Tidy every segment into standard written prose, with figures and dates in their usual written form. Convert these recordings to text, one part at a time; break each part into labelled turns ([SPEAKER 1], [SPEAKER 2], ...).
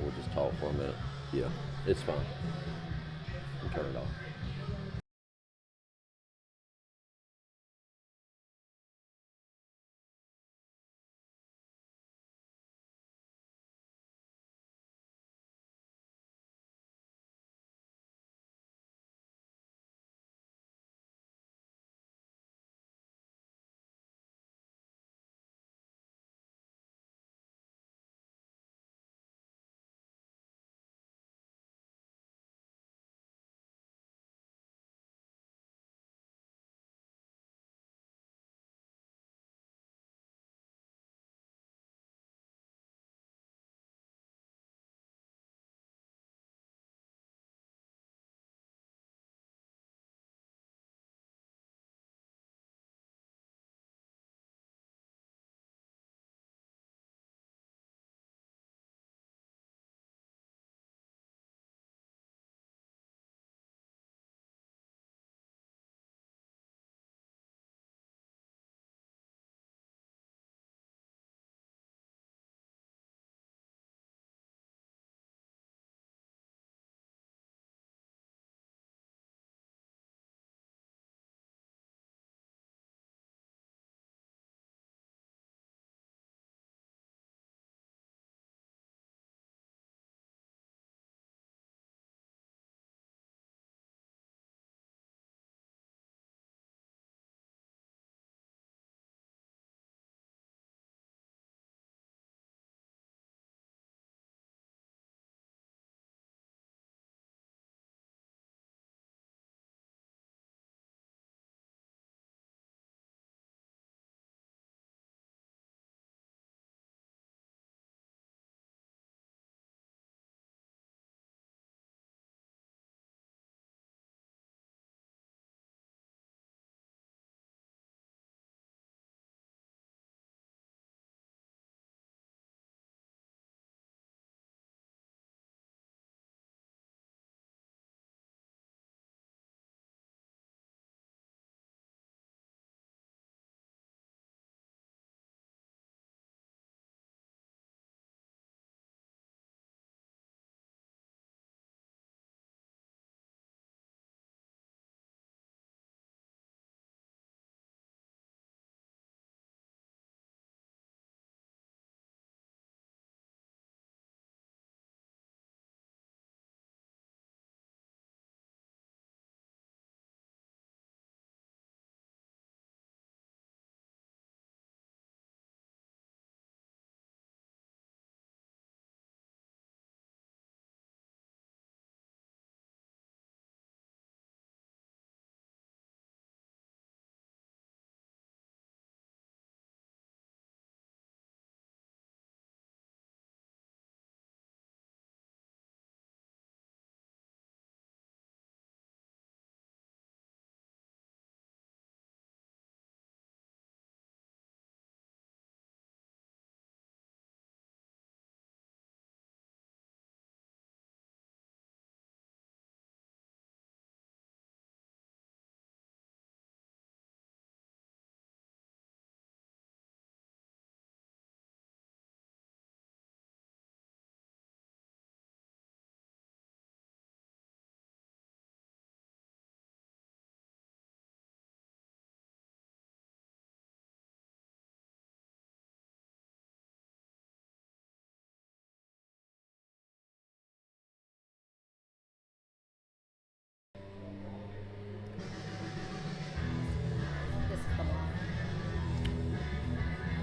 [SPEAKER 1] We'll just talk for a minute. Yeah, it's fine. You can turn it off.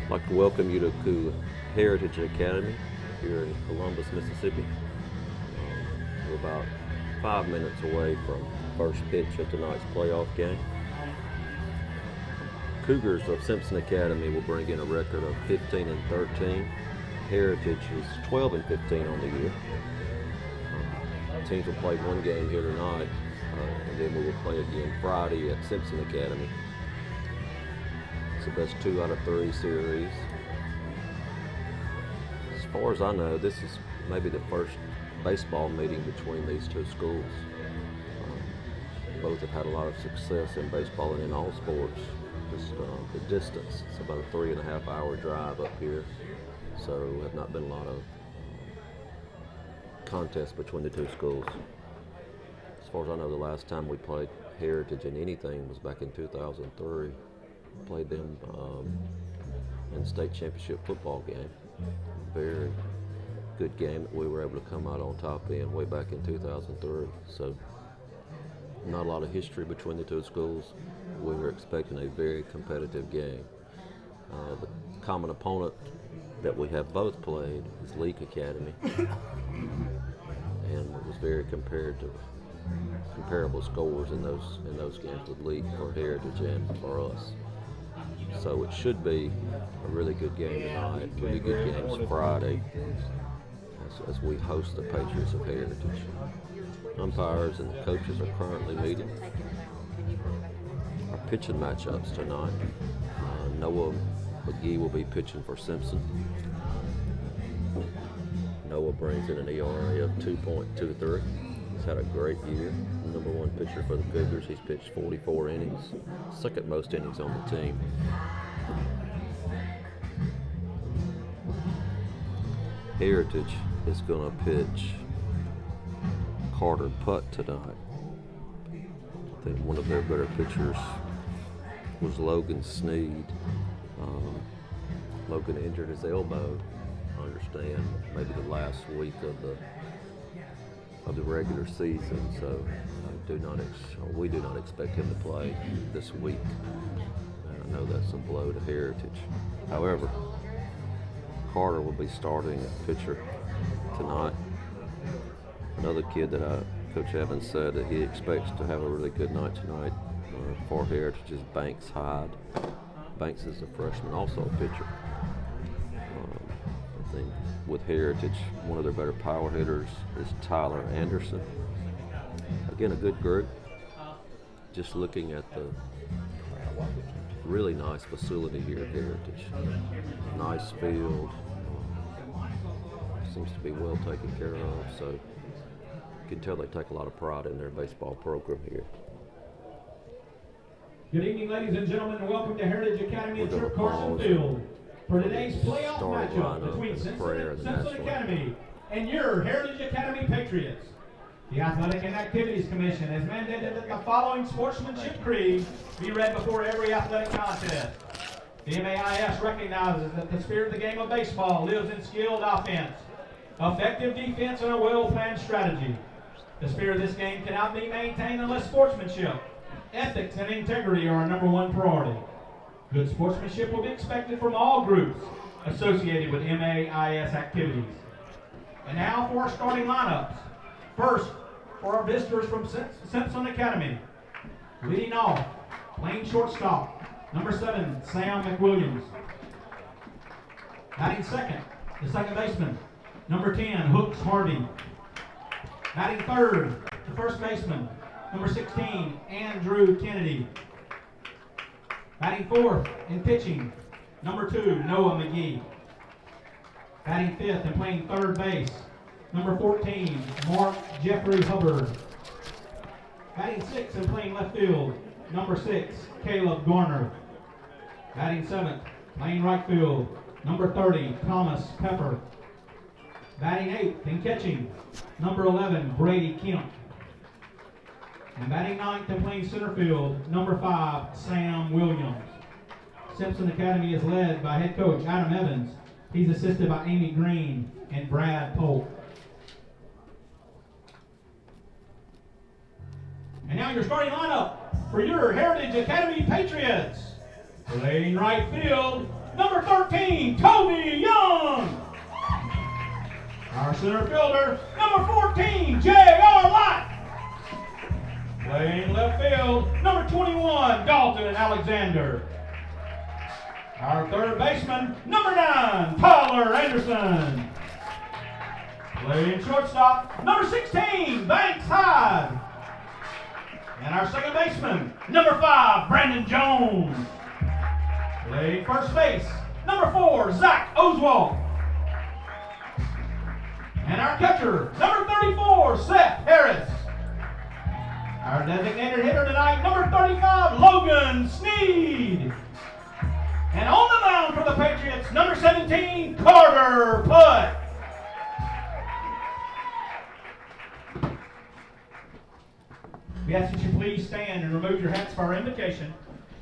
[SPEAKER 1] I'd like to welcome you to Heritage Academy here in Columbus, Mississippi. We're about 5 minutes away from first pitch of tonight's playoff game. Cougars of Simpson Academy will bring in a record of 15 and 13. Heritage is 12 and 15 on the year. Teams will play one game here tonight, and then we will play again Friday at Simpson Academy. It's the best 2 out of 3 series. As far as I know, this is maybe the first baseball meeting between these two schools. Both have had a lot of success in baseball and in all sports. Just the distance, it's about a 3.5 hour drive up here, so have not been a lot of contest between the two schools. As far as I know, the last time we played Heritage in anything was back in 2003. Played them in the state championship football game. Very good game that we were able to come out on top in way back in 2003. So not a lot of history between the two schools. We were expecting a very competitive game. The common opponent that we have both played is Leak Academy, and it was very comparable scores in those games with Leak for Heritage and for us. So it should be a really good game tonight, really good games Friday as we host the Patriots of Heritage. Umpires and coaches are currently meeting. Our pitching matchups tonight. Noah McGee will be pitching for Simpson. Noah brings in an ERA of 2.23. He's had a great year. Number one pitcher for the Cougars. He's pitched 44 innings, second most innings on the team. Heritage is going to pitch Carter Putt tonight. I think one of their better pitchers was Logan Sneed. Logan injured his elbow, I understand, maybe the last week of the regular season, so we do not expect him to play this week. And I know that's a blow to Heritage. However, Carter will be starting at pitcher tonight. Another kid that Coach Evans said that he expects to have a really good night tonight for Heritage is Banks Hyde. Banks is a freshman, also a pitcher. I think with Heritage, one of their better power hitters is Tyler Anderson. Again, a good group. Just looking at the really nice facility here at Heritage. Nice field. Seems to be well taken care of, so you can tell they take a lot of pride in their baseball program here.
[SPEAKER 2] Good evening, ladies and gentlemen, and welcome to Heritage Academy at Turk Carson Field for today's playoff matchup between Simpson Academy and your Heritage Academy Patriots. The Athletic and Activities Commission has mandated that the following sportsmanship creed be read before every athletic contest. The MAIS recognizes that the spirit of the game of baseball lives in skilled offense, effective defense, and a well-planned strategy. The spirit of this game cannot be maintained unless sportsmanship, ethics, and integrity are our number one priority. Good sportsmanship will be expected from all groups associated with MAIS activities. And now for our starting lineups. First, for our visitors from Simpson Academy. Leading off, playing shortstop, number 7, Sam McWilliams. Batting second, the second baseman, number 10, Hooks Harvey. Batting third, the first baseman, number 16, Andrew Kennedy. Batting fourth and pitching, number 2, Noah McGee. Batting fifth and playing third base, number 14, Mark Jeffrey Hubbard. Batting sixth and playing left field, number 6, Caleb Garner. Batting seventh, playing right field, number 30, Thomas Pepper. Batting eighth and catching, number 11, Brady Kemp. And batting ninth and playing center field, number 5, Sam Williams. Simpson Academy is led by head coach Adam Evans. He's assisted by Amy Green and Brad Polk. And now your starting lineup for your Heritage Academy Patriots. Playing right field, number 13, Toby Young. Our center fielder, number 14, J.R. Lott. Playing left field, number 21, Dalton Alexander. Our third baseman, number 9, Tyler Anderson. Playing shortstop, number 16, Banks Hyde. And our second baseman, number 5, Brandon Jones. Playing first base, number 4, Zach Oswald. And our catcher, number 34, Seth Harris. Our designated hitter tonight, number 35, Logan Sneed. And on the mound for the Patriots, number 17, Carter Putt. We ask that you please stand and remove your hats for our invocation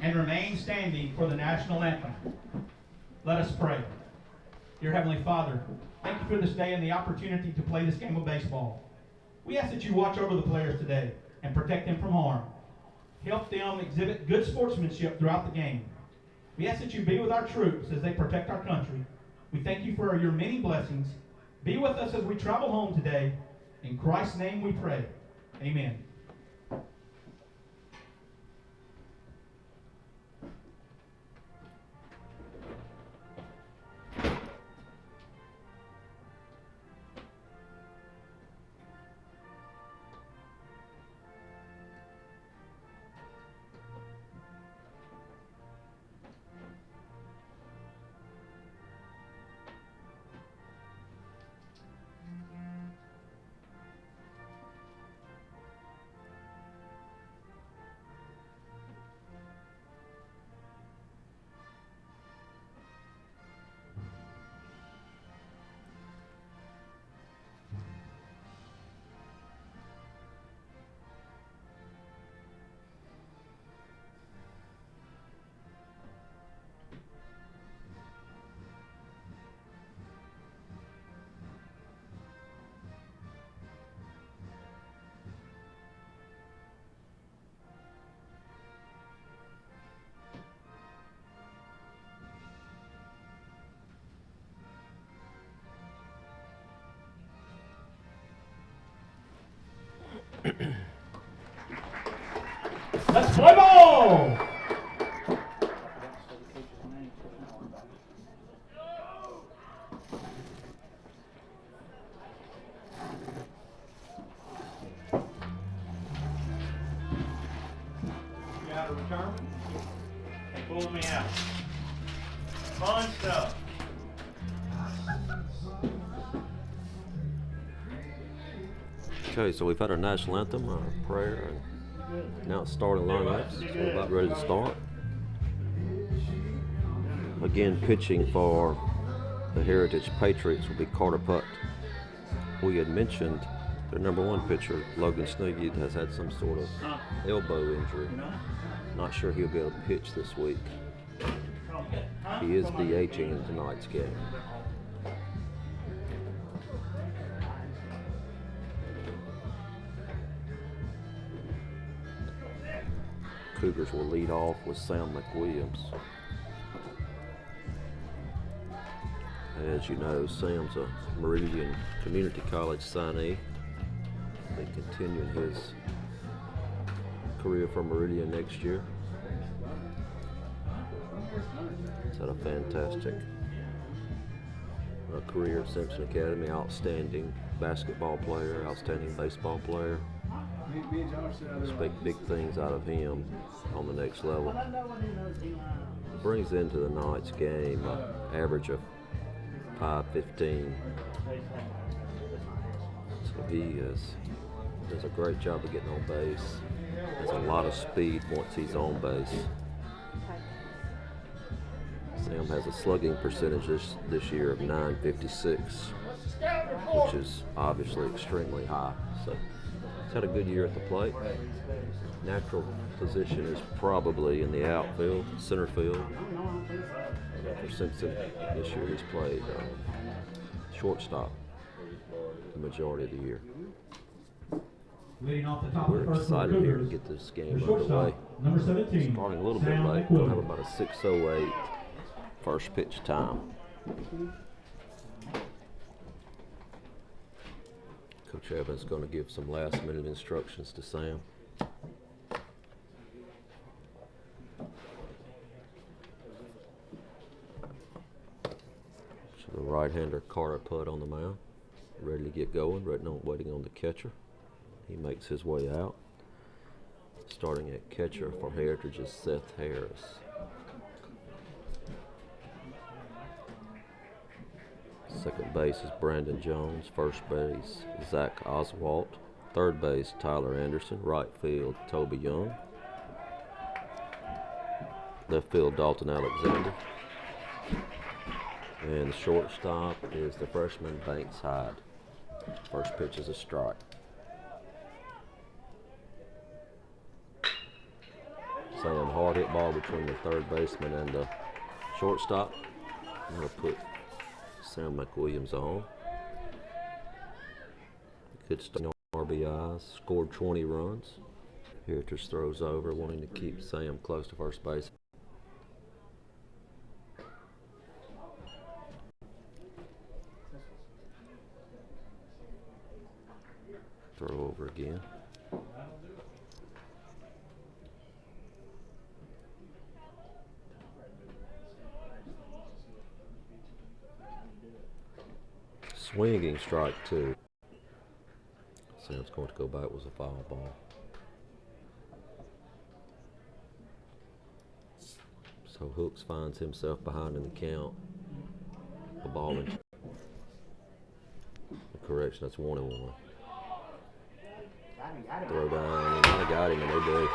[SPEAKER 2] and remain standing for the national anthem. Let us pray. Dear Heavenly Father, thank you for this day and the opportunity to play this game of baseball. We ask that you watch over the players today and protect them from harm. Help them exhibit good sportsmanship throughout the game. We ask that you be with our troops as they protect our country. We thank you for your many blessings. Be with us as we travel home today. In Christ's name we pray. Amen. Let's play ball! You got a return? Hey, pull me out. Fun stuff.
[SPEAKER 1] Okay, so we've had our national anthem, our prayer, and now it's starting lineups. So we're about ready to start. Again, pitching for the Heritage Patriots will be Carter Putt. We had mentioned their number one pitcher, Logan Sneagy, has had some sort of elbow injury. Not sure he'll be able to pitch this week. He is DHing in tonight's game. Cougars will lead off with Sam McWilliams. As you know, Sam's a Meridian Community College signee. He'll be continuing his career for Meridian next year. He's had a fantastic career at Simpson Academy. Outstanding basketball player, outstanding baseball player. Expect big things out of him on the next level. Brings into the night's game an average of .515. So he does a great job of getting on base. Has a lot of speed once he's on base. Sam has a slugging percentage this year of .956, which is obviously extremely high. So he's had a good year at the plate. Natural position is probably in the outfield, center field. For Simpson this year, he's played shortstop the majority of the year.
[SPEAKER 2] Leading off the top
[SPEAKER 1] We're
[SPEAKER 2] of the first
[SPEAKER 1] excited
[SPEAKER 2] for the
[SPEAKER 1] here to
[SPEAKER 2] Cougars,
[SPEAKER 1] get this game
[SPEAKER 2] their shortstop,
[SPEAKER 1] underway.
[SPEAKER 2] number 17,
[SPEAKER 1] Starting a little bit
[SPEAKER 2] Sam
[SPEAKER 1] late. We'll have
[SPEAKER 2] McWilliams.
[SPEAKER 1] about a 6:08 first pitch time. Coach Evans is going to give some last-minute instructions to Sam. So the right-hander Carter Putt on the mound, ready to get going, waiting on the catcher. He makes his way out. Starting at catcher for Heritage is Seth Harris. Second base is Brandon Jones. First base, Zach Oswalt. Third base, Tyler Anderson. Right field, Toby Young. Left field, Dalton Alexander. And the shortstop is the freshman, Banks Hyde. First pitch is a strike. Sam, hard hit ball between the third baseman and the shortstop. I'm going to put Sam McWilliams on. Good start. RBIs, scored 20 runs. Heritage throws over, wanting to keep Sam close to first base. Throw over again. Swinging strike two. Sam's going to go back. It was a foul ball. So Hooks finds himself behind in the count. A ball in. Correction, that's 1-1. Throw down. I got him, and they do.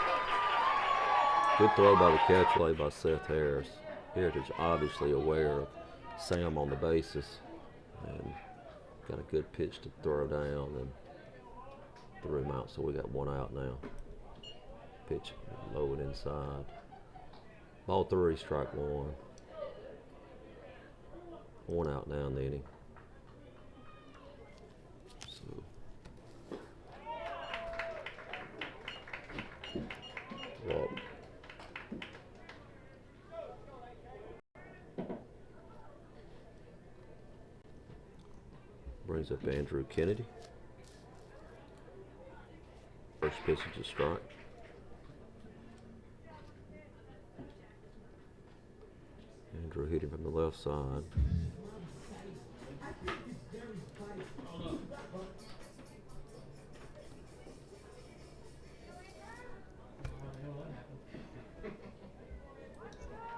[SPEAKER 1] Good throw by the catcher, played by Seth Harris. Heritage obviously aware of Sam on the bases, and got a good pitch to throw down and threw him out. So we got one out now. Pitch low and inside. Ball 3, strike 1. One out now in the inning. Walk. Brings up Andrew Kennedy. First pitch is a strike. Andrew hit him from the left side.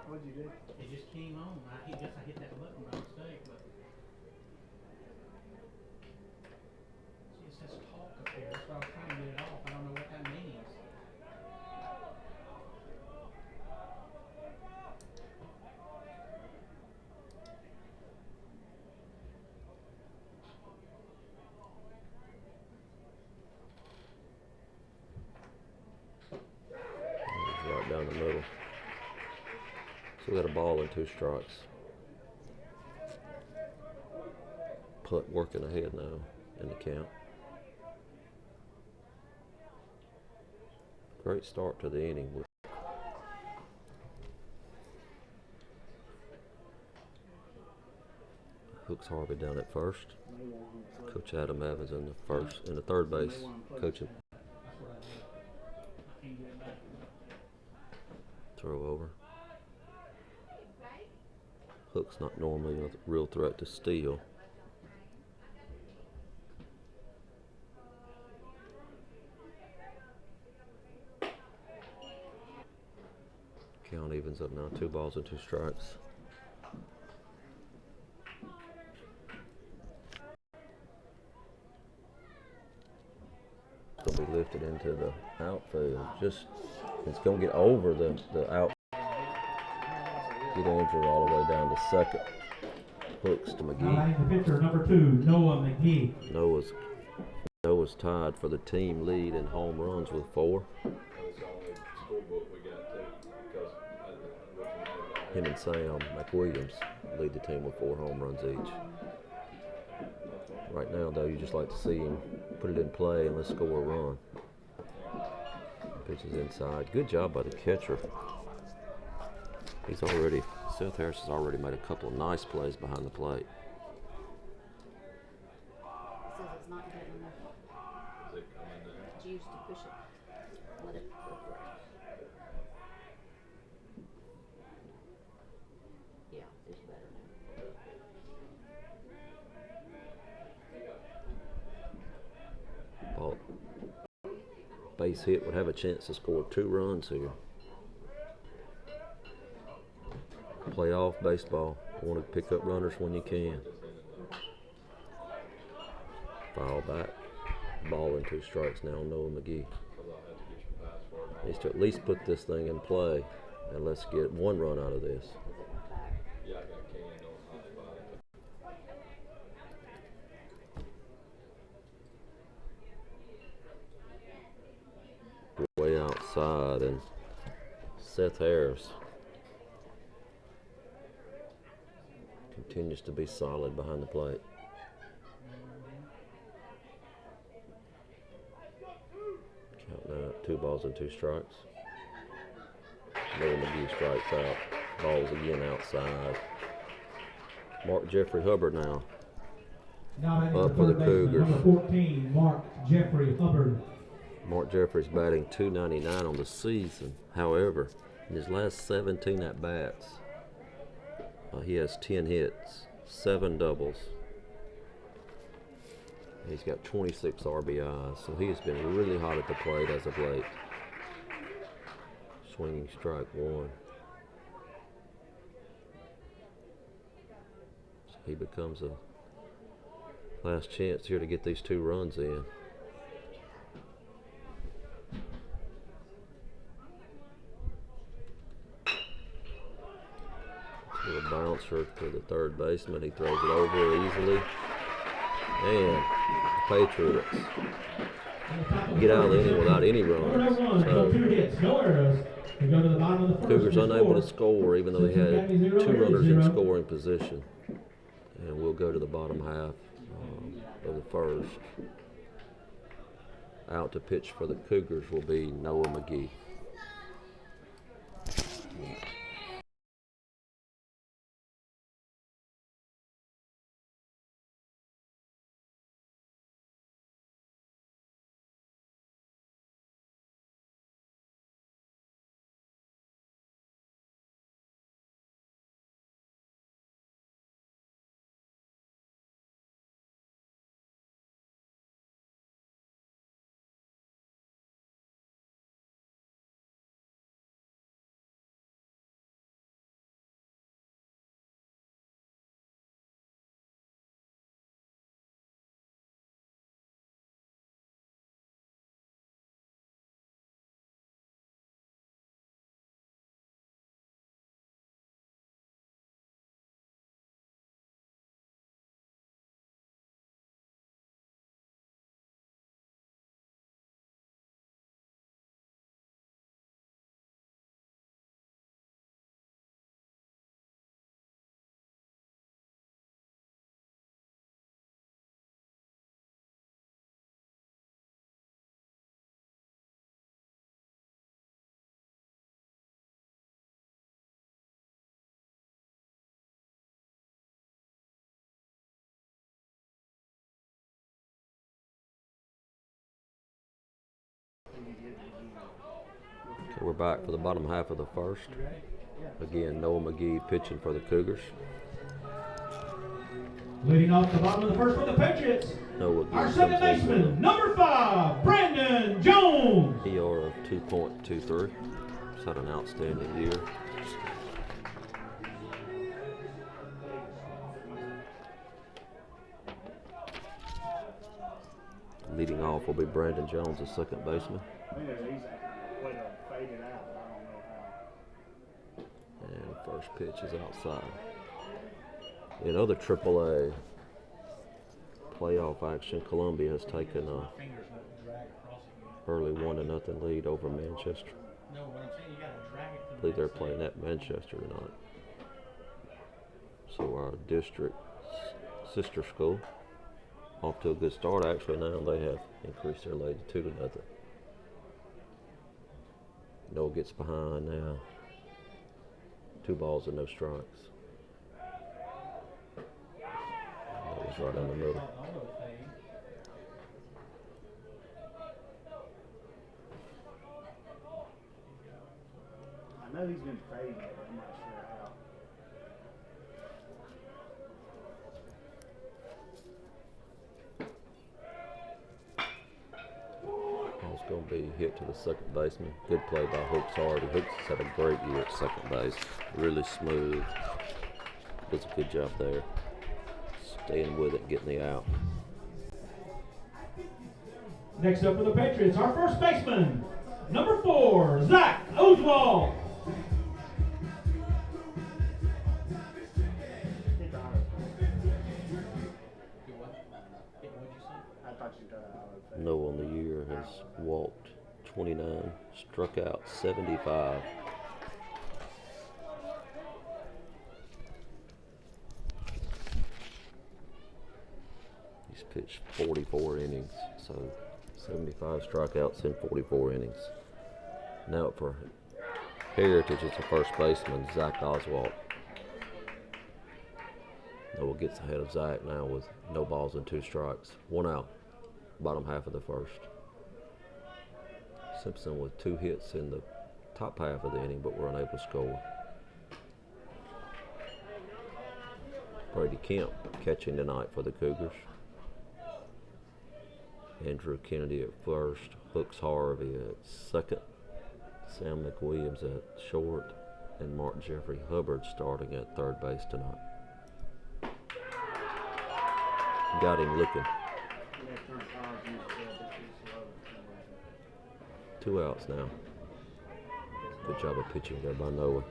[SPEAKER 3] What'd you do? It just came on. I guess I hit that button by mistake, but see, it says talk up here. That's why I was trying to get it off. I don't know what that means.
[SPEAKER 1] Right down the middle. So we got a ball and 2 strikes. Putt working ahead now in the count. Great start to the inning. Hooks Harvey down at first. Coach Adam Evans in the third base coaching. Throw over. Hook's not normally a real threat to steal. Count evens up now, 2 balls and 2 strikes. It's going to be lifted into the outfield. It's going to get over the out. Get Andrew all the way down to second. Hooks to McGee.
[SPEAKER 2] The pitcher, number 2, Noah McGee.
[SPEAKER 1] Noah's tied for the team lead in home runs with 4. Him and Sam McWilliams lead the team with 4 home runs each. Right now, though, you just like to see him put it in play and let's score a run. Pitches inside. Good job by the catcher. Seth Harris has already made a couple of nice plays behind the plate.
[SPEAKER 4] It says it's not getting enough juice to push it. Let it go for it. Yeah, it's better now.
[SPEAKER 1] Ball. Base hit would have a chance to score 2 runs here. Playoff baseball. Want to pick up runners when you can. Foul back. Ball and 2 strikes now. Noah McGee needs to at least put this thing in play, and let's get 1 run out of this. Way outside, and Seth Harris continues to be solid behind the plate. Counting out 2 balls and 2 strikes. Noah McGee strikes out. Balls again outside. Mark Jeffrey Hubbard now.
[SPEAKER 2] Now batting
[SPEAKER 1] Up for the
[SPEAKER 2] third baseman,
[SPEAKER 1] Cougars.
[SPEAKER 2] number 14, Mark Jeffrey Hubbard.
[SPEAKER 1] Mark Jeffrey's batting .299 on the season. However, in his last 17 at-bats, he has 10 hits, 7 doubles. He's got 26 RBIs, so he has been really hot at the plate as of late. Swinging strike 1. So he becomes a last chance here to get these 2 runs in. Little bouncer to the third baseman. He throws it over easily. And the Patriots get out of the inning without any runs. So Cougars unable to score even though they had 2 runners in scoring position. And we'll go to the bottom half of the first. Out to pitch for the Cougars will be Noah McGee. Okay, we're back for the bottom half of the first. Again, Noah McGee pitching for the Cougars.
[SPEAKER 2] Leading off the bottom of the first for the Patriots,
[SPEAKER 1] Noah
[SPEAKER 2] our
[SPEAKER 1] Gibbs
[SPEAKER 2] second
[SPEAKER 1] comes in with
[SPEAKER 2] baseman, number 5, Brandon Jones.
[SPEAKER 1] an ER of 2.23. He's had an outstanding year. Leading off will be Brandon Jones, the second baseman. And first pitch is outside. In other AAA playoff action, Columbia has taken a early 1-0 lead over Manchester.
[SPEAKER 3] No, what I'm saying, you gotta drag it to
[SPEAKER 1] I
[SPEAKER 3] the
[SPEAKER 1] believe they're
[SPEAKER 3] next
[SPEAKER 1] playing
[SPEAKER 3] stage.
[SPEAKER 1] at Manchester tonight. So our district sister school off to a good start. Actually, now they have increased their lead to 2-0. Noah gets behind now. 2 balls and no strikes. That was right down the middle.
[SPEAKER 5] I know he's been fading, but I'm not sure how.
[SPEAKER 1] Ball's going to be hit to the second baseman. Good play by Hooks Hardy. Hooks has had a great year at second base. Really smooth. Does a good job there. Staying with it, getting the out.
[SPEAKER 2] Next up for the Patriots, our first baseman, number 4, Zach Oswald.
[SPEAKER 5] I thought you got out of
[SPEAKER 1] Noah on the year has walked 29, struck out 75. pitched 44 innings, so 75 strikeouts in 44 innings. Now for Heritage, it's the first baseman, Zach Oswalt. Noah gets ahead of Zach now with no balls and 2 strikes. 1 out, bottom half of the first. Simpson with 2 hits in the top half of the inning, but were unable to score. Brady Kemp catching tonight for the Cougars. Andrew Kennedy at first, Hooks Harvey at second, Sam McWilliams at short, and Mark Jeffrey Hubbard starting at third base tonight. Got him looking. 2 outs now. Good job of pitching there by Noah.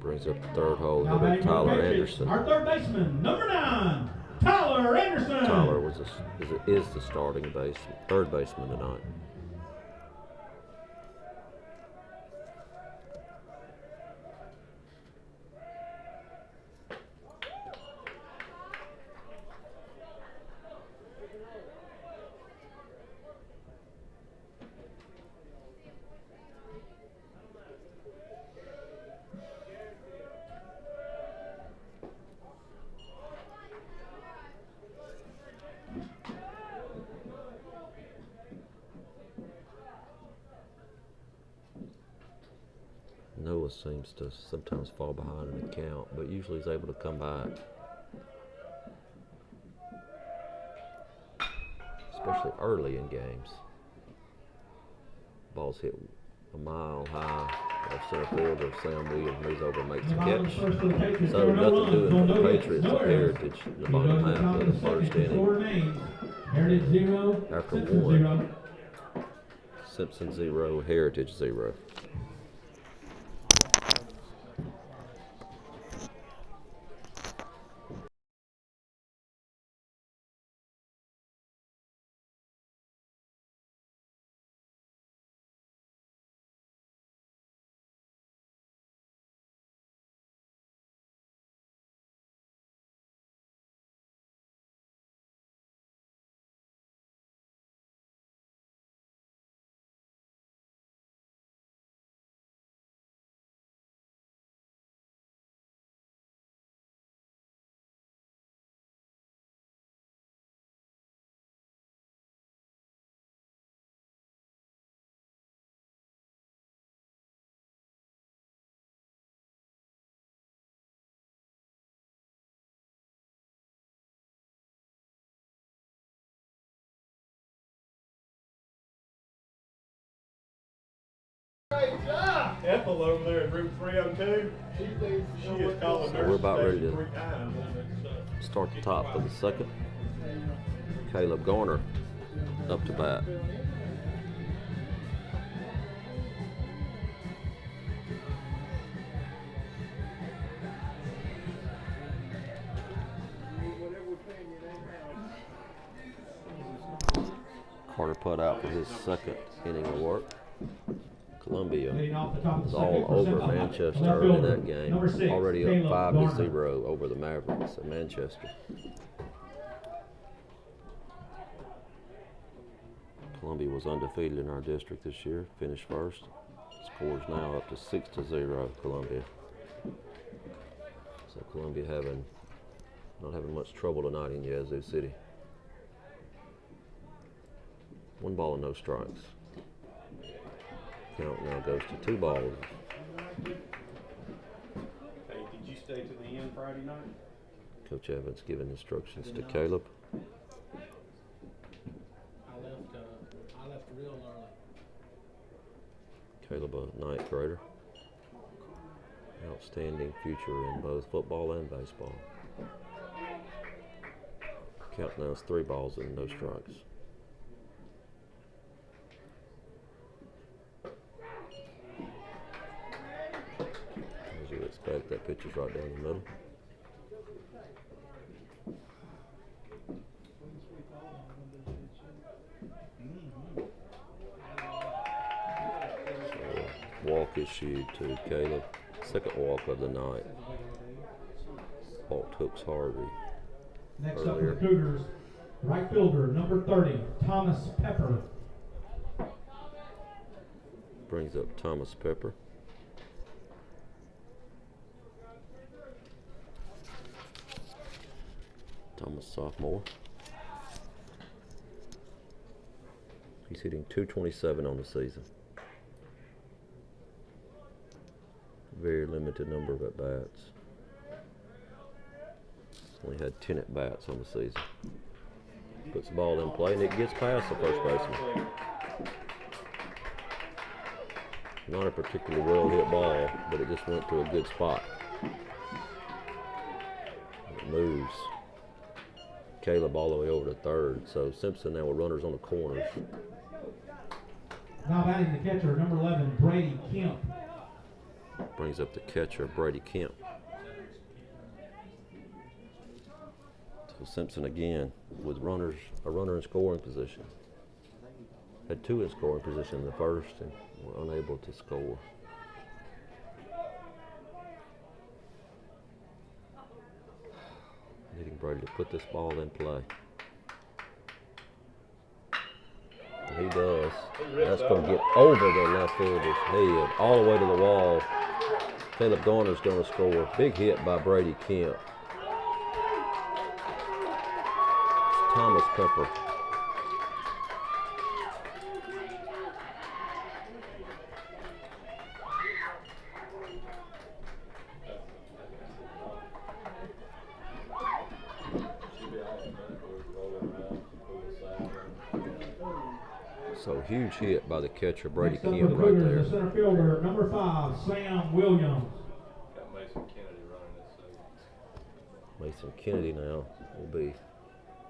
[SPEAKER 1] Brings up the third hole
[SPEAKER 2] Now
[SPEAKER 1] hitter
[SPEAKER 2] batting for
[SPEAKER 1] Tyler
[SPEAKER 2] Patriots,
[SPEAKER 1] Anderson.
[SPEAKER 2] our third baseman, number 9, Tyler Anderson.
[SPEAKER 1] Tyler is the starting third baseman tonight. Noah seems to sometimes fall behind in the count, but usually is able to come back. Especially early in games. Ball's hit a mile high. Left center fielder Sam Williams moves over and makes the catch. So nothing doing for the Patriots at Heritage in the bottom half of the first inning.
[SPEAKER 2] Heritage 0,
[SPEAKER 1] After
[SPEAKER 2] Simpson
[SPEAKER 1] 1.
[SPEAKER 2] 0.
[SPEAKER 1] Simpson 0, Heritage 0.
[SPEAKER 6] Ethel over there at room 302. She is calling
[SPEAKER 1] So we're about ready to
[SPEAKER 6] 3 times.
[SPEAKER 1] start the top of the second. Caleb Garner up to bat. Carter put out for his second inning of work. Columbia
[SPEAKER 2] Leading off the top of
[SPEAKER 1] was
[SPEAKER 2] the
[SPEAKER 1] all
[SPEAKER 2] second for
[SPEAKER 1] over
[SPEAKER 2] Central,
[SPEAKER 1] Manchester
[SPEAKER 2] left
[SPEAKER 1] in
[SPEAKER 2] fielder,
[SPEAKER 1] that game.
[SPEAKER 2] number 6,
[SPEAKER 1] Already up
[SPEAKER 2] Caleb
[SPEAKER 1] 5-0
[SPEAKER 2] Garner.
[SPEAKER 1] over the Mavericks of Manchester. Columbia was undefeated in our district this year, finished first. Scores now up to 6-0 Columbia. So Columbia not having much trouble tonight in Yazoo City. 1 ball and no strikes. Count now goes to 2 balls.
[SPEAKER 6] Hey, did you stay to the end Friday night?
[SPEAKER 1] Coach Evans giving instructions to Caleb.
[SPEAKER 3] I left real early.
[SPEAKER 1] Caleb, a 9th grader. Outstanding future in both football and baseball. Count now is 3 balls and no strikes. As you would expect, that pitch is right down the middle. So, walk issued to Caleb. Second walk of the night. Walked Hooks Harvey.
[SPEAKER 2] Next up for
[SPEAKER 1] earlier.
[SPEAKER 2] the Cougars, right fielder, number 30, Thomas Pepper.
[SPEAKER 1] Brings up Thomas Pepper. Thomas sophomore. He's hitting .227 on the season. Very limited number of at-bats. Only had 10 at-bats on the season. Puts the ball in play and it gets past the first baseman. Not a particularly well hit ball, but it just went to a good spot. It moves Caleb all the way over to third. So Simpson now with runners on the corners.
[SPEAKER 2] Now batting the catcher, number 11, Brady Kemp.
[SPEAKER 1] Brings up the catcher, Brady Kemp. So Simpson again with runners, a runner in scoring position. Had two in scoring position in the first and were unable to score. Needing Brady to put this ball in play. And he does. That's going to get over the left fielder's head, all the way to the wall. Caleb Garner's going to score. Big hit by Brady Kemp. It's Thomas Pepper. So huge hit by the catcher, Brady
[SPEAKER 2] Next up for
[SPEAKER 1] Kemp,
[SPEAKER 2] the
[SPEAKER 1] right
[SPEAKER 2] Cougars,
[SPEAKER 1] there.
[SPEAKER 2] the center fielder, number 5, Sam Williams.
[SPEAKER 6] Got Mason Kennedy running this season.
[SPEAKER 1] Mason Kennedy now will be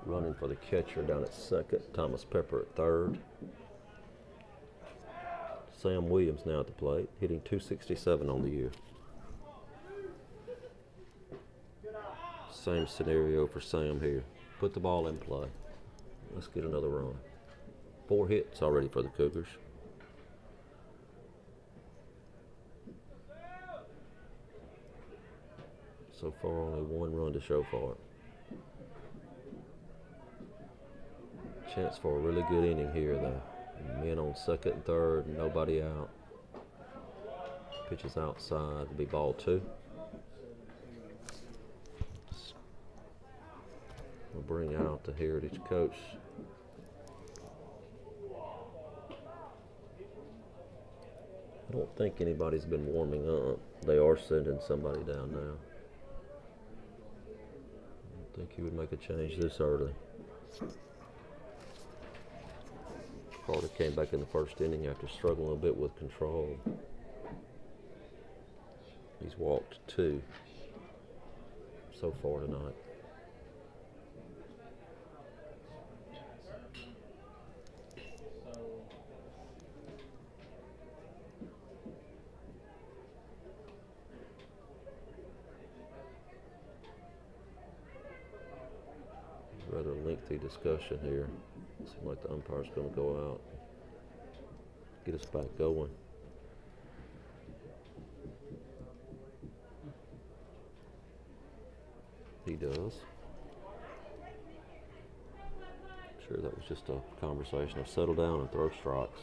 [SPEAKER 1] running for the catcher down at second. Thomas Pepper at third. Sam Williams now at the plate, hitting .267 on the year. Same scenario for Sam here. Put the ball in play. Let's get another run. 4 hits already for the Cougars. So far, only 1 run to show for it. Chance for a really good inning here, though. Men on second and third, nobody out. Pitches outside, it'll be ball 2. We'll bring out the Heritage coach. I don't think anybody's been warming up. They are sending somebody down now. I don't think he would make a change this early. Carter came back in the first inning after struggling a bit with control. He's walked 2 so far tonight. Rather lengthy discussion here. Seems like the umpire's going to go out, get us back going. He does. Sure, that was just a conversation of settle down and throw strikes.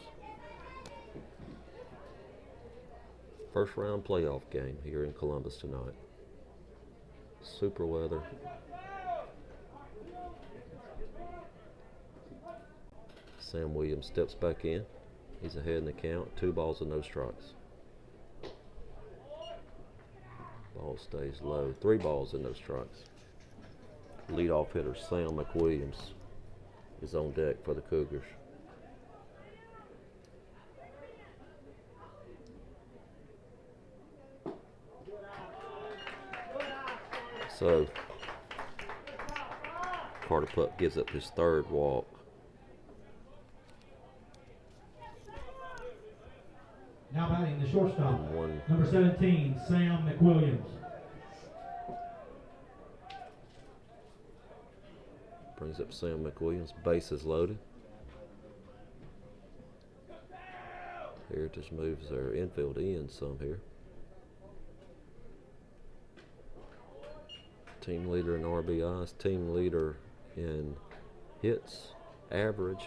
[SPEAKER 1] First round playoff game here in Columbus tonight. Super weather. Sam Williams steps back in. He's ahead in the count. 2 balls and no strikes. Ball stays low. 3 balls and no strikes. Leadoff hitter Sam McWilliams is on deck for the Cougars. So Carter Pup gives up his 3rd walk.
[SPEAKER 2] Now batting the shortstop,
[SPEAKER 1] One.
[SPEAKER 2] number 17, Sam McWilliams.
[SPEAKER 1] Brings up Sam McWilliams. Bases loaded. Heritage moves their infield in some here. Team leader in RBIs, team leader in hits, average.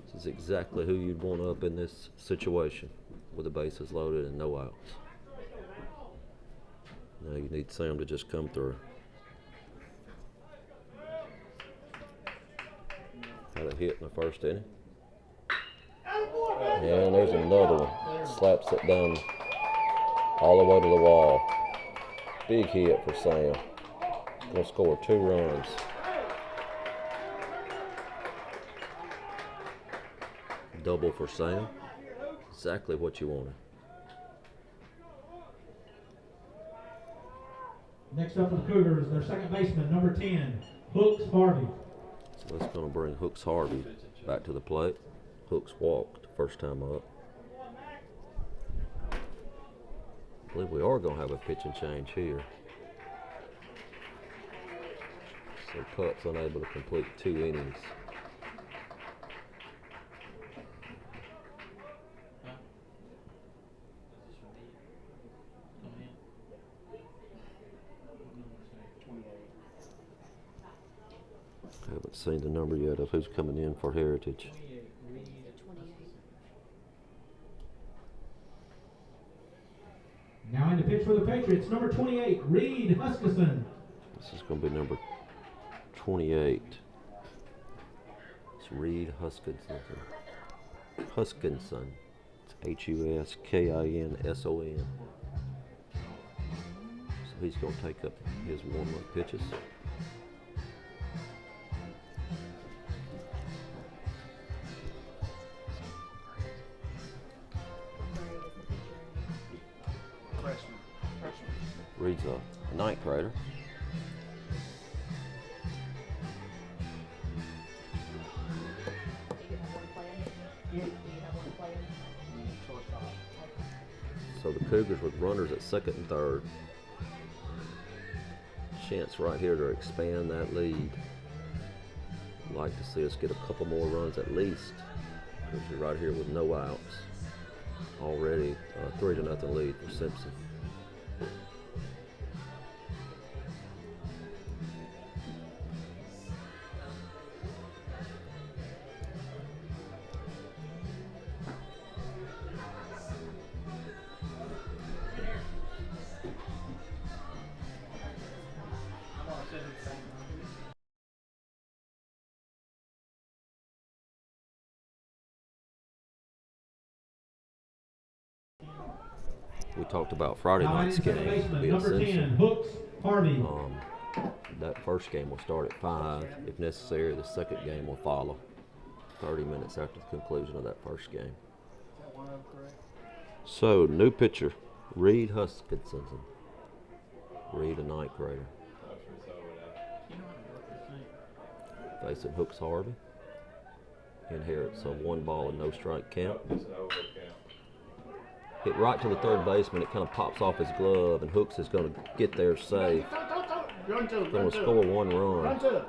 [SPEAKER 1] This is exactly who you'd want up in this situation with the bases loaded and no outs. Now you need Sam to just come through. Had a hit in the first inning. And there's another one. Slaps it down all the way to the wall. Big hit for Sam. Gonna score 2 runs. Double for Sam. Exactly what you wanted.
[SPEAKER 2] Next up for the Cougars, their second baseman, number 10, Hooks Harvey.
[SPEAKER 1] So that's going to bring Hooks Harvey back to the plate. Hooks walked first time up. I believe we are going to have a pitching change here. So Putt's unable to complete 2 innings. I haven't seen the number yet of who's coming in for Heritage.
[SPEAKER 4] 28.
[SPEAKER 2] Now in the pitch for the Patriots, number 28, Reed Huskisson.
[SPEAKER 1] This is going to be number 28. It's Reed Huskinson. Huskinson. It's Huskinson. So he's going to take up his warm-up pitches.
[SPEAKER 5] Freshman.
[SPEAKER 1] Reed's a 9th grader.
[SPEAKER 4] Do you have one player? Do you have one player?
[SPEAKER 5] Shortstop.
[SPEAKER 1] So the Cougars with runners at second and third. Chance right here to expand that lead. Like to see us get a couple more runs at least, because you're right here with no outs. Already 3-0 lead for Simpson. We talked about Friday
[SPEAKER 2] Now in
[SPEAKER 1] night's
[SPEAKER 2] second
[SPEAKER 1] game
[SPEAKER 2] baseman,
[SPEAKER 1] being
[SPEAKER 2] number 10,
[SPEAKER 1] Simpson.
[SPEAKER 2] Hooks Harvey.
[SPEAKER 1] That first game will start at 5. If necessary, the second game will follow 30 minutes after the conclusion of that first game.
[SPEAKER 5] Is that 1-0 correct?
[SPEAKER 1] So, new pitcher, Reed Huskinson. Reed, a 9th grader.
[SPEAKER 3] You know how to work this thing.
[SPEAKER 1] Facing Hooks Harvey. Inherits a 1-ball and no strike count. Hit right to the third baseman. It kind of pops off his glove, and Hooks is going to get there safe.
[SPEAKER 5] Run to it.
[SPEAKER 1] Going to score 1
[SPEAKER 5] Run
[SPEAKER 1] run.
[SPEAKER 5] to it.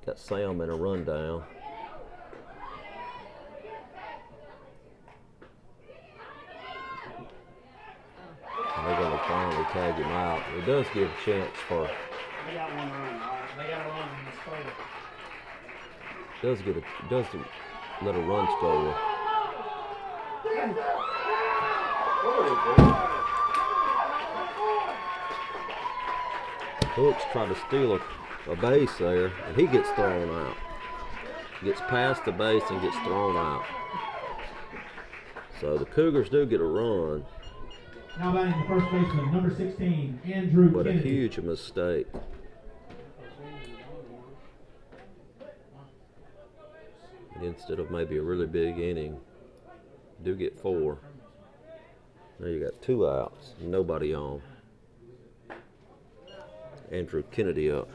[SPEAKER 1] Got Sam in a rundown. And they're going to finally tag him out. It does give a chance for.
[SPEAKER 5] They got 1 run. All right.
[SPEAKER 3] They got to run in this photo.
[SPEAKER 1] Does let a run score. Hooks tried to steal a base there, and he gets thrown out. Gets past the base and gets thrown out. So the Cougars do get a run,
[SPEAKER 2] Now batting the first baseman, number 16, Andrew
[SPEAKER 1] but a
[SPEAKER 2] Kennedy.
[SPEAKER 1] huge mistake. And instead of maybe a really big inning, do get 4. Now you got 2 outs, nobody on. Andrew Kennedy up.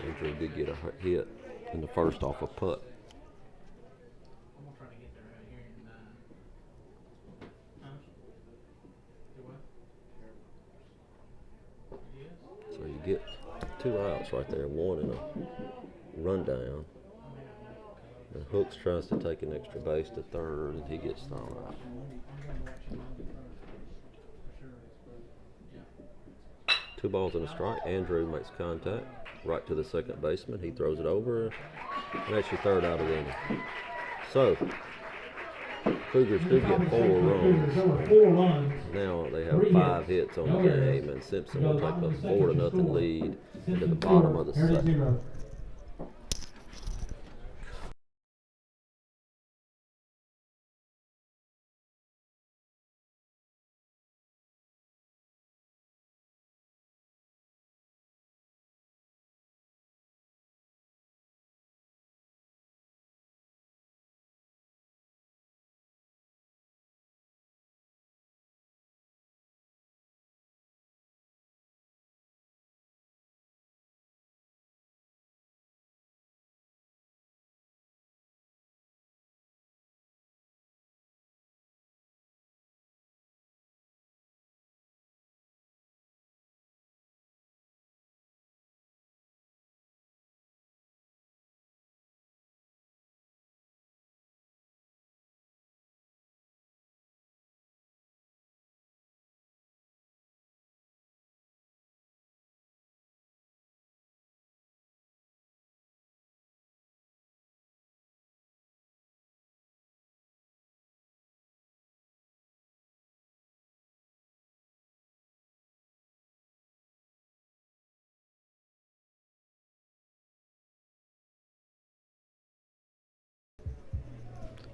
[SPEAKER 1] Andrew did get a hit in the first off a putt.
[SPEAKER 3] I'm gonna try to get there right here in huh? Do what? It is?
[SPEAKER 1] outs right there, 1 and a rundown. And Hooks tries to take an extra base to third, and he gets thrown out. 2 balls and a strike. Andrew makes contact right to the second baseman. He throws it over, and that's your 3rd out of the inning. So, Cougars do get 4 runs. Now they have 5 hits on the game, and Simpson will take a 4-0 lead into the bottom of the 2nd.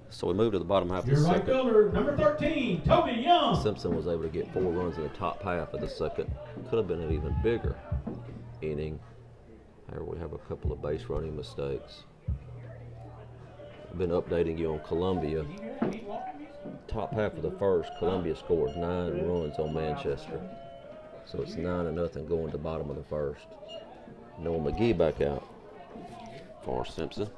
[SPEAKER 1] So we move to the bottom half of the
[SPEAKER 2] Your right
[SPEAKER 1] 2nd.
[SPEAKER 2] fielder, number 13, Toby Young.
[SPEAKER 1] Simpson was able to get 4 runs in the top half of the 2nd. Could have been an even bigger inning. Here we have a couple of base running mistakes. I've been updating you on Columbia. Top half of the 1st, Columbia scored 9 runs on Manchester. So it's 9-0 going to bottom of the 1st. Noah McGee back out for Simpson.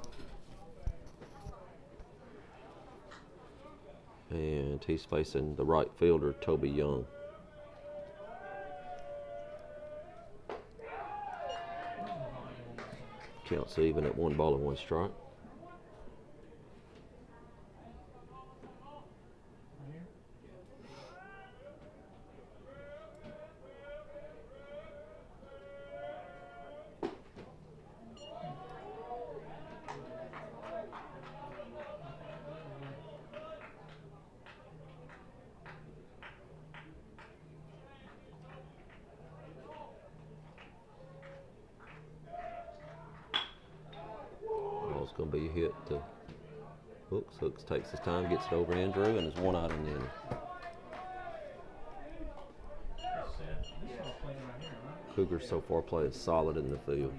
[SPEAKER 1] And he's facing the right fielder, Toby Young. Counts even at 1 ball and 1 strike. Going to be hit to Hooks. Hooks takes his time, gets it over Andrew, and is 1 out in the inning. Cougars so far played solid in the field.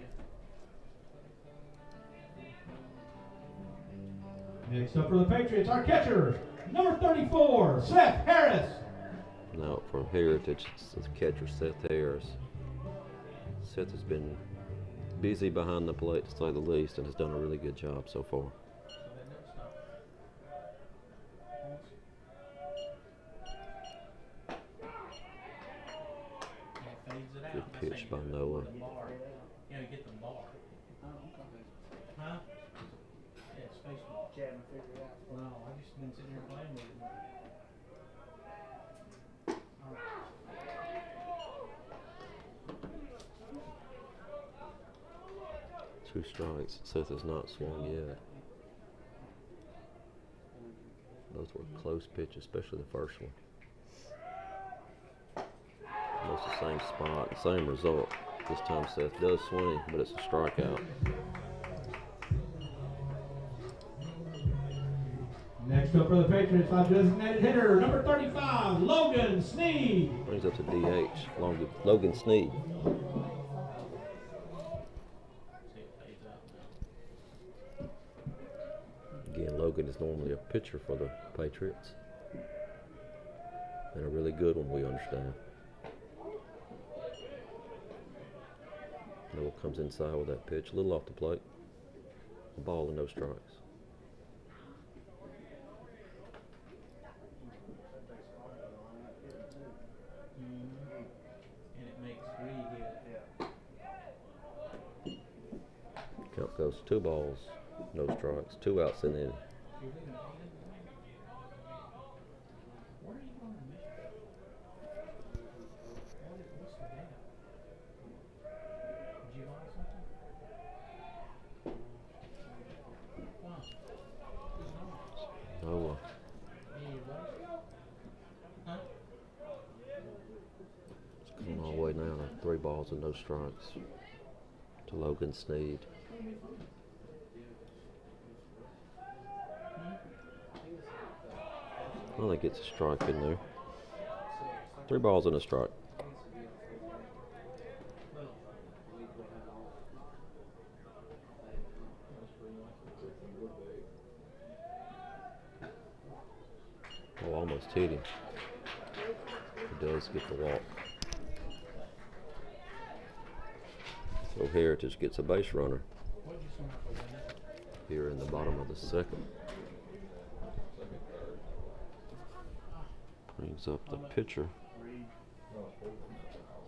[SPEAKER 2] Next up for the Patriots, our catcher, number 34, Seth Harris.
[SPEAKER 1] Now for Heritage, it's the catcher, Seth Harris. Seth has been busy behind the plate, to say the least, and has done a really good job so far. Good pitch by Noah.
[SPEAKER 3] Yeah, get the bar. Huh? Yeah, it's baseball.
[SPEAKER 5] Jamming, figure it out.
[SPEAKER 3] No, I just been sitting here playing with it.
[SPEAKER 1] 2 strikes. Seth has not swung yet. Those were close pitches, especially the first one. Almost the same spot, same result. This time Seth does swing, but it's a strikeout.
[SPEAKER 2] Next up for the Patriots, our designated hitter, number 35, Logan Sneed.
[SPEAKER 1] Brings up to DH, Logan Sneed. Again, Logan is normally a pitcher for the Patriots. And a really good one, we understand. Noah comes inside with that pitch, a little off the plate. A ball and no strikes.
[SPEAKER 3] And it makes 3 good.
[SPEAKER 1] 2 balls, no strikes, 2 outs in the inning.
[SPEAKER 3] You're leaving 8 in the inning? Where are you going to Michigan? What's the data? Did you buy something? Huh? Who's on?
[SPEAKER 1] Noah.
[SPEAKER 3] Any of your buddies? Huh?
[SPEAKER 1] It's coming all the way now to 3 balls and no strikes to Logan Sneed. I think it's a strike in there. 3 balls and a strike. Oh, almost hit him. He does get the walk. So Heritage gets a base runner
[SPEAKER 3] What'd you swing out the window?
[SPEAKER 1] here in the bottom of the second. Brings up the pitcher,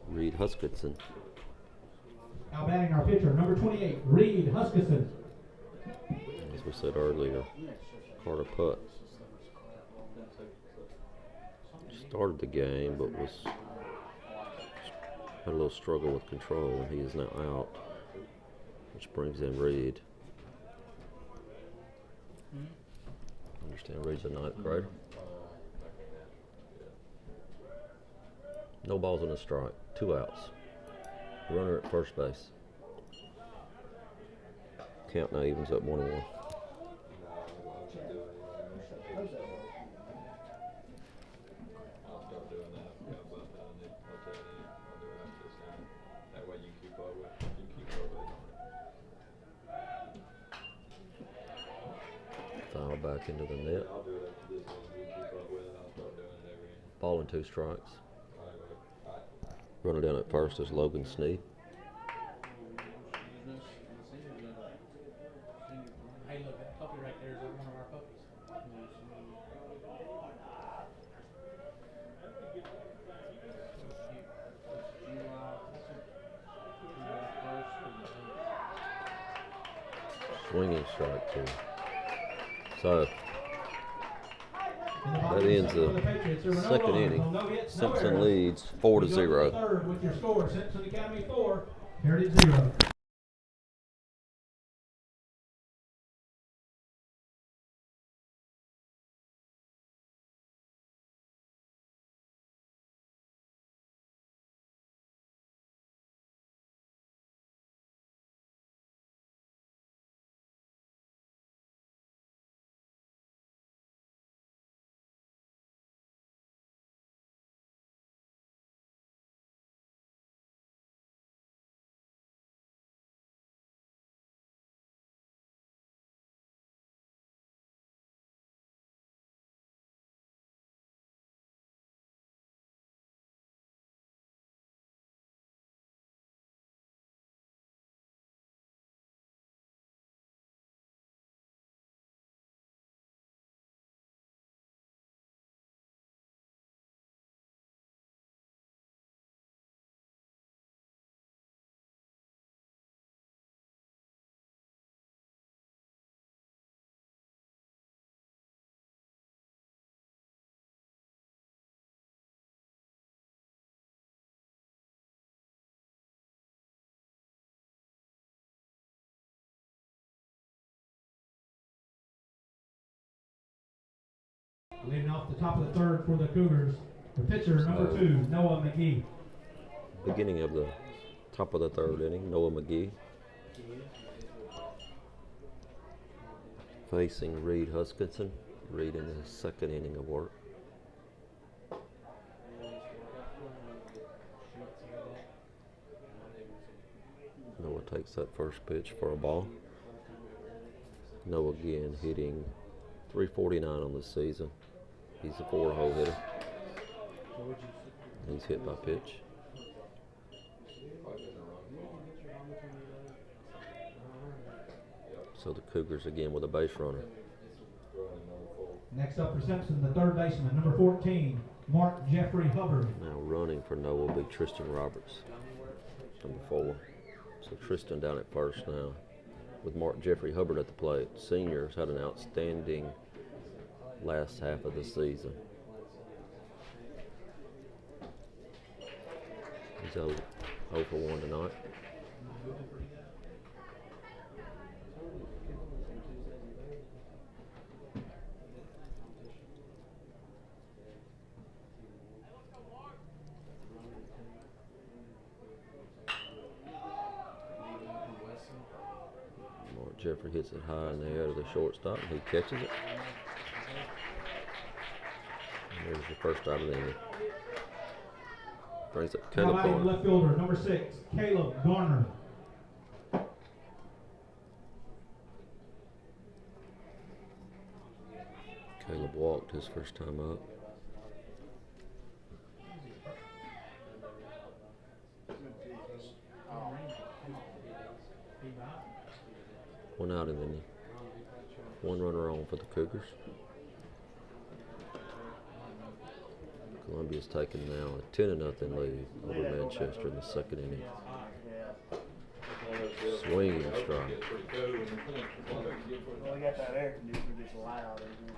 [SPEAKER 1] Reed Huskinson.
[SPEAKER 2] Now batting our pitcher, number 28, Reed Huskisson.
[SPEAKER 1] As we said earlier, Carter Putt started the game but had a little struggle with control, and he is now out, which brings in Reed. I understand Reed's a 9th grader. No balls and a strike, 2 outs. Runner at first base. Count now evens up 1-1. Foul back into the net. Ball and 2 strikes. Runner down at first is Logan Sneed.
[SPEAKER 3] Hey, look, that puppy right there is one of our puppies.
[SPEAKER 1] Swinging strike 2. So
[SPEAKER 2] In the
[SPEAKER 1] that
[SPEAKER 2] bottom
[SPEAKER 1] ends
[SPEAKER 2] for
[SPEAKER 1] the
[SPEAKER 2] Patriots. There were no
[SPEAKER 1] second
[SPEAKER 2] runs,
[SPEAKER 1] inning.
[SPEAKER 2] no hits, no
[SPEAKER 1] Simpson
[SPEAKER 2] errors.
[SPEAKER 1] leads
[SPEAKER 2] We
[SPEAKER 1] 4
[SPEAKER 2] go
[SPEAKER 1] to
[SPEAKER 2] the
[SPEAKER 1] 0.
[SPEAKER 2] third with your score, Simpson Academy 4, Heritage 0. Leading off the top of the third for the Cougars, the pitcher, number 2, Noah McGee.
[SPEAKER 1] Beginning of the top of the third inning, Noah McGee facing Reed Huskinson. Reed in his 2nd inning of work. Noah takes that first pitch for a ball. Noah again hitting .349 on the season. He's a 4-hole hitter. He's hit by pitch. So the Cougars again with a base runner.
[SPEAKER 2] Next up for Simpson, the third baseman, number 14, Mark Jeffrey Hubbard.
[SPEAKER 1] Now running for Noah will be Tristan Roberts, number 4. So Tristan down at first now. with Mark Jeffrey Hubbard at the plate. Seniors had an outstanding last half of the season. He's 0 for 1 tonight. Mark Jeffrey hits it high in the air to the shortstop, and he catches it. And there's the first out of the inning. Brings up
[SPEAKER 2] Now
[SPEAKER 1] Caleb
[SPEAKER 2] batting
[SPEAKER 1] Garner.
[SPEAKER 2] left fielder, number 6, Caleb Garner.
[SPEAKER 1] Caleb walked his first time up. One out in the inning. One runner on for the Cougars. Columbia's taking now a 10-0 lead over Manchester in the second inning. Swinging strike.
[SPEAKER 5] Well, we got that air conditioner just loud, isn't it?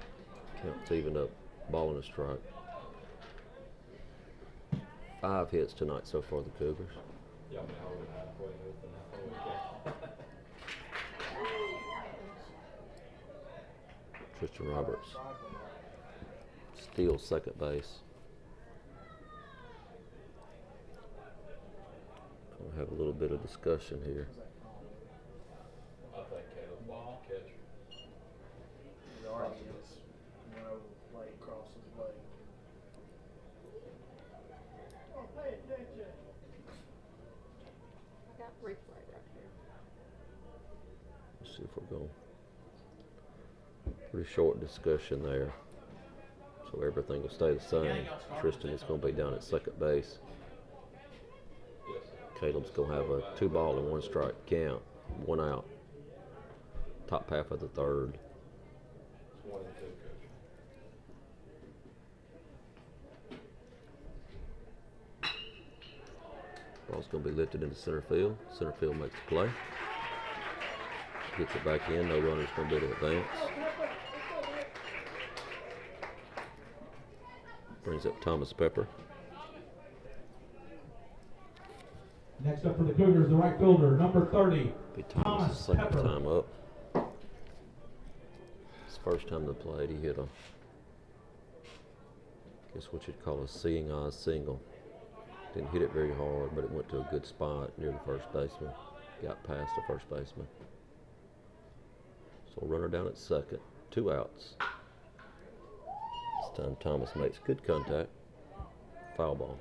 [SPEAKER 1] Count's even up. Ball and a strike. 5 hits tonight so far, the Cougars. Tristan Roberts steals second base. We'll have a little bit of discussion here.
[SPEAKER 5] The already just went over the plate, across his leg.
[SPEAKER 4] I got replay right here.
[SPEAKER 1] Let's see if we're going. Pretty short discussion there. So everything will stay the same. Tristan is going to be down at second base. Caleb's going to have a 2-ball and 1-strike count. 1 out. Top half of the third. Ball's going to be lifted into center field. Center field makes the play. Gets it back in. No runner's going to be able to advance. Brings up Thomas Pepper.
[SPEAKER 2] Next up for the Cougars, the right fielder, number 30,
[SPEAKER 1] Be Thomas' second
[SPEAKER 2] Pepper.
[SPEAKER 1] time up. His first time they played, he hit a, guess what you'd call a seeing eye single. Didn't hit it very hard, but it went to a good spot near the first baseman. Got past the first baseman. So runner down at second, 2 outs. This time Thomas makes good contact. Foul ball.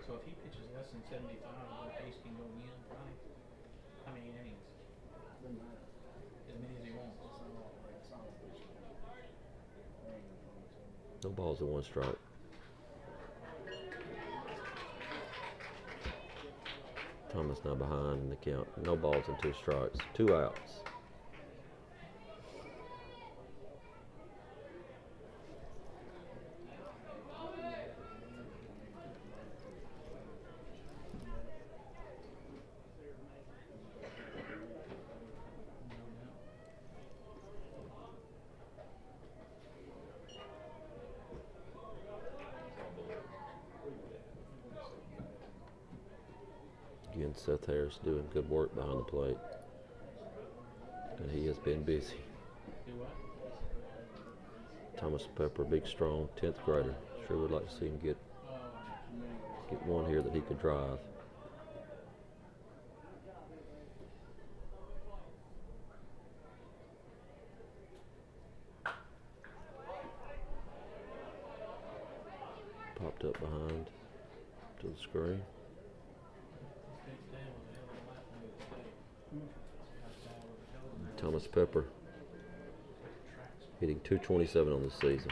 [SPEAKER 3] So if he pitches less than 75, the pace can go in, right? How many innings?
[SPEAKER 5] Doesn't matter.
[SPEAKER 3] As many as he wants.
[SPEAKER 5] It's not official. There ain't no problem.
[SPEAKER 1] No balls and 1 strike. Thomas now behind in the count. No balls and 2 strikes. 2 outs. Again, Seth Harris doing good work behind the plate. And he has been busy.
[SPEAKER 3] Do what?
[SPEAKER 1] Thomas Pepper, big, strong, 10th grader. Sure would like to see him get one here that he could drive. Popped up behind to the screen. Thomas Pepper hitting .227 on the season.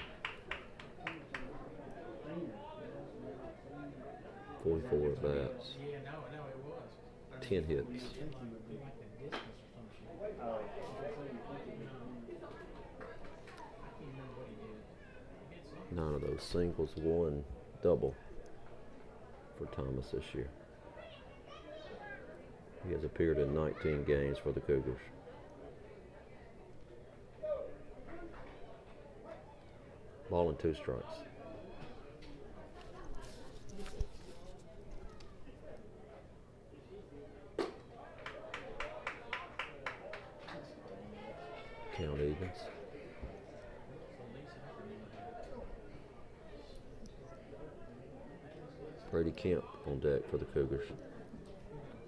[SPEAKER 1] 44 at bats,
[SPEAKER 3] Yeah, no, it was.
[SPEAKER 1] 10 hits.
[SPEAKER 3] Like the distance or some shit.
[SPEAKER 5] Oh.
[SPEAKER 3] I can't remember what he did. He did something.
[SPEAKER 1] 9 of those singles, 1 double. for Thomas this year. He has appeared in 19 games for the Cougars. Ball and 2 strikes. Count evens. Brady Kemp on deck for the Cougars.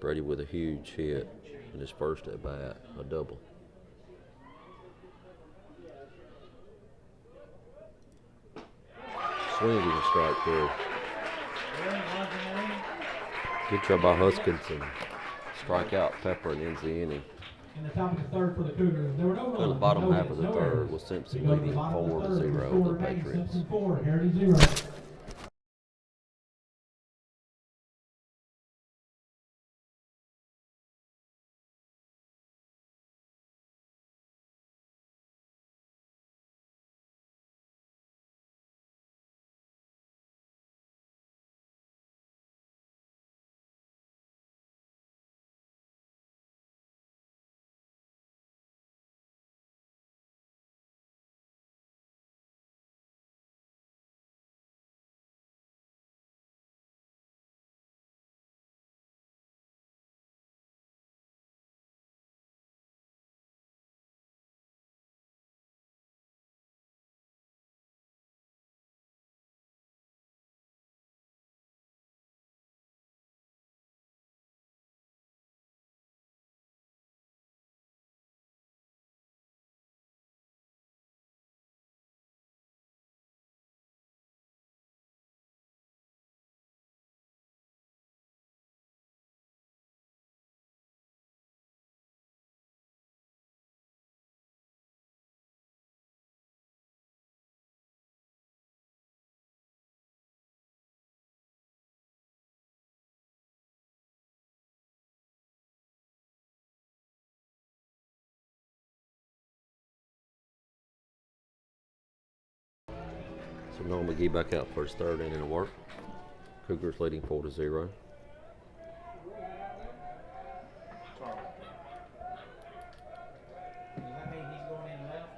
[SPEAKER 1] Brady with a huge hit in his first at bat, a double. Swings and strike through. Good job by Huskinson. Strike out Pepper and ends the inning.
[SPEAKER 2] In the top of the third for the Cougars, there were no runs.
[SPEAKER 1] In the bottom
[SPEAKER 2] no
[SPEAKER 1] half
[SPEAKER 2] hits,
[SPEAKER 1] of the
[SPEAKER 2] no
[SPEAKER 1] third
[SPEAKER 2] errors.
[SPEAKER 1] was Simpson
[SPEAKER 2] We go to the
[SPEAKER 1] leading
[SPEAKER 2] bottom of the
[SPEAKER 1] 4-0
[SPEAKER 2] third,
[SPEAKER 1] over
[SPEAKER 2] score
[SPEAKER 1] the
[SPEAKER 2] remains
[SPEAKER 1] Patriots.
[SPEAKER 2] Simpson 4, Heritage 0.
[SPEAKER 1] So Noah McGee back out for his third inning of work. Cougars leading 4-0.
[SPEAKER 3] Does that mean he's going in left?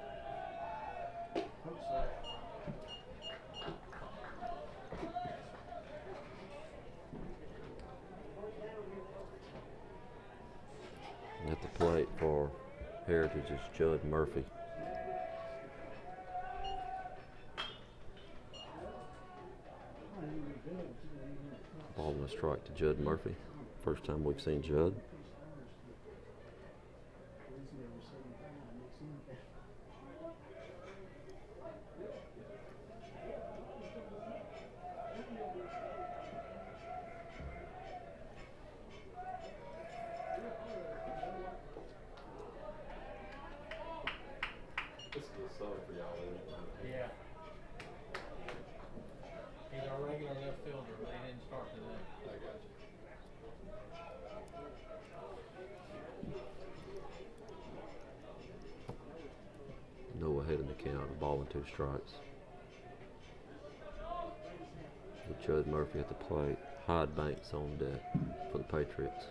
[SPEAKER 5] Hope so.
[SPEAKER 1] At the plate for Heritage is Judd Murphy. Ball and a strike to Judd Murphy. First time we've seen Judd.
[SPEAKER 3] Yeah. He's our regular left fielder, but he didn't start today.
[SPEAKER 1] Noah ahead in the count, a ball and 2 strikes. With Judd Murphy at the plate, Hyde Banks on deck for the Patriots.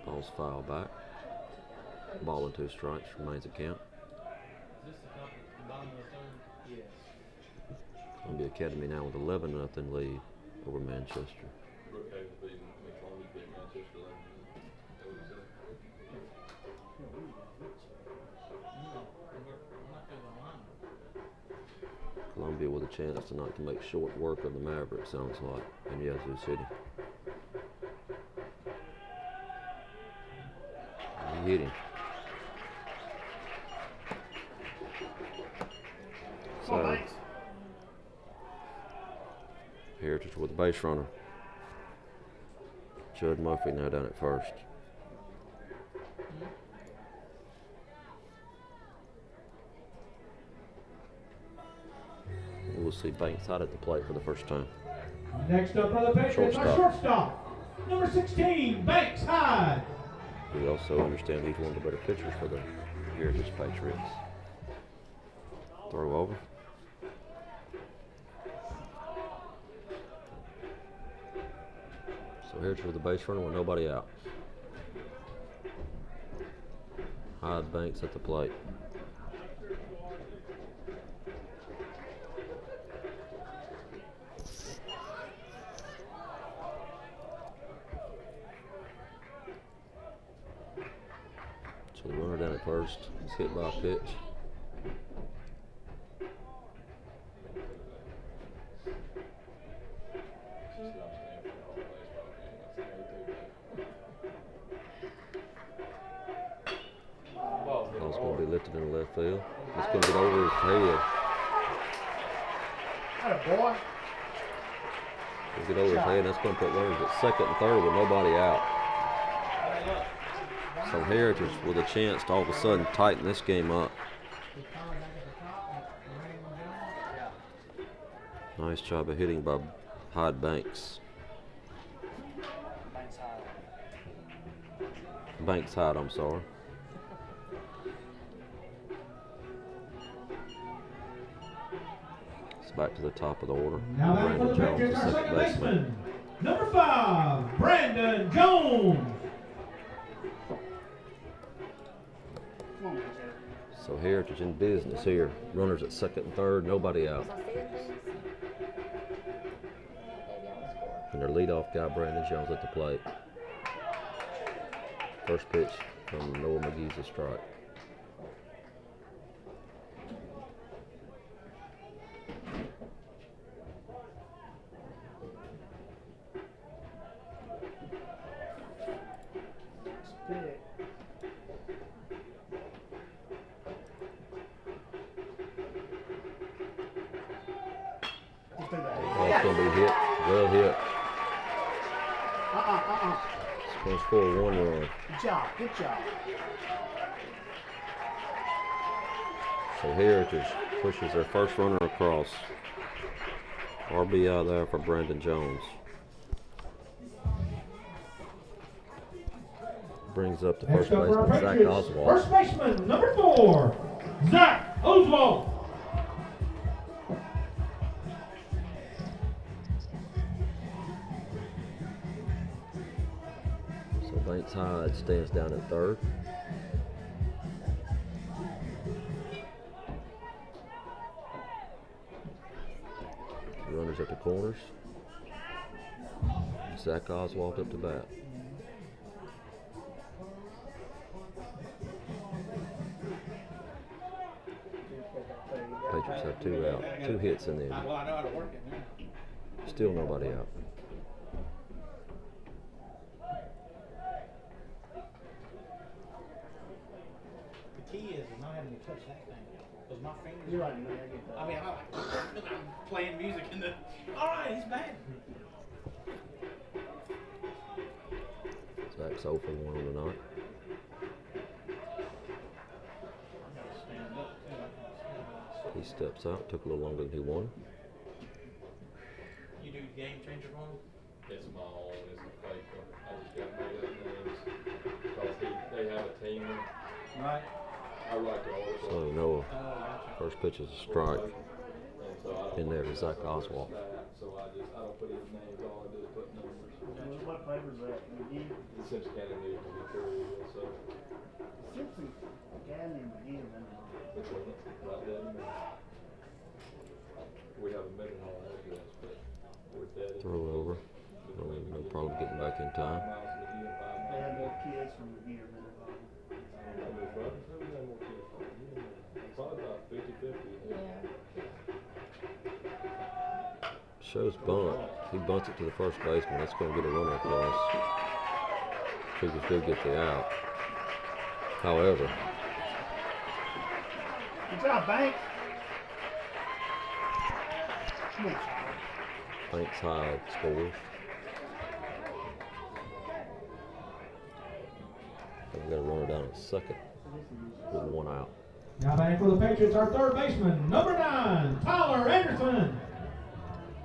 [SPEAKER 1] Ball's foul back. Ball and 2 strikes, remains a count.
[SPEAKER 3] Is this the top, the bottom of the third?
[SPEAKER 5] Yes.
[SPEAKER 1] Columbia Academy now with 11-0 lead over Manchester.
[SPEAKER 7] Brookhaven beating Columbia beat Manchester.
[SPEAKER 3] I'm not through the line.
[SPEAKER 1] Columbia with a chance tonight to make short work of the Mavericks, sounds like, in Yazoo City. He hit him. So, Heritage with the base runner. Judd Murphy now down at first. We'll see Banks out at the plate for the first time.
[SPEAKER 2] Next up for the Patriots, our shortstop, number 16, Banks Hyde.
[SPEAKER 1] We also understand he's one of the better pitchers for the Heritage Patriots. Throw over. So here's with the base runner with nobody out. Hyde Banks at the plate. So the runner down at first is hit by a pitch. Ball's going to be lifted in the left field. It's going to get over his head.
[SPEAKER 5] Atta boy.
[SPEAKER 1] It'll get over his head, and that's going to put runners at second and third with nobody out. So Heritage with a chance to all of a sudden tighten this game up. Nice job of hitting by Hyde Banks. Banks Hyde, I'm sorry. It's back to the top of the order.
[SPEAKER 2] Now back for the Patriots, our second baseman. Number 5, Brandon Jones.
[SPEAKER 5] Come on, Patriot.
[SPEAKER 1] So Heritage in business here. Runners at second and third, nobody out.
[SPEAKER 4] Was I seeing things? Maybe I was scoring.
[SPEAKER 1] And their leadoff guy, Brandon Jones, at the plate. First pitch from Noah McGee's a strike.
[SPEAKER 5] Pick. Just do that.
[SPEAKER 1] Ball's going to be hit. Well hit. It's going to score 1 run.
[SPEAKER 5] Good job. Good job.
[SPEAKER 1] So Heritage pushes their first runner across. RBI there for Brandon Jones. Brings up the
[SPEAKER 2] Next
[SPEAKER 1] first
[SPEAKER 2] up for our
[SPEAKER 1] baseman, Zach
[SPEAKER 2] Patriots,
[SPEAKER 1] Oswald.
[SPEAKER 2] first baseman, number 4, Zach Oswald.
[SPEAKER 1] So Banks Hyde stands down at third. Runners at the corners. Zach Oswald up to bat. Patriots have 2 out, 2 hits in the inning.
[SPEAKER 3] Well, I know how to work it now.
[SPEAKER 1] Still nobody out.
[SPEAKER 3] The key is not having to touch that thing. Because my fingers.
[SPEAKER 5] You're right, man. I get that.
[SPEAKER 3] I mean, I'm playing music in the. Alright, he's bad.
[SPEAKER 1] Zach's 0 for 1 on the night.
[SPEAKER 3] I gotta stand up too.
[SPEAKER 1] He steps out, took a little longer than he wanted.
[SPEAKER 3] You do game changer for him?
[SPEAKER 7] It's my own, it's a fake one. I just got made up names. Because they have a team.
[SPEAKER 3] Right.
[SPEAKER 7] I write the article.
[SPEAKER 1] So Noah,
[SPEAKER 3] Oh, gotcha.
[SPEAKER 1] first pitch is a strike.
[SPEAKER 7] And so I don't
[SPEAKER 1] In there
[SPEAKER 7] put
[SPEAKER 1] to Zach
[SPEAKER 7] his
[SPEAKER 1] Oswald.
[SPEAKER 7] stat, So I don't put his names, all I do is put numbers.
[SPEAKER 5] What paper's that? McGee?
[SPEAKER 7] The Simpson County News will be curious, so
[SPEAKER 5] Simpson County and McGee.
[SPEAKER 7] which one, about that? We have a minute on that, yes, but with that.
[SPEAKER 1] Throw it over. No problem getting back in time.
[SPEAKER 5] They had more kids from McGee or Minnesota.
[SPEAKER 7] Probably about 50-50.
[SPEAKER 4] Yeah.
[SPEAKER 1] Shows bunt. He bunts it to the first baseman. That's going to get a runner across. Cougars do get the out. However,
[SPEAKER 5] Good job, Bank. Come on, child.
[SPEAKER 1] Banks Hyde scores. And we got a runner down at second with 1 out.
[SPEAKER 2] Now back for the Patriots, our third baseman, number 9, Tyler Anderson.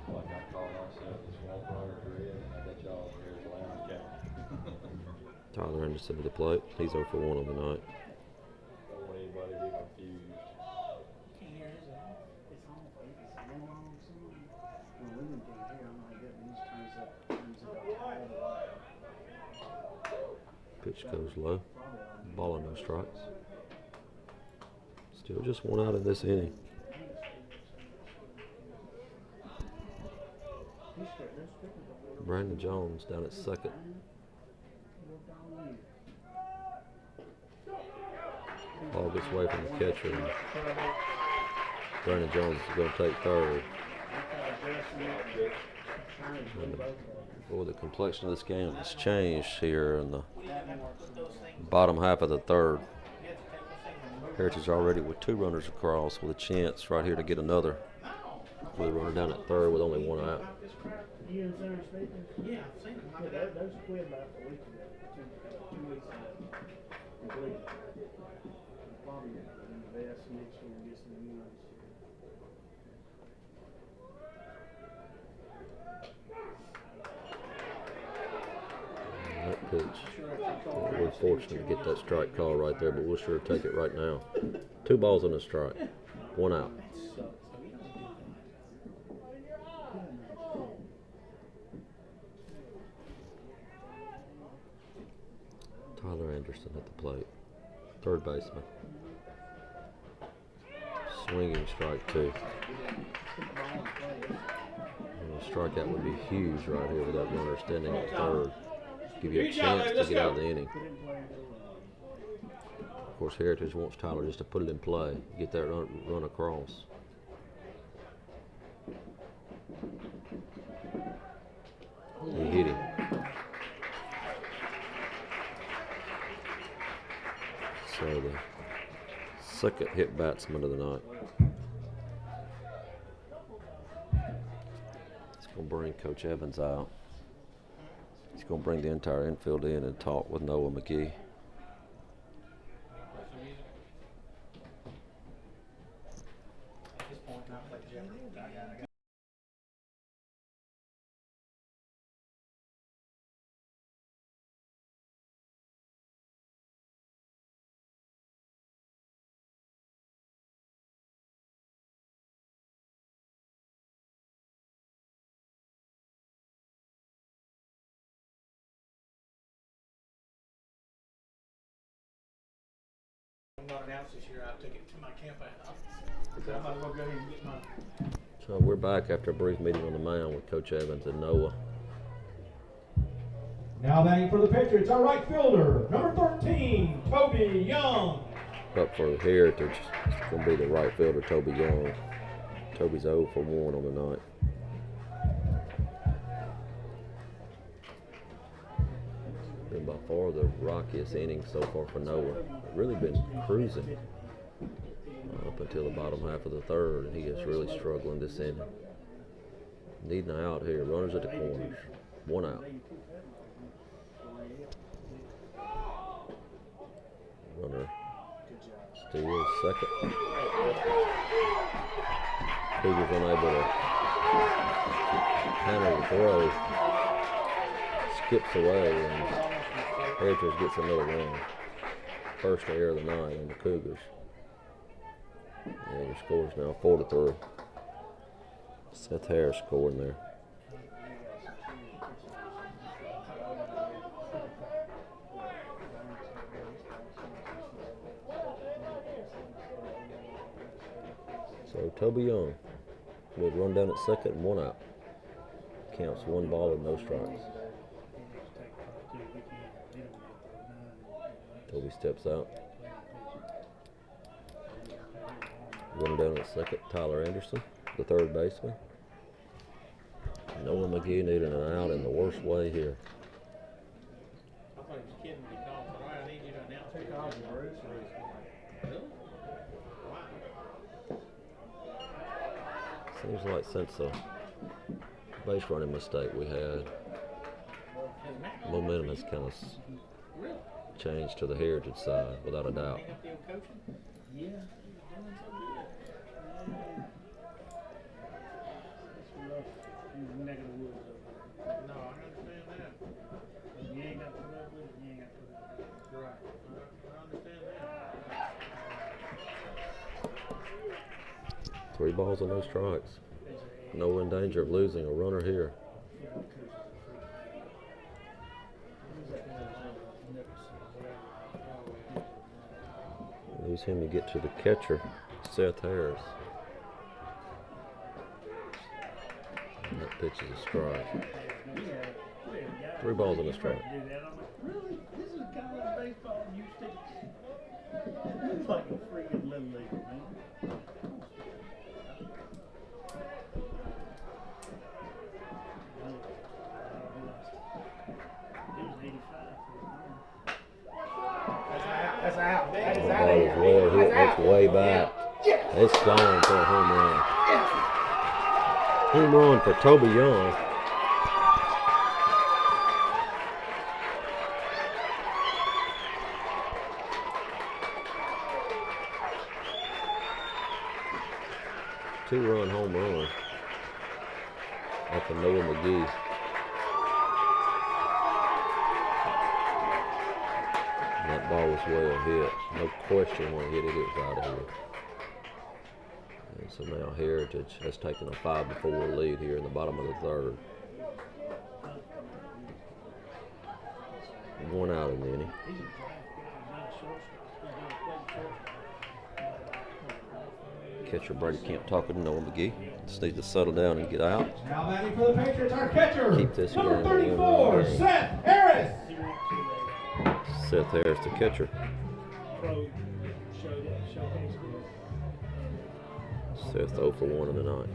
[SPEAKER 7] Like I call myself the swamp runner career, and I got y'all over here as lounge cat.
[SPEAKER 1] Tyler Anderson to the plate. He's 0 for 1 on the night.
[SPEAKER 7] Don't want anybody to be confused.
[SPEAKER 3] Can't hear his own.
[SPEAKER 5] It's on, baby. It's on, son. When women do here, I'm like, it just turns it up all the way.
[SPEAKER 1] Pitch goes low. Ball and no strikes. Still just one out in this inning. Brandon Jones down at second. Ball gets away from the catcher. And Brandon Jones is going to take third. And boy, the complexion of this game has changed here in the bottom half of the third. Heritage already with 2 runners across with a chance right here to get another. With a runner down at third with only 1 out.
[SPEAKER 5] You and Sarah speaking?
[SPEAKER 3] Yeah, I've seen them.
[SPEAKER 5] Yeah, those quit about a week ago, 2 weeks ago. Completely. Probably invest next year and get some new ones.
[SPEAKER 1] That pitch. We're fortunate to get that strike call right there, but we'll sure take it right now. 2 balls and a strike. 1 out. Tyler Anderson at the plate. Third baseman. Swinging strike 2. And a strikeout would be huge right here with that runner standing at third. Give you a chance to get out of the inning. Of course, Heritage wants Tyler just to put it in play, get that run across. He hit him. So the second hit batsman of the night. It's going to bring Coach Evans out. He's going to bring the entire infield in and talk with Noah McGee.
[SPEAKER 3] At this point, I play Jeopardy. I got I'm not announced this year. I took it to my campaign office. So I might as well go ahead and get my.
[SPEAKER 1] So we're back after a brief meeting on the mound with Coach Evans and Noah.
[SPEAKER 2] Now batting for the Patriots, our right fielder, number 13, Toby Young.
[SPEAKER 1] Up for Heritage, it's going to be the right fielder, Toby Young. Toby's 0 for 1 on the night. Been by far the rockiest inning so far for Noah. Really been cruising up until the bottom half of the third, and he is really struggling this inning. Needing an out here. Runners at the corners. 1 out. Runner steals second. Cougars unable to handle the throw. Skips away, and Heritage gets another run. First error of the night on the Cougars. And your score's now 4-3. Seth Harris scoring there. So Toby Young with run down at second and 1 out. Counts 1 ball and no strikes. Toby steps out. Running down at second, Tyler Anderson, the third baseman. Noah McGee needing an out in the worst way here.
[SPEAKER 3] I thought he was kidding when he called. All right, I need you to announce. Take off your roots. Really? Wow.
[SPEAKER 1] Seems like since the base running mistake we had, momentum has kind of
[SPEAKER 3] Really?
[SPEAKER 1] changed to the Heritage side, without a doubt.
[SPEAKER 3] Hang up the old coaching?
[SPEAKER 5] Yeah.
[SPEAKER 3] Doing so good.
[SPEAKER 5] It's rough. You're neck of the woods over there.
[SPEAKER 3] No, I understand that.
[SPEAKER 5] You ain't got to put up with it, you ain't got to put up with it.
[SPEAKER 3] You're right. I understand that.
[SPEAKER 1] 3 balls and no strikes. Noah in danger of losing a runner here.
[SPEAKER 5] Yeah, the coach is a freak. He's a coach, never seen.
[SPEAKER 1] Lose him, you get to the catcher, Seth Harris. And that pitch is a strike. 3 balls and a strike.
[SPEAKER 5] Do that. I'm like, really? This is kind of like baseball. You stick. It's like a freaking little league, man. That's out. That is
[SPEAKER 1] That
[SPEAKER 5] out
[SPEAKER 1] ball
[SPEAKER 5] of
[SPEAKER 1] is
[SPEAKER 5] here.
[SPEAKER 1] well hit.
[SPEAKER 5] That's
[SPEAKER 1] It's way back. It's gone for a home run. Home run for Toby Young. Two-run home run off of Noah McGee. And that ball was well hit. No question when he hit it, it was out of here. And so now Heritage has taken a 5-4 lead here in the bottom of the third. 1 out in the inning. Catcher Brady Kemp talking to Noah McGee. Just needs to settle down and get out.
[SPEAKER 2] Now batting for the Patriots, our catcher,
[SPEAKER 1] Keep this
[SPEAKER 2] number
[SPEAKER 1] game going.
[SPEAKER 2] 34, Seth Harris.
[SPEAKER 1] Seth Harris, the catcher.
[SPEAKER 5] Pro showcase.
[SPEAKER 1] Seth 0 for 1 in the night.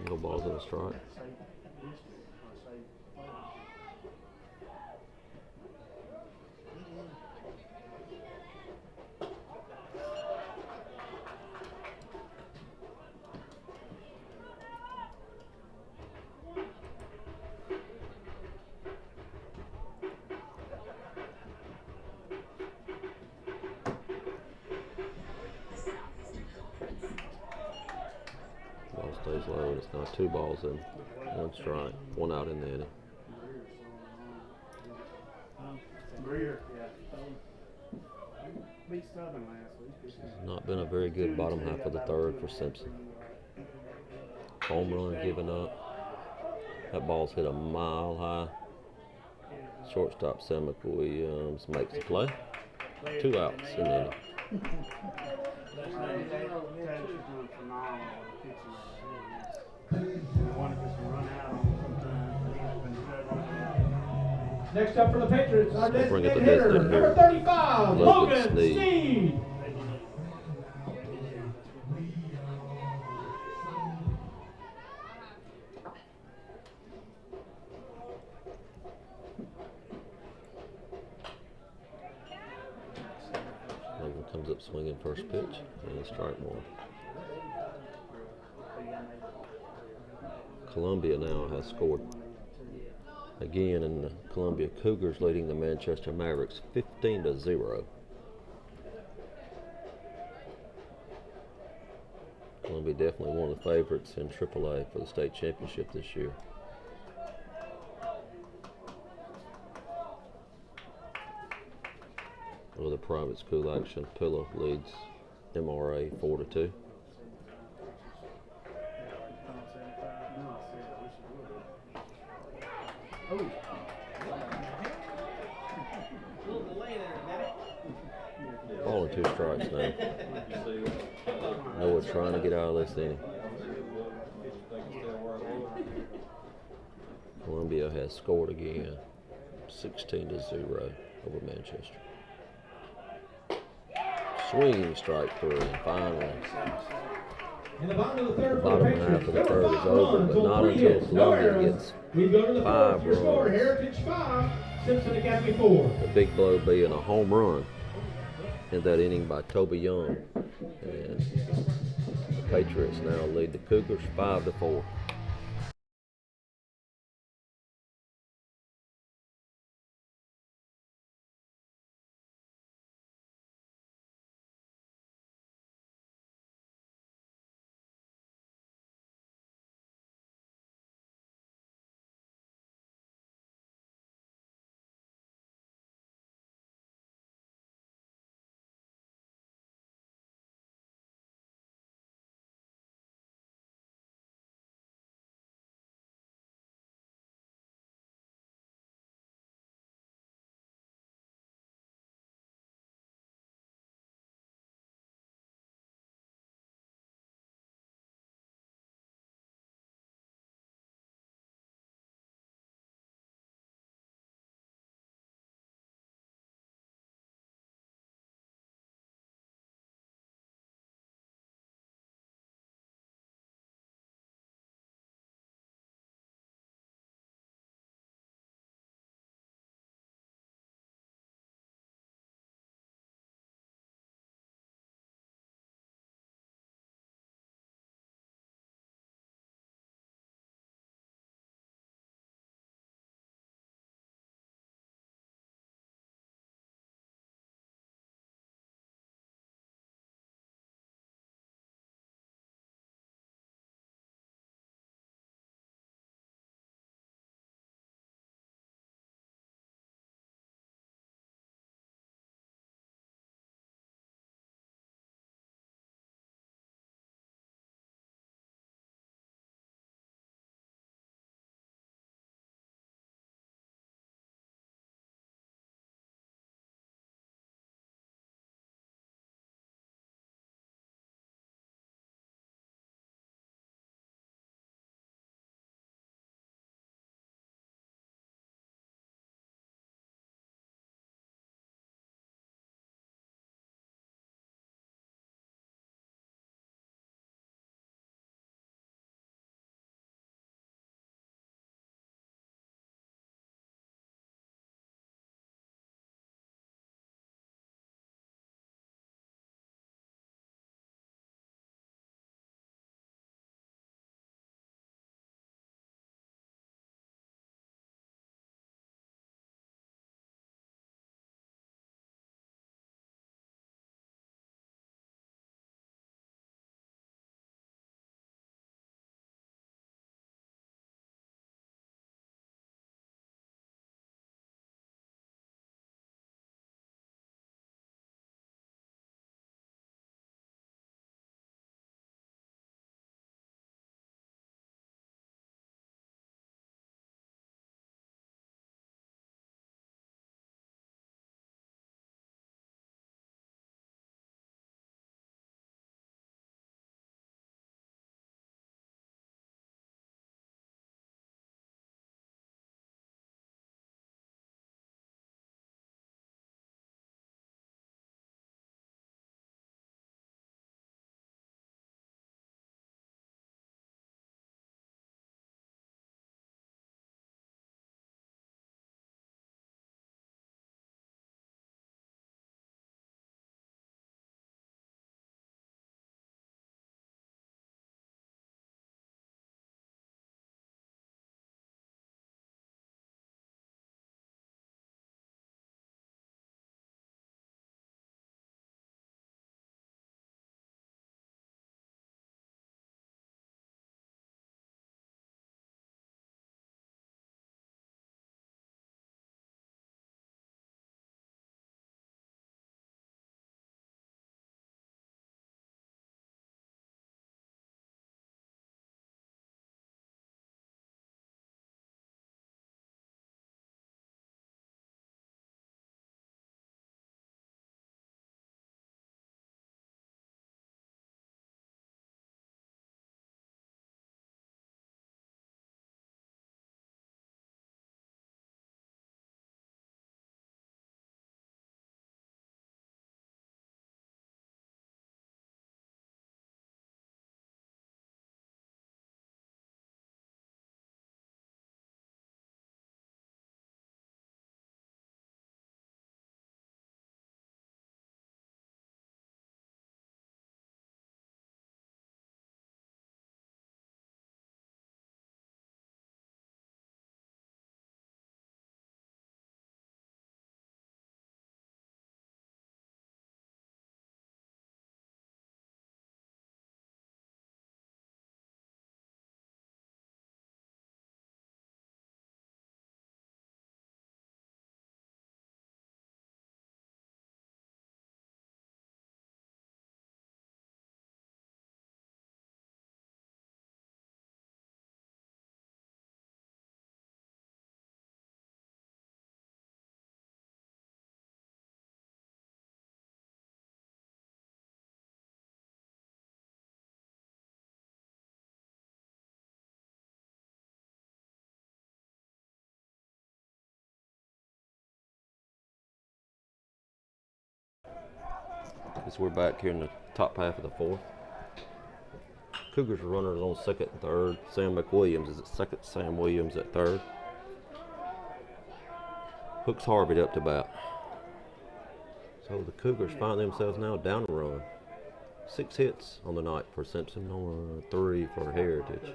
[SPEAKER 1] No balls in a strike. Ball stays low, and it's now 2 balls and 1 strike. 1 out in the inning.
[SPEAKER 5] Greer, yeah. Beat Southern last week.
[SPEAKER 1] Not been a very good bottom half of the third for Simpson. Home run given up. That ball's hit a mile high. Shortstop Sam Williams makes the play. 2 outs in the inning.
[SPEAKER 5] Last night, Taylor's doing phenomenal pitching. We wanted us to run out on sometimes. He's been struggling.
[SPEAKER 2] Next up for the Patriots, our
[SPEAKER 1] Bring it to
[SPEAKER 2] designated hitter,
[SPEAKER 1] designated
[SPEAKER 2] number
[SPEAKER 1] hitter.
[SPEAKER 2] 35,
[SPEAKER 1] Logan
[SPEAKER 2] Logan
[SPEAKER 1] Sneed.
[SPEAKER 2] Sneed.
[SPEAKER 1] Logan comes up swinging first pitch, and strike 1. Columbia now has scored again, and the Columbia Cougars leading the Manchester Mavericks 15-0. Columbia definitely one of the favorites in AAA for the state championship this year. Other private school action, Pillow leads MRA 4-2. Ball and 2 strikes now. Noah trying to get out of this inning. Columbia has scored again, 16-0 over Manchester. Swinging strike 3, and finally,
[SPEAKER 2] In the bottom of the third
[SPEAKER 1] the
[SPEAKER 2] for the
[SPEAKER 1] bottom
[SPEAKER 2] Patriots,
[SPEAKER 1] half of the
[SPEAKER 2] there
[SPEAKER 1] third
[SPEAKER 2] were
[SPEAKER 1] is
[SPEAKER 2] 5
[SPEAKER 1] over,
[SPEAKER 2] runs
[SPEAKER 1] but not
[SPEAKER 2] on 3
[SPEAKER 1] until
[SPEAKER 2] hits, no
[SPEAKER 1] Columbia
[SPEAKER 2] errors.
[SPEAKER 1] gets
[SPEAKER 2] We go to the
[SPEAKER 1] 5
[SPEAKER 2] fourth. Your score,
[SPEAKER 1] runs.
[SPEAKER 2] Heritage 5, Simpson Academy 4.
[SPEAKER 1] The big blow being a home run in that inning by Toby Young. And the Patriots now lead the Cougars 5-4. As we're back here in the top half of the fourth. Cougars are runners on second and third. Sam McWilliams is at second, Sam Williams at third. Hooks Harvey up to bat. So the Cougars find themselves now down a run. 6 hits on the night for Simpson, 3 for Heritage.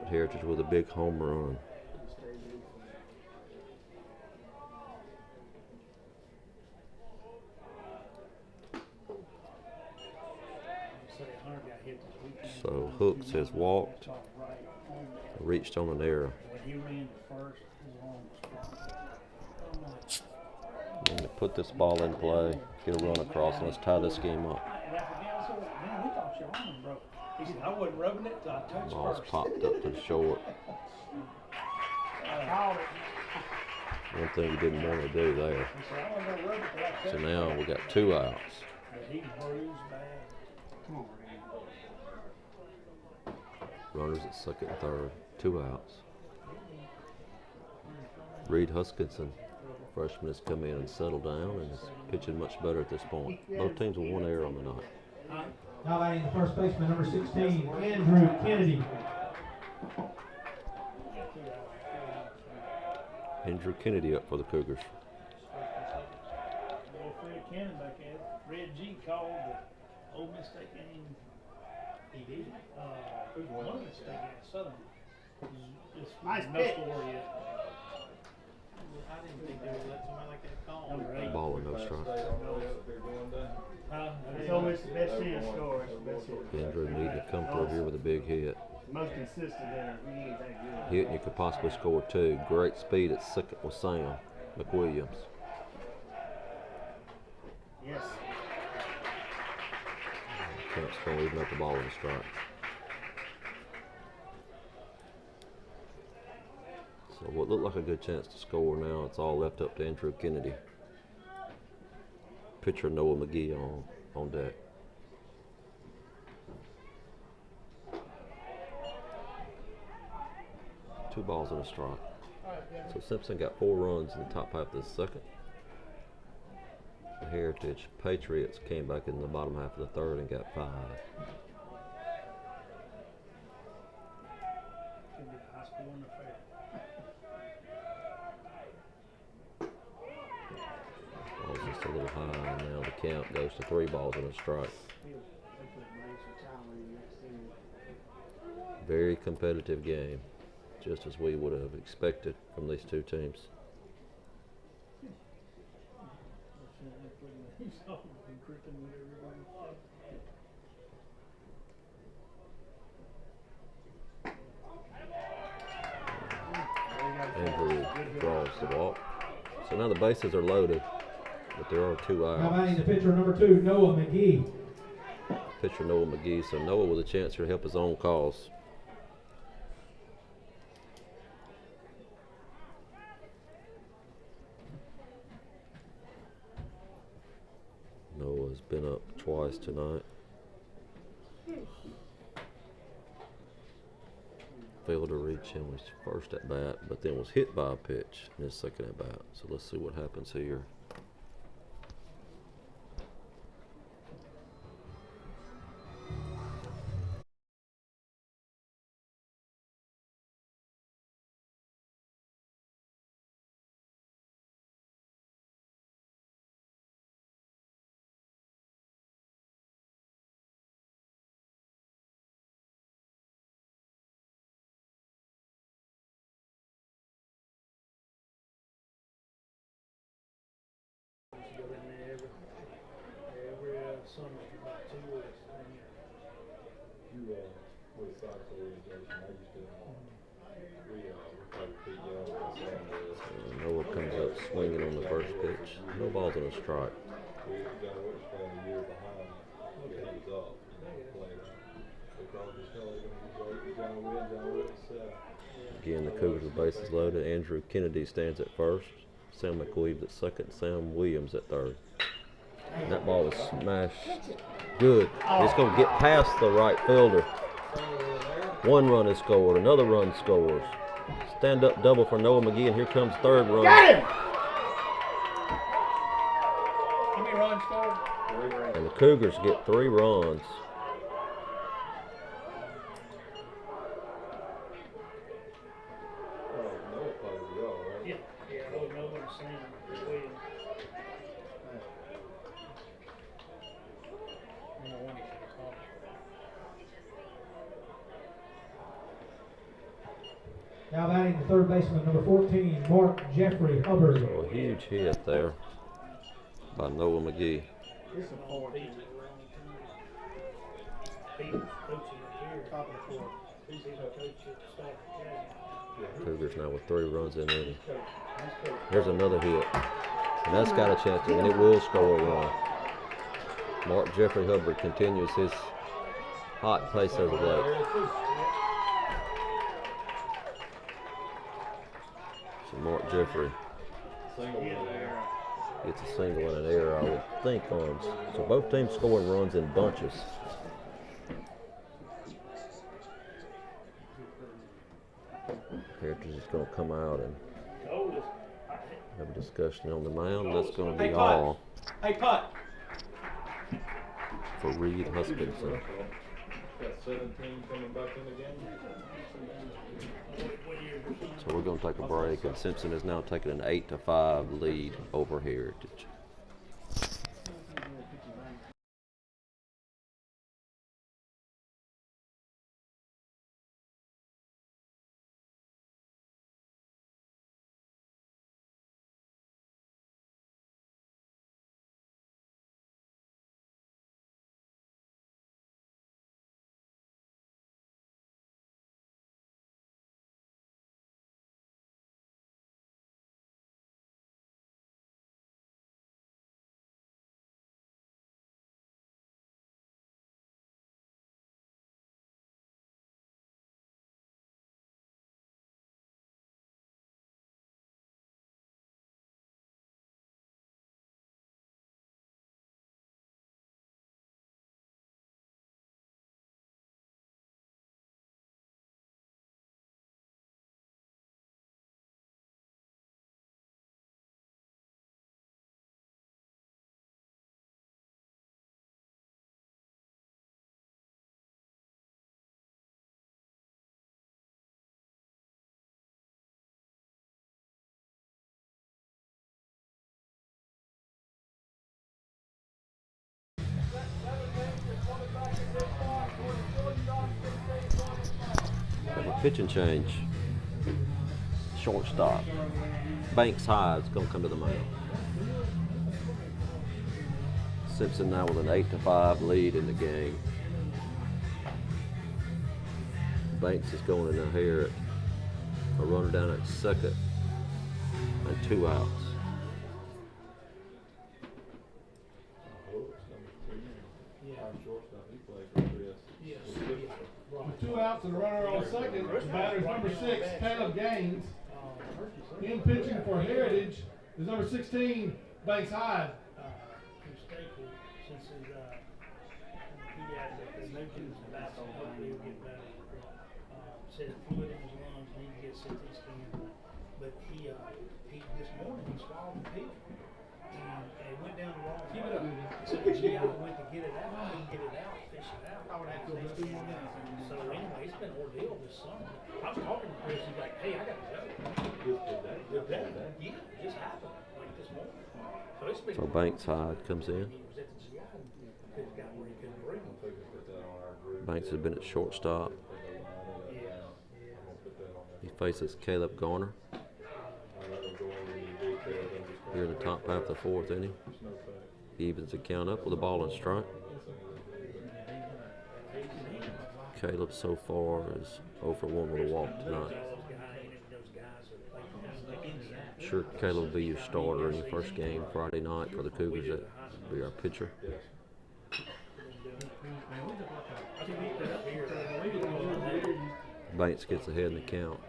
[SPEAKER 1] Heritage with a big home run. So Hooks has walked, reached on an error. And to put this ball in play, get a run across, and let's tie this game up.
[SPEAKER 3] He said, I wasn't rubbing it till I touched
[SPEAKER 1] Ball's
[SPEAKER 3] first.
[SPEAKER 1] popped up to the short. One thing you didn't want to do there.
[SPEAKER 3] He said, I wasn't gonna rub it till I touched
[SPEAKER 1] So now we got 2 outs.
[SPEAKER 3] But he bruised bad.
[SPEAKER 5] Come on, Randy.
[SPEAKER 1] Runners at second and third, 2 outs. Reed Huskinson, freshman, has come in and settled down and is pitching much better at this point. Both teams with 1 error on the night.
[SPEAKER 2] Now batting the first baseman, number 16, Andrew Kennedy.
[SPEAKER 1] Andrew Kennedy up for the Cougars.
[SPEAKER 3] Little Fred Cannon back there. Red G called the Ole Miss State game. He did. One of the state games, Southern. It's
[SPEAKER 5] Nice
[SPEAKER 3] no
[SPEAKER 5] pitch.
[SPEAKER 3] score yet. I didn't think they would let somebody like that call.
[SPEAKER 5] Number 8.
[SPEAKER 1] Ball and no strike.
[SPEAKER 5] It's always the best chance to score. It's the best hit.
[SPEAKER 1] Andrew needing to come through here with a big hit.
[SPEAKER 5] Most consistent hitter. He ain't that good.
[SPEAKER 1] Hit and you could possibly score 2. Great speed at second with Sam McWilliams.
[SPEAKER 5] Yes.
[SPEAKER 1] Camp's going to even up the ball with a strike. So what looked like a good chance to score now, it's all left up to Andrew Kennedy. Pitcher Noah McGee on deck. Two balls and a strike. So Simpson got 4 runs in the top half of the second. The Heritage Patriots came back in the bottom half of the third and got 5.
[SPEAKER 3] Could be the high score in the fair.
[SPEAKER 1] Ball's just a little high, and now the count goes to 3 balls and a strike. Very competitive game, just as we would have expected from these two teams.
[SPEAKER 3] He's always been crippling with everybody.
[SPEAKER 1] Andrew draws the walk. So now the bases are loaded, but there are 2
[SPEAKER 2] Now
[SPEAKER 1] outs.
[SPEAKER 2] batting the pitcher, number 2, Noah McGee.
[SPEAKER 1] Pitcher Noah McGee, so Noah with a chance here to help his own cause. Noah's been up twice tonight. Failed to reach him with his first at bat, but then was hit by a pitch in his second at bat. So let's see what happens here.
[SPEAKER 3] Go in there every summer for about 2 weeks.
[SPEAKER 7] You, with soccer organization, I used to, we played Pete Young and Sam Willis.
[SPEAKER 1] Noah comes up swinging on the first pitch. No balls and a strike.
[SPEAKER 7] John Witt was playing a year behind, but he was up, playing. They called his John Witt,
[SPEAKER 1] Again, the Cougars with bases loaded. Andrew Kennedy stands at first. Sam McWilliams at second. Sam Williams at third. And that ball is smashed good. It's going to get past the right fielder. 1 run is scored. Another run scores. Stand up double for Noah McGee, and here comes 3rd run.
[SPEAKER 5] Got him!
[SPEAKER 3] How many runs scored?
[SPEAKER 1] Cougars get 3 runs.
[SPEAKER 7] Noah plays with y'all, right?
[SPEAKER 3] Yeah, yeah, I would know what I'm saying. Well, number one, he should have called.
[SPEAKER 2] Now batting the third baseman, number 14, Mark Jeffrey Hubbard.
[SPEAKER 1] So a huge hit there by Noah McGee.
[SPEAKER 5] It's a 14.
[SPEAKER 3] He was coaching up here.
[SPEAKER 5] Top of the fourth.
[SPEAKER 3] He's a coach at Stark Academy.
[SPEAKER 1] Cougars now with 3 runs in it.
[SPEAKER 5] He's coach.
[SPEAKER 1] Here's another hit. And that's got a chance to, and it will score a run. Mark Jeffrey Hubbard continues his hot pace as of late. So Mark Jeffrey
[SPEAKER 7] Single one there.
[SPEAKER 1] gets a single and an error, I would think, on. So both teams scoring runs in bunches. Patriots is going to come out and have a discussion on the mound. That's going to be all
[SPEAKER 2] Hey, putt.
[SPEAKER 1] for Reed Huskinson.
[SPEAKER 7] Got 17 coming back in the game.
[SPEAKER 1] So we're going to take a break, and Simpson is now taking an 8-5 lead over Heritage. Have a pitching change. Shortstop. Banks High is going to come to the mound. Simpson now with an 8-5 lead in the game. Banks is going in here. A runner down at second and 2 outs.
[SPEAKER 6] With 2 outs and a runner on second, batter's number 6, Caleb Gaines. In pitching for Heritage is number 16, Banks Hyde.
[SPEAKER 3] Mistaken since his, he had the Newton's back on, hopefully he'll get better. Said fluid in his lungs, need to get CT scan. But he this morning he swallowed the pig. And it went down the wrong way. So the GI went to get it out, couldn't get it out, fish it out. So anyway, it's been an ordeal this summer. I was talking to Chris, he's like, hey, I gotta go. Yeah, it just happened, like this morning. So it's been.
[SPEAKER 1] So Banks High comes in.
[SPEAKER 3] He was at the GI and could've got where he couldn't breathe.
[SPEAKER 1] Banks has been at shortstop. He faces Caleb Garner here in the top half of the 4th inning. He evens the count up with a ball and strike. Caleb so far is 0 for 1 with a walk tonight. Sure, Caleb will be your starter in your first game Friday night for the Cougars. That will be our pitcher. Banks gets ahead in the count.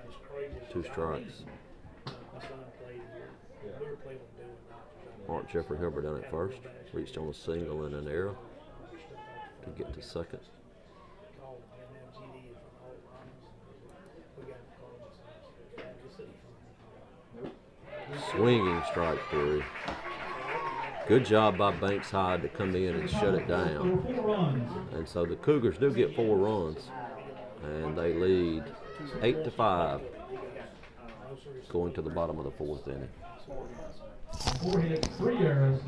[SPEAKER 1] 2 strikes. Mark Jeffrey Hubbard down at first. Reached on a single and an error to get to second. Swinging strike 3. Good job by Banks High to come in and shut it down.
[SPEAKER 2] 4 runs.
[SPEAKER 1] And so the Cougars do get 4 runs, and they lead 8-5 going to the bottom of the 4th inning.
[SPEAKER 2] 4 hits, 3 errors.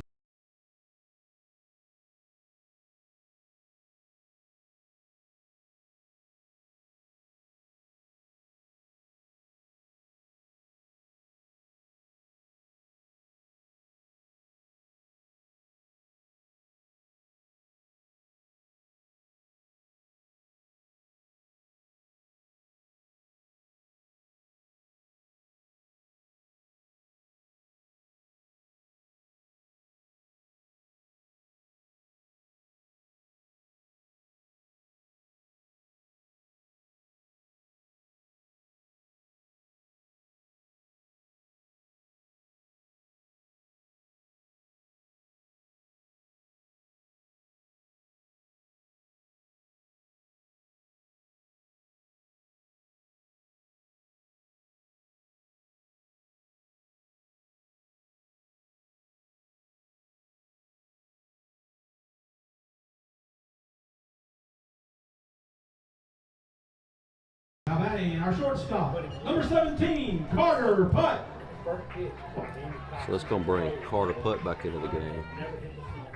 [SPEAKER 2] Now batting our shortstop, number 17, Carter Putt.
[SPEAKER 1] So that's going to bring Carter Putt back into the game.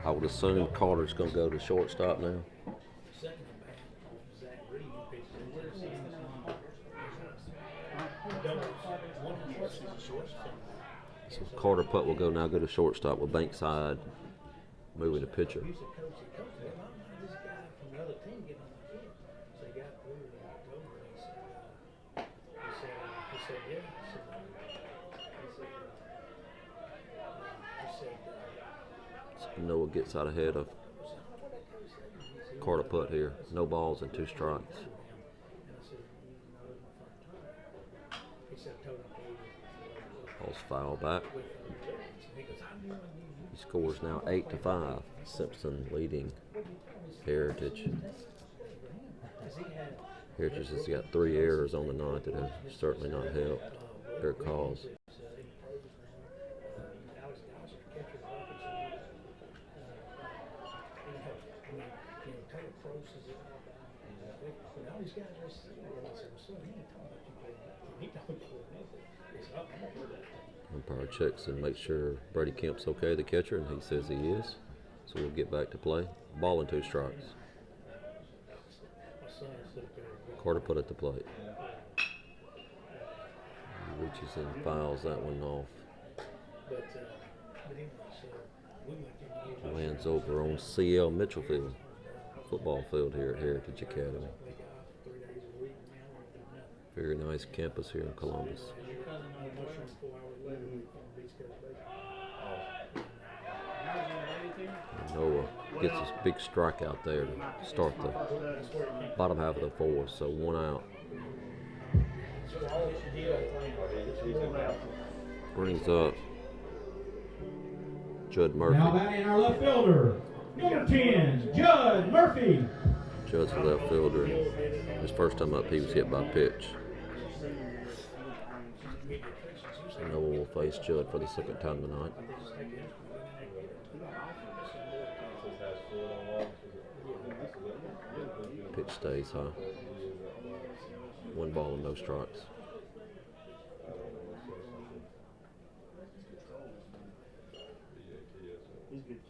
[SPEAKER 1] I would assume Carter's going to go to shortstop now. So Carter Putt will now go to shortstop with Bankside moving to pitcher. So Noah gets out ahead of Carter Putt here. No balls and 2 strikes. Ball's foul back. He scores now 8-5. Simpson leading Heritage. Heritage has got 3 errors on the night that have certainly not helped their cause. Umpire checks and makes sure Brady Kemp's okay, the catcher, and he says he is. So we'll get back to play. Ball and 2 strikes. Carter Putt at the plate. He reaches and fouls that one off. Lands over on CL Mitchell Field, football field here at Heritage Academy. Very nice campus here in Columbus. And Noah gets his big strikeout there to start the bottom half of the 4th, so 1 out. Brings up Judd Murphy.
[SPEAKER 2] Now batting our left fielder, number 10, Judd Murphy.
[SPEAKER 1] Judd's the left fielder. His first time up, he was hit by a pitch. Noah will face Judd for the 2nd time tonight. Pitch stays high. 1 ball and no strikes.
[SPEAKER 5] He's a good kid.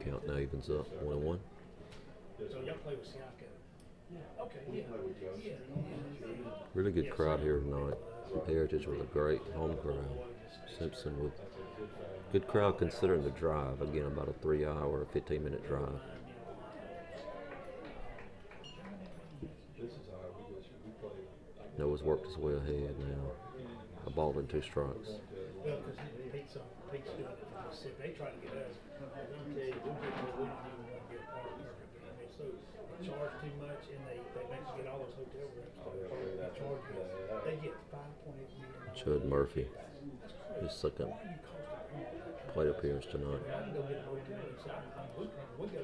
[SPEAKER 1] Count now evens up 1-1.
[SPEAKER 3] So y'all play with SCA. Okay, yeah.
[SPEAKER 1] Really good crowd here tonight. Heritage with a great home crowd. Simpson with good crowd considering the drive. Again, about a 3-hour, 15-minute drive. Noah's worked his way ahead now. A ball and 2 strikes.
[SPEAKER 3] Well, because Pete's doing it for Mississippi. They try to get us. I'm telling you, them people wouldn't even want to be a part of Perfect. I mean, so they charge too much, and they make you get all those hotel rooms. They charge us. They get $5.8 million.
[SPEAKER 1] Judd Murphy, his second plate appearance tonight.
[SPEAKER 3] I can go get a hotel inside. We go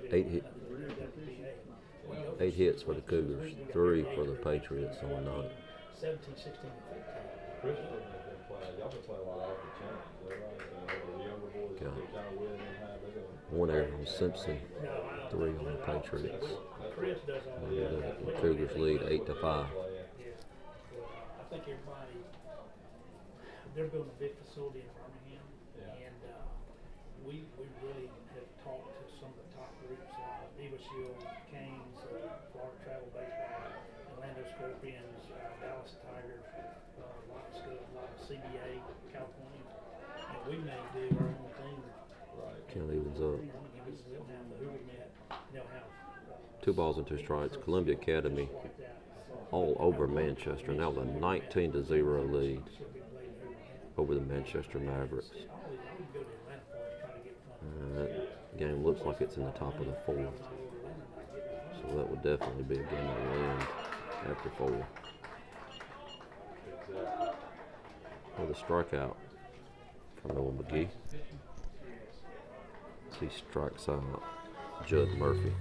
[SPEAKER 3] to
[SPEAKER 1] 8 hits for the Cougars, 3 for the Patriots on the night.
[SPEAKER 3] 17, 16, and 15.
[SPEAKER 7] Christopher has been playing. Y'all been playing a lot of off the chain. Is that right? The younger boys,
[SPEAKER 1] Yeah.
[SPEAKER 7] John Will and them have, they're doing.
[SPEAKER 1] 1 error on Simpson, 3 on the Patriots.
[SPEAKER 3] Chris does all that.
[SPEAKER 1] The Cougars lead 8-5.
[SPEAKER 3] Yeah. Well, I think everybody, they're building a big facility in Birmingham, and we really have talked to some of the top groups, Eva Shield, Canes, Florida Travel Baseball, Orlando Scorpions, Dallas Tigers, a lot of stuff, a lot of CBA, California, and we may do our own thing.
[SPEAKER 7] Right.
[SPEAKER 1] Count evens up.
[SPEAKER 3] They'll have the Hoover Net, they'll have
[SPEAKER 1] 2 balls and 2 strikes. Columbia Academy
[SPEAKER 3] like that.
[SPEAKER 1] all over Manchester. Now the 19-0 lead over the Manchester Mavericks. That game looks like it's in the top of the 4th. So that would definitely be a game that will end after 4. With a strikeout from Noah McGee. He strikes out Judd Murphy.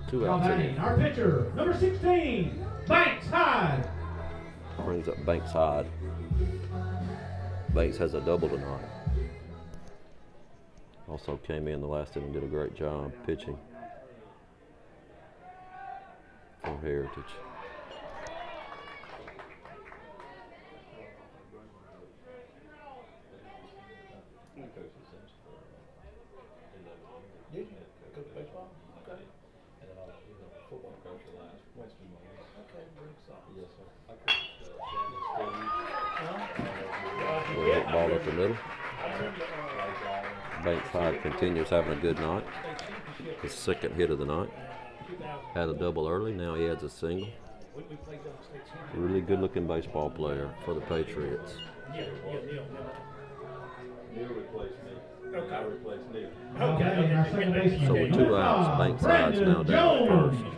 [SPEAKER 1] 2
[SPEAKER 2] Now
[SPEAKER 1] outs
[SPEAKER 2] batting,
[SPEAKER 1] in.
[SPEAKER 2] our pitcher, number 16, Banks Hyde.
[SPEAKER 1] Brings up Banks Hyde. Banks has a double tonight. Also came in the last inning and did a great job pitching for Heritage.
[SPEAKER 3] Did you? Coach baseball? Okay.
[SPEAKER 7] And then he's a football coach the last Western Maine.
[SPEAKER 3] Okay, bring some.
[SPEAKER 7] Yes, sir. I coached Shannon
[SPEAKER 1] Little hit ball up the middle. Banks Hyde continues having a good night. His 2nd hit of the night. Had a double early, now he adds a single. Really good looking baseball player for the Patriots.
[SPEAKER 7] Neil replaced me. Okay. I replaced Neil.
[SPEAKER 2] Now batting, our second baseman,
[SPEAKER 1] So with 2 outs, Banks Hyde's now down at
[SPEAKER 2] Jones.
[SPEAKER 1] first.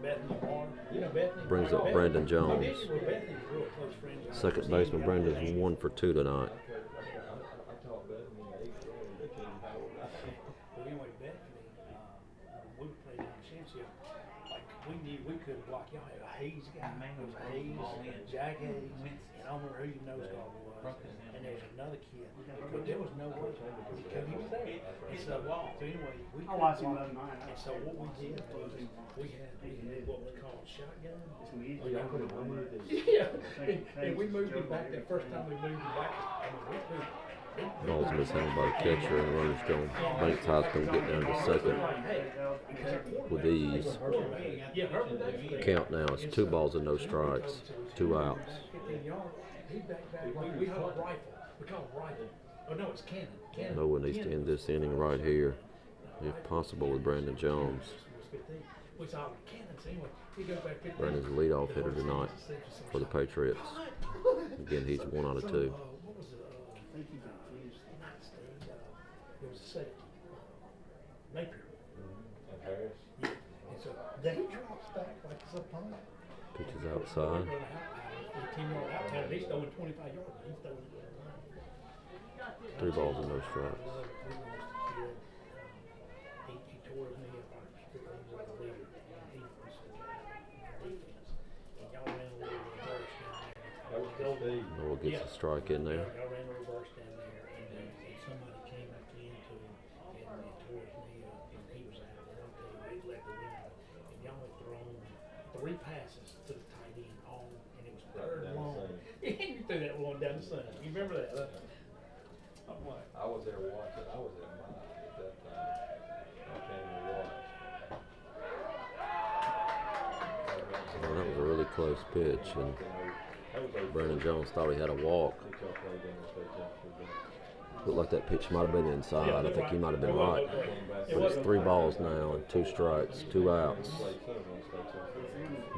[SPEAKER 3] Bethany Barr. You know Bethany?
[SPEAKER 1] Brings up Brandon Jones.
[SPEAKER 3] Bethany's real close friends.
[SPEAKER 1] Second baseman Brandon's 1 for 2 tonight.
[SPEAKER 7] I taught Bethany in 8th grade. They tell you how old I am.
[SPEAKER 3] But anyway, Bethany, we would play down in Shamsia. Like, we knew we could block. Y'all had a Hayes guy. There was a Hayes, and Jack Hayes, and I don't remember who your nose guard was. And there was another kid. But there was no way because he was there. And so anyway, we
[SPEAKER 5] I watched him
[SPEAKER 3] block.
[SPEAKER 5] last night.
[SPEAKER 3] And so what we did was we had what was called shotgun.
[SPEAKER 5] It's gonna be easy.
[SPEAKER 3] Yeah, and we moved him back that first time we moved him back. I mean, we moved.
[SPEAKER 1] Ball's mishandled by the catcher and runners going. Banks Hyde's going to get down to second with ease. Count now is 2 balls and no strikes, 2 outs.
[SPEAKER 3] 15 yards. He back. We have a rifle. We call it rifle. Oh no, it's cannon. Cannon.
[SPEAKER 1] Noah needs to end this inning right here, if possible, with Brandon Jones.
[SPEAKER 3] We saw cannons anyway. He goes back 15.
[SPEAKER 1] Brandon's the leadoff hitter tonight for the Patriots. Again, he's 1 out of 2.
[SPEAKER 3] What was it? Not Steve. It was a safety. Napier.
[SPEAKER 7] And Harris.
[SPEAKER 3] Yeah. And so then he drops back like it's a punt.
[SPEAKER 1] Pitches outside.
[SPEAKER 3] 10-yard out. He's throwing 25 yards. He's throwing it.
[SPEAKER 1] 3 balls and no strikes.
[SPEAKER 3] He tore his knee up. He was a leader. He was defense. And y'all ran a little reverse down there.
[SPEAKER 7] That was Steve.
[SPEAKER 1] Noah gets a strike in there.
[SPEAKER 3] Y'all ran a reverse down there. And somebody came back into him and tore his knee up. And he was out. And I'll tell you, it left the window. And y'all had thrown 3 passes to the tight end all. And it was third
[SPEAKER 7] Down the
[SPEAKER 3] long.
[SPEAKER 7] seam.
[SPEAKER 3] You threw that one down the sun. You remember that? I'm like,
[SPEAKER 7] I was there watching. I was at mine at that time. I came to watch.
[SPEAKER 1] Well, that was a really close pitch, and
[SPEAKER 7] That was
[SPEAKER 1] Brandon Jones thought he had a walk. Looked like that pitch might have been inside. I think he might have been right. But it's 3 balls now and 2 strikes, 2 outs.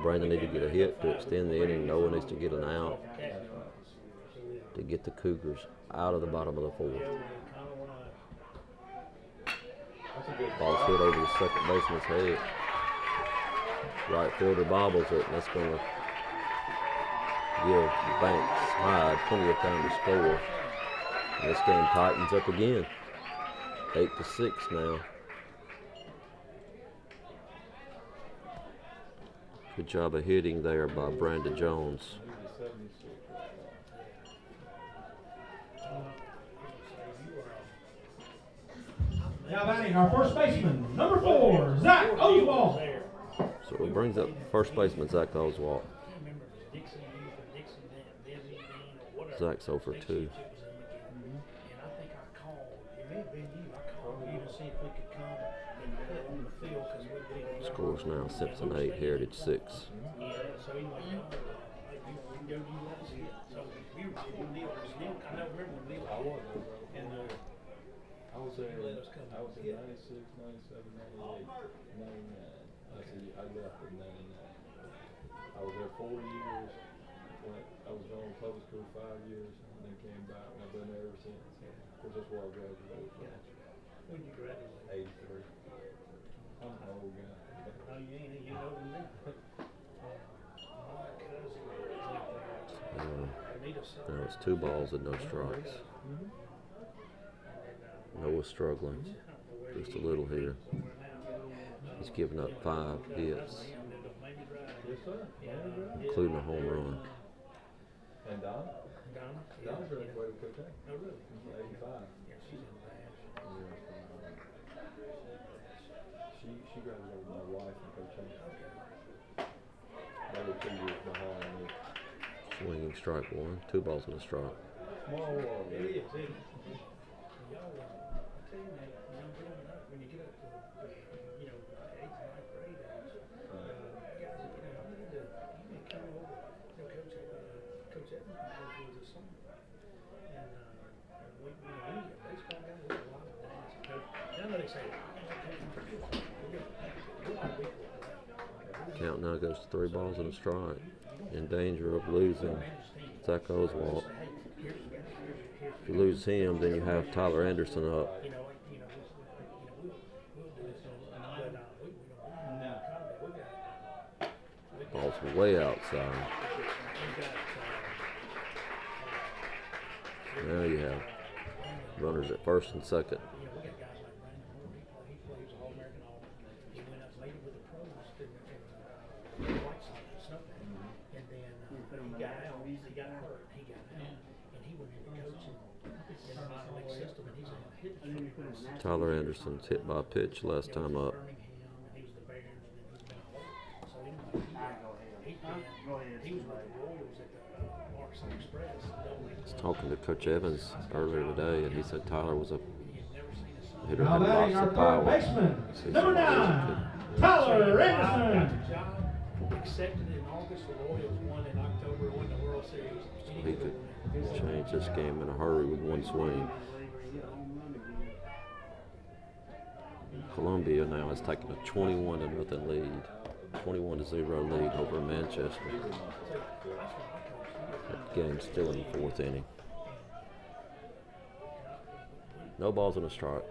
[SPEAKER 1] Brandon needs to get a hit to extend the inning. Noah needs to get an out to get the Cougars out of the bottom of the 4th. Ball's hit over the second baseman's head. Right fielder bobbles it, and that's going to give Banks High plenty of time to score. And this game tightens up again. 8-6 now. Good job of hitting there by Brandon Jones.
[SPEAKER 2] Now batting our first baseman, number 4, Zach Oswald.
[SPEAKER 1] So it brings up first baseman Zach Oswald. Zach's 0 for 2.
[SPEAKER 3] And I think I called, it may have been you, I called you to see if we could come and put on the field because we did.
[SPEAKER 1] Scores now Simpson 8, Heritage 6.
[SPEAKER 3] Yeah, so anyway, we can go do that. So we were when Neil, I know, remember when Neil was and
[SPEAKER 7] I was there,
[SPEAKER 3] let us come
[SPEAKER 7] I was in
[SPEAKER 3] hit.
[SPEAKER 7] 96, 97, 98, 99. I left in 99. I was there 4 years. I was on public school 5 years and then came back and I've been there ever since. Of course, that's where I graduated from.
[SPEAKER 3] When you graduated?
[SPEAKER 7] 83. I'm an old guy.
[SPEAKER 3] Oh, you ain't, you know than me. My cousin Anita son.
[SPEAKER 1] Now it's 2 balls and no strikes. Noah's struggling just a little here. He's given up 5 hits,
[SPEAKER 7] Yes, sir.
[SPEAKER 1] including a home run.
[SPEAKER 7] And Donna?
[SPEAKER 3] Donna?
[SPEAKER 7] Donna graduated with Coach.
[SPEAKER 3] Oh, really?
[SPEAKER 7] 85.
[SPEAKER 3] Yeah, she's in bad.
[SPEAKER 7] She graduated with my wife and Coach. They were 2 years behind me.
[SPEAKER 1] Swinging strike 1, 2 balls and a strike.
[SPEAKER 7] Small world.
[SPEAKER 3] It is, isn't it? Y'all, I tell you, man, growing up, when you get up to, 8th and 9th grade age, guys, you need to come over. Coach Evans was his son. And we need a baseball guy with a lot of days. I know they say,
[SPEAKER 1] Count now goes to 3 balls and a strike. In danger of losing Zach Oswald. If you lose him, then you have Tyler Anderson up. Ball's way outside. Now you have runners at first and second. Tyler Anderson's hit by a pitch last time up. I was talking to Coach Evans earlier today, and he said Tyler was a hitter
[SPEAKER 2] Now
[SPEAKER 1] that
[SPEAKER 2] batting
[SPEAKER 1] lots
[SPEAKER 2] our
[SPEAKER 1] of
[SPEAKER 2] third
[SPEAKER 1] power.
[SPEAKER 2] baseman,
[SPEAKER 1] So he
[SPEAKER 2] number
[SPEAKER 1] said
[SPEAKER 2] 9, Tyler Anderson.
[SPEAKER 3] Accepted in August, the Royals won in October, won the World Series.
[SPEAKER 1] he could change this game in a hurry with one swing. Columbia now has taken a 21-0 lead, 21-0 lead over Manchester. That game's still in the 4th inning. No balls and a strike.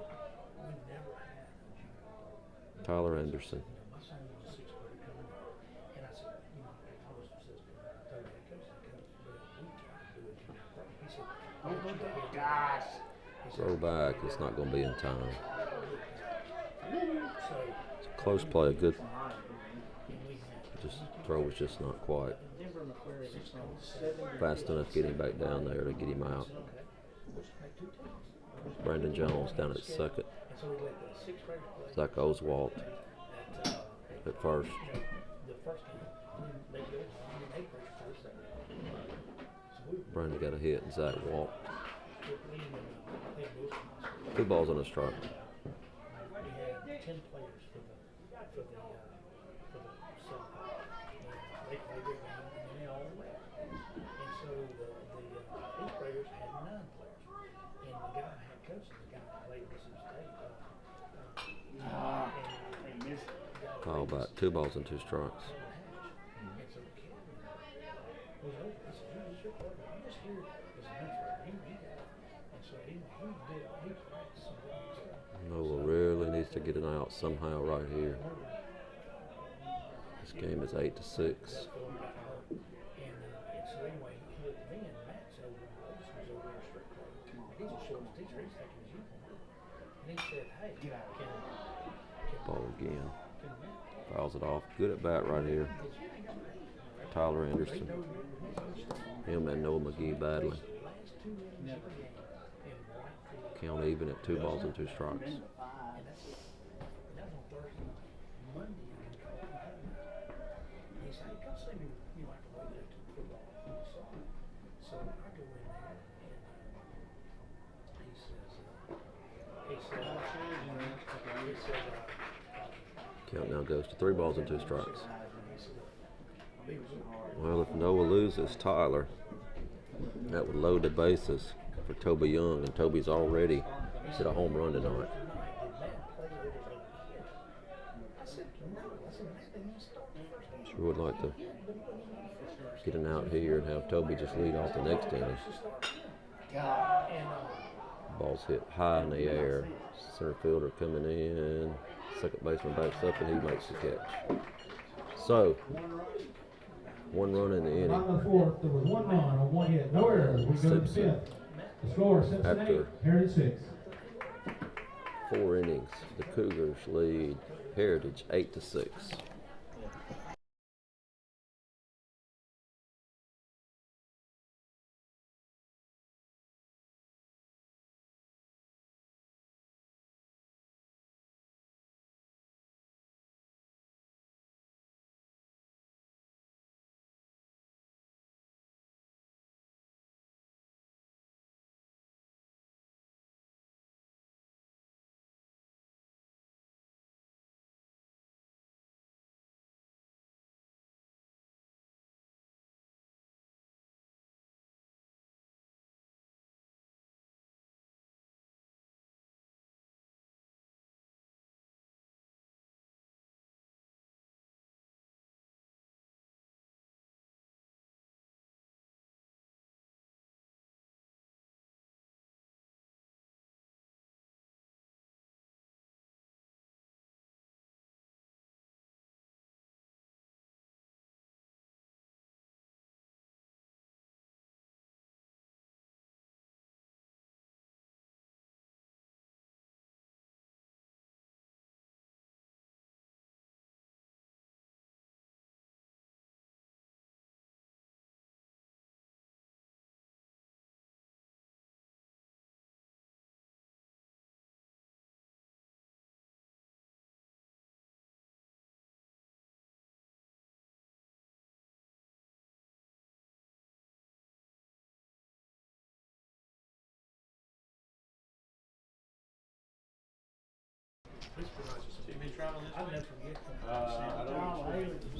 [SPEAKER 1] Tyler Anderson. Throw back, it's not going to be in time. It's a close play, a good. Just throw was just not quite fast enough getting back down there to get him out. Brandon Jones down at second. Zach Oswald at first. Brandon got a hit and Zach walked. 2 balls and a strike.
[SPEAKER 3] We had 10 players for the summer. They played their game and they all left. And so the 8th graders had 9 players. And the guy had coached the guy that played Mississippi State.
[SPEAKER 1] Foul back, 2 balls and 2 strikes.
[SPEAKER 3] And so the kid was open. I said, who's your partner? I'm just here as a mentor. He got it. And so he practiced some good stuff.
[SPEAKER 1] Noah really needs to get an out somehow right here. This game is 8-6.
[SPEAKER 3] And so anyway, And he said, hey, get out of here.
[SPEAKER 1] Ball again. Fouls it off. Good at bat right here. Tyler Anderson. Him and Noah McGee battling. Count even at 2 balls and 2 strikes. Count now goes to 3 balls and 2 strikes. Well, if Noah loses Tyler, that would load the bases for Toby Young, and Toby's already hit a home run tonight. Sure would like to get an out here and have Toby just lead off the next inning. Ball's hit high in the air. Center fielder coming in. Second baseman backs up and he makes the catch. So, 1 run in the inning.
[SPEAKER 2] Bottom of the 4th, there was 1 run on 1 hit, no errors. We go to the 5th. The score is Simpson 8, Heritage 6.
[SPEAKER 1] 4 innings, the Cougars lead Heritage 8-6.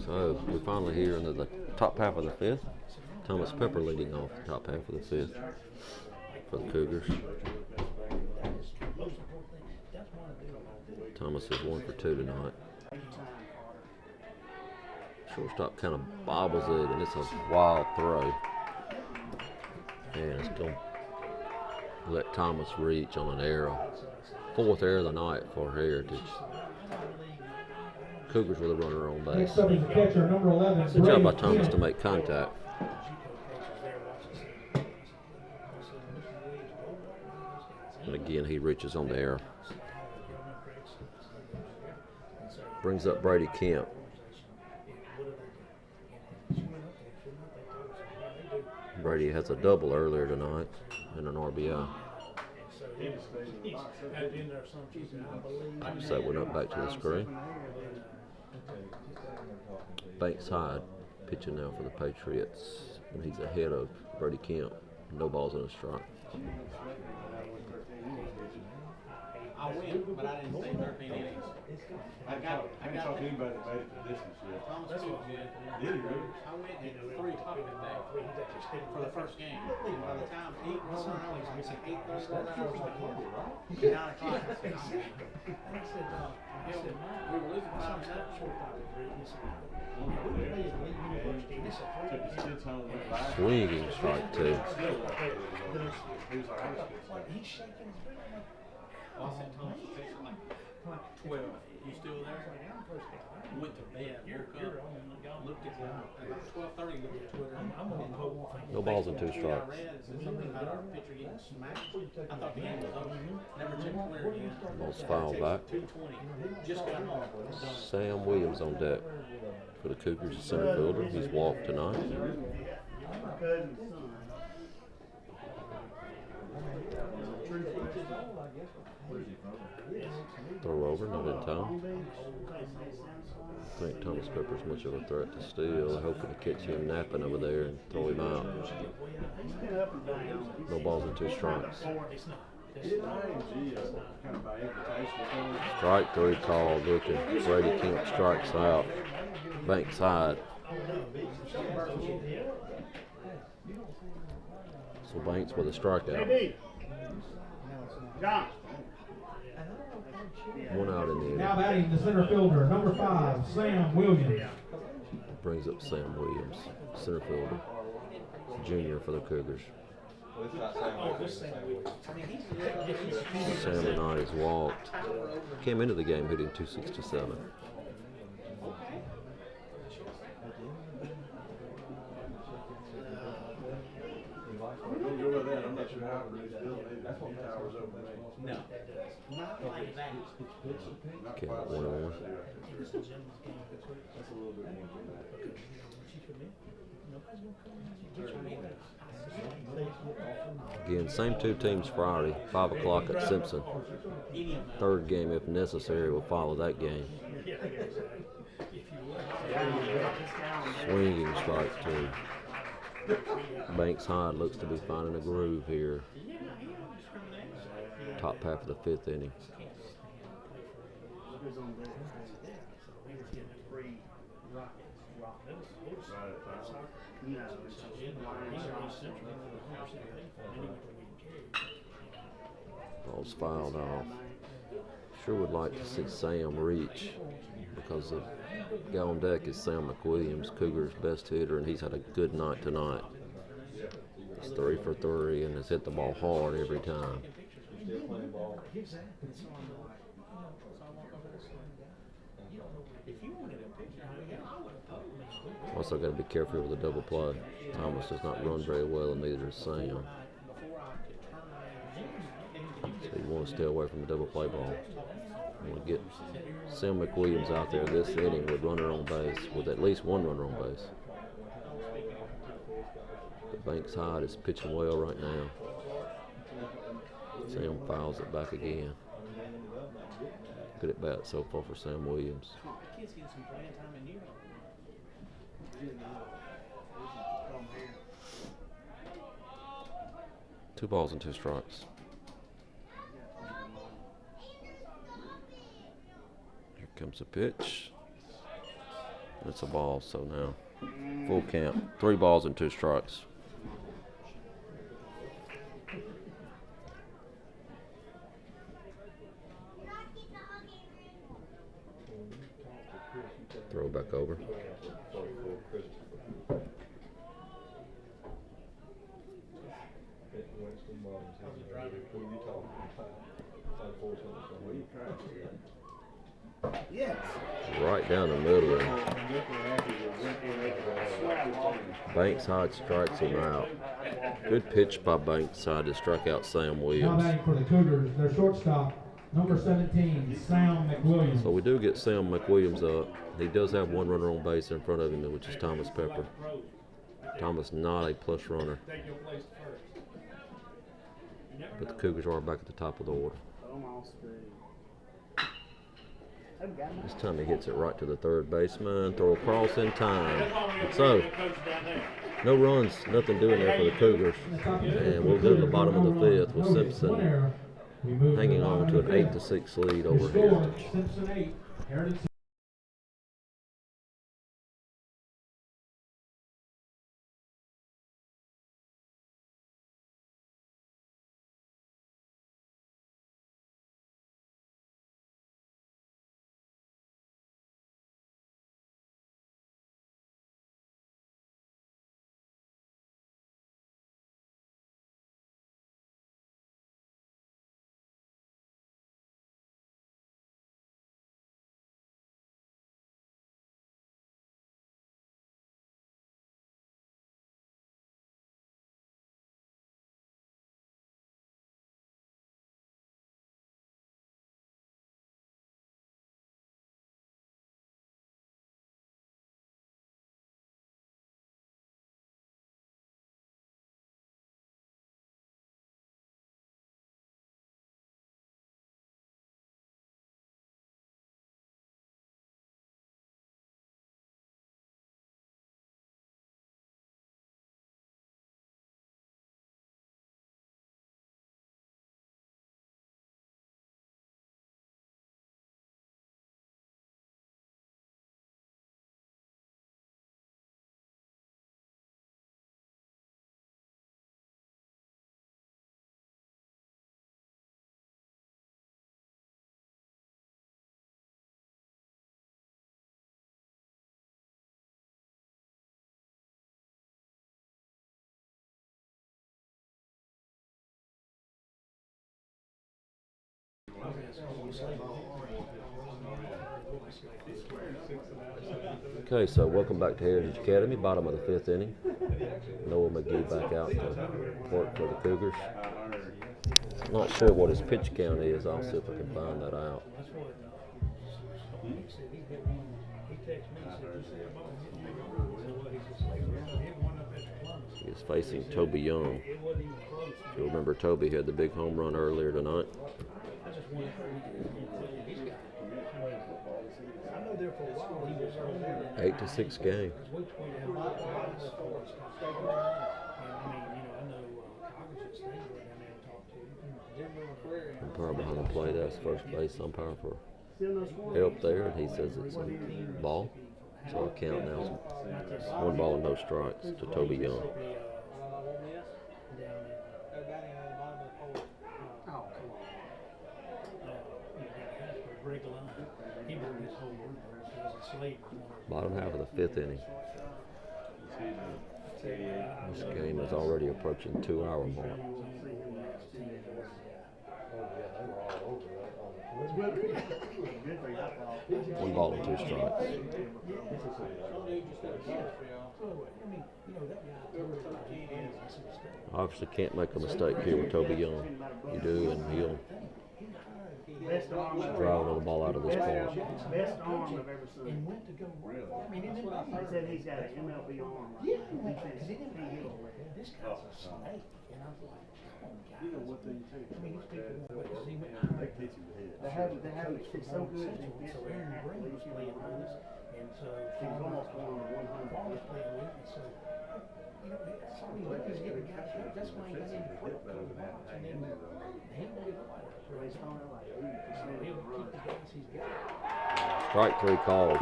[SPEAKER 1] So we're finally here into the top half of the 5th. Thomas Pepper leading off the top half of the 5th for the Cougars. Thomas is 1 for 2 tonight. Shortstop kind of bobbles it, and it's a wild throw. And it's going to let Thomas reach on an error. 4th error of the night for Heritage. Cougars with a runner on base.
[SPEAKER 2] Next up is the catcher, number 11.
[SPEAKER 1] Good job by Thomas to make contact. And again, he reaches on the error. Brings up Brady Kemp. Brady has a double earlier tonight and an RBI. Set one up back to the screen. Banks Hyde pitching now for the Patriots, and he's ahead of Brady Kemp. No balls in a strike.
[SPEAKER 8] I went, but I didn't stay 13 innings. I got
[SPEAKER 5] talk to anybody that made it the distance yet.
[SPEAKER 8] Thomas Cook did.
[SPEAKER 5] Did he really?
[SPEAKER 8] I went at 3 o'clock today for the first game. And by the time 8 was on, I was like 8:30, I was like 9 o'clock. I said, we were losing 5-0.
[SPEAKER 5] Took his kids home, went back.
[SPEAKER 1] Swinging strike 2.
[SPEAKER 5] He was like, I was pissed.
[SPEAKER 8] I sent Thomas a picture like 12. You still there? Went to bed, woke up, looked at about 12:30, looked at Twitter.
[SPEAKER 1] No balls and 2
[SPEAKER 8] I
[SPEAKER 1] strikes.
[SPEAKER 8] read it said something about our pitcher getting smacked. I thought the game was over. Never checked Twitter again.
[SPEAKER 1] Ball's fouled back.
[SPEAKER 8] 2:20. Just got home.
[SPEAKER 1] Sam Williams on deck for the Cougars, center fielder. He's walked tonight.
[SPEAKER 5] My cousin's son.
[SPEAKER 1] Throw over, not in time. I think Thomas Pepper's much of a threat to steal. They're hoping to catch him napping over there and throw him out.
[SPEAKER 5] He's been up and down.
[SPEAKER 1] No balls and 2 strikes. Strike 3 call, looking. Brady Kemp strikes out. Banks side. So Banks with a strikeout.
[SPEAKER 5] JB. John.
[SPEAKER 1] One out in the
[SPEAKER 2] Now
[SPEAKER 1] inning.
[SPEAKER 2] batting the center fielder, number 5, Sam Williams.
[SPEAKER 1] Brings up Sam Williams, center fielder. Junior for the Cougars. Sam tonight has walked. Came into the game hitting .267.
[SPEAKER 7] Don't go with that. I'm not sure how to do this. That's what towers over there.
[SPEAKER 8] No. Not like that.
[SPEAKER 1] Came up 1-1.
[SPEAKER 7] That's a little bit more than that.
[SPEAKER 1] Again, same 2 teams Friday, 5 o'clock at Simpson. Third game, if necessary, will follow that game. Swinging strike 2. Banks High looks to be finding a groove here. Top half of the 5th inning. Ball's fouled off. Sure would like to see Sam reach, because the guy on deck is Sam McWilliams, Cougars' best hitter, and he's had a good night tonight. He's 3 for 3 and has hit the ball hard every time. Also got to be careful with the double play. Thomas does not run very well, and neither does Sam. So you want to stay away from the double play ball. You want to get Sam McWilliams out there this inning with runner on base, with at least 1 runner on base. But Banks Hyde is pitching well right now. Sam fouls it back again. Good at bat so far for Sam Williams.
[SPEAKER 8] Kids getting some playing time in Europe.
[SPEAKER 1] 2 balls and 2 strikes. Here comes a pitch. It's a ball, so now full count. 3 balls and 2 strikes. Throw back over.
[SPEAKER 5] Yes.
[SPEAKER 1] Right down the middle. Banks Hyde strikes him out. Good pitch by Banks Hyde to strike out Sam
[SPEAKER 2] Now
[SPEAKER 1] Williams.
[SPEAKER 2] batting for the Cougars, their shortstop, number 17, Sam McWilliams.
[SPEAKER 1] So we do get Sam McWilliams up. He does have 1 runner on base in front of him, which is Thomas Pepper. Thomas not a plus runner. But the Cougars are back at the top of the order. This time he hits it right to the third baseman. Throw across in time. So, no runs, nothing doing there for the Cougars. And we'll go to the bottom of the 5th with Simpson hanging on to an 8-6 lead over Heritage.
[SPEAKER 2] Simpson 8, Heritage
[SPEAKER 1] Okay, so welcome back to Heritage Academy, bottom of the 5th inning. Noah McGee back out to work for the Cougars. Not sure what his pitch count is. I'll see if I can find that out. He's facing Toby Young. If you remember, Toby had the big home run earlier tonight. 8-6 game. Umpire behind the plate, that's first base umpire for help there, and he says it's a ball. So our count now is 1 ball and no strikes to Toby Young. Bottom half of the 5th inning. This game is already approaching 2-hour mark. 1 ball and 2 strikes. Obviously can't make a mistake here with Toby Young. You do, and he'll drive another ball out of this park.
[SPEAKER 5] Best arm I've ever seen. He said he's got an MLB arm.
[SPEAKER 3] Yeah, because he didn't hit this guy's a snake. And I was like, come on, guys.
[SPEAKER 5] You know what they do.
[SPEAKER 3] I mean, these people, what does he mean?
[SPEAKER 5] They have it's so good.
[SPEAKER 3] So Aaron Green was playing with us, and so
[SPEAKER 5] He was almost going to 100.
[SPEAKER 3] Farmer was playing with us, so you know, that's how he's getting guys up. That's why he got him to quit for a while, and then he won't get quiet. So he's on like 80%. He'll keep the guys he's got.
[SPEAKER 1] Strike 3 called.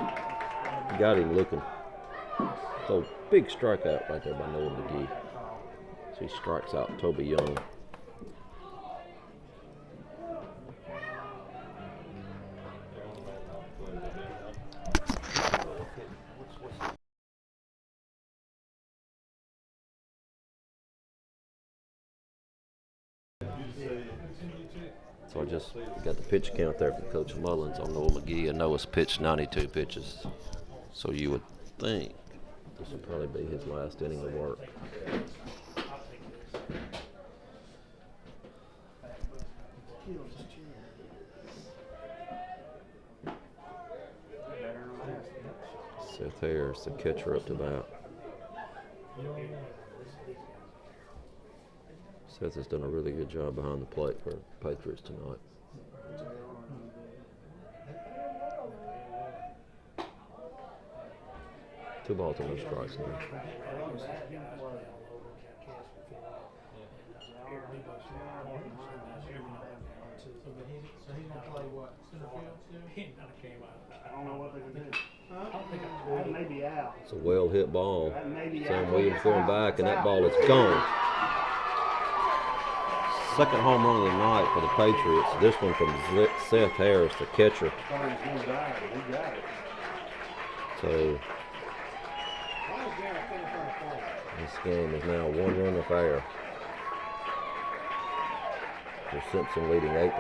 [SPEAKER 1] Got him looking. So big strikeout right there by Noah McGee. So he strikes out Toby Young. So I just got the pitch count there from Coach Mullins on Noah McGee, and Noah's pitched 92 pitches. So you would think this would probably be his last inning of work. Seth Harris, the catcher, up to bat. Seth has done a really good job behind the plate for Patriots tonight. Two balls and no strikes now.
[SPEAKER 5] I don't know what they can do. That may be out.
[SPEAKER 1] It's a well hit ball.
[SPEAKER 5] That may be
[SPEAKER 1] Sam
[SPEAKER 5] out.
[SPEAKER 1] Williams going back, and that ball is gone. Second home run of the night for the Patriots. This one from Seth Harris, the catcher. So this game is now 1 run affair. For Simpson leading 8-7.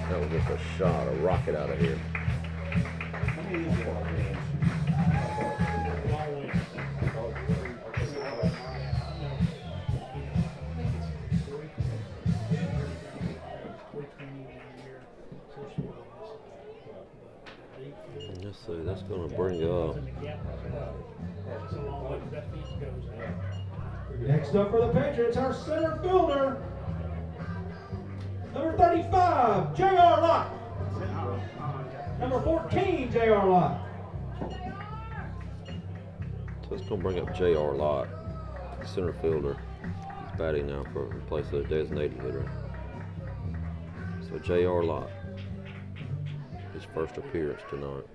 [SPEAKER 1] That was just a shot, a rocket out of here. Let's see, that's going to bring up.
[SPEAKER 2] Next up for the Patriots, our center fielder, number 35, J.R. Locke. Number 14, J.R. Locke.
[SPEAKER 1] So it's going to bring up J.R. Lott, center fielder. He's batting now for in place of the designated hitter. So J.R. Lott, his first appearance tonight.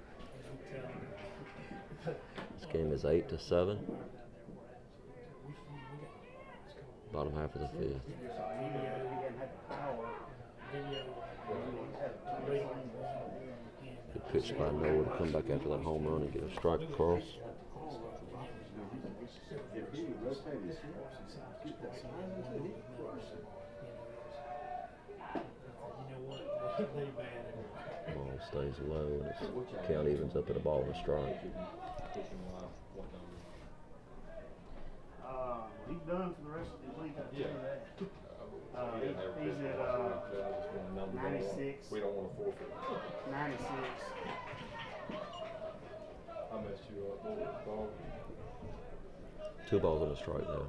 [SPEAKER 1] This game is 8-7. Bottom half of the 5th. Good pitch by Noah to come back after that home run and get a strike across.
[SPEAKER 3] They bad everywhere.
[SPEAKER 1] Ball stays low, and it's count evens up at a ball and a strike.
[SPEAKER 5] He's done for the rest of the week. I tell you that. He's at 96.
[SPEAKER 7] We don't want to forfeit.
[SPEAKER 5] 96.
[SPEAKER 7] I messed you up. Ball.
[SPEAKER 1] 2 balls and a strike now.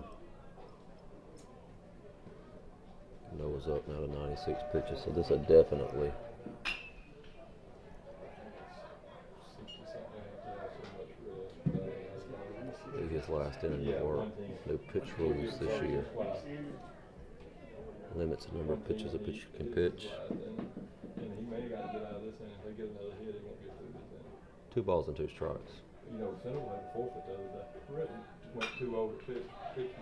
[SPEAKER 1] Noah's up now to 96 pitches, so this will definitely. Be his last inning before new pitch rules this year. Limits the number of pitches a pitcher can pitch.
[SPEAKER 7] And he may got to get out of this inning. If they get another hit, he won't get through this inning.
[SPEAKER 1] 2 balls and 2 strikes.
[SPEAKER 7] You know, Central had a forfeit the other day. Went 2 over pitch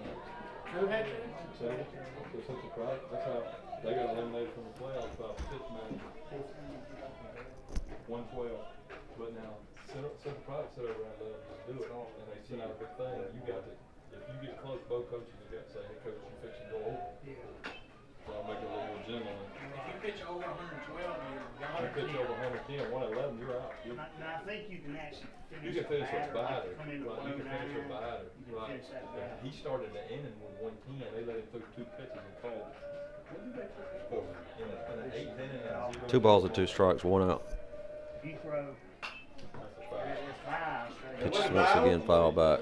[SPEAKER 7] match.
[SPEAKER 8] Who had to?
[SPEAKER 7] So Central Pride, that's how they got eliminated from the playoffs by a pitch match. 112. But now Central Pride said over and let them do it, and they sent out a big thing. You got to, if you get close, both coaches have got to say, "Hey, coach, you fixing to go over." So I'll make it a little more gentleman.
[SPEAKER 8] If you pitch over 112, you're
[SPEAKER 7] If you pitch over 110, 111, you're out.
[SPEAKER 5] Now, I think you can actually finish.
[SPEAKER 7] You can finish with batter.
[SPEAKER 5] Come in with
[SPEAKER 7] Right, you can finish with
[SPEAKER 5] 109.
[SPEAKER 7] batter.
[SPEAKER 5] You can
[SPEAKER 7] Right.
[SPEAKER 5] finish that
[SPEAKER 7] But
[SPEAKER 5] batter.
[SPEAKER 7] he started the inning with 110. They let him throw 2 pitches and called it. For in an 8th inning and 0.
[SPEAKER 1] 2 balls and 2 strikes, 1 out.
[SPEAKER 5] If you throw, it's 5 straight.
[SPEAKER 1] Pitches once again foul back.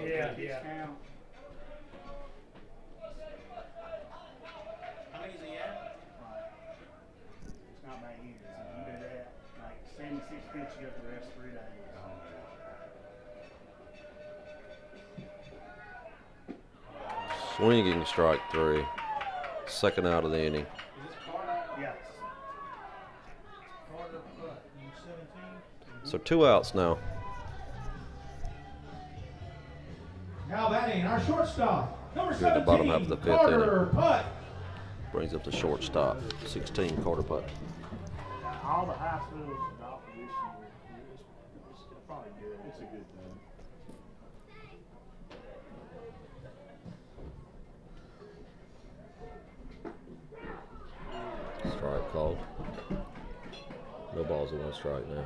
[SPEAKER 3] Yeah.
[SPEAKER 5] Count.
[SPEAKER 8] How many is he at?
[SPEAKER 5] It's not that easy. You do that, like 76 pitches, you got the rest 3 days.
[SPEAKER 1] Swinging strike 3. Second out of the inning.
[SPEAKER 8] Is this Carter?
[SPEAKER 5] Yes.
[SPEAKER 8] Carter, what? You 17?
[SPEAKER 1] So 2 outs now.
[SPEAKER 2] Now batting our shortstop, number
[SPEAKER 1] Here at the
[SPEAKER 2] 17,
[SPEAKER 1] bottom half of the 5th
[SPEAKER 2] Carter
[SPEAKER 1] inning.
[SPEAKER 2] Putt.
[SPEAKER 1] Brings up the shortstop. 16, Carter Putt.
[SPEAKER 5] All the high schools adopted this year. It's probably good. It's a good thing.
[SPEAKER 1] Strike called. No balls and 1 strike now.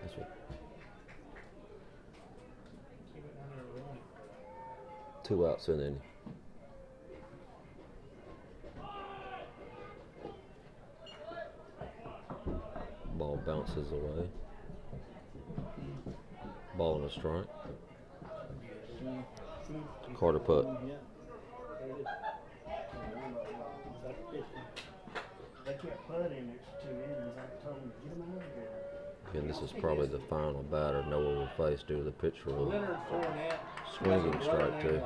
[SPEAKER 1] This one.
[SPEAKER 8] Keep it under a run.
[SPEAKER 1] 2 outs in the inning. Ball bounces away. Ball and a strike. Carter Putt.
[SPEAKER 5] They kept Put in there for 2 innings. I told them to get him out of there.
[SPEAKER 1] Again, this is probably the final batter Noah will face due to the pitch rule.
[SPEAKER 8] Leonard Fournette.
[SPEAKER 1] Swinging strike 2.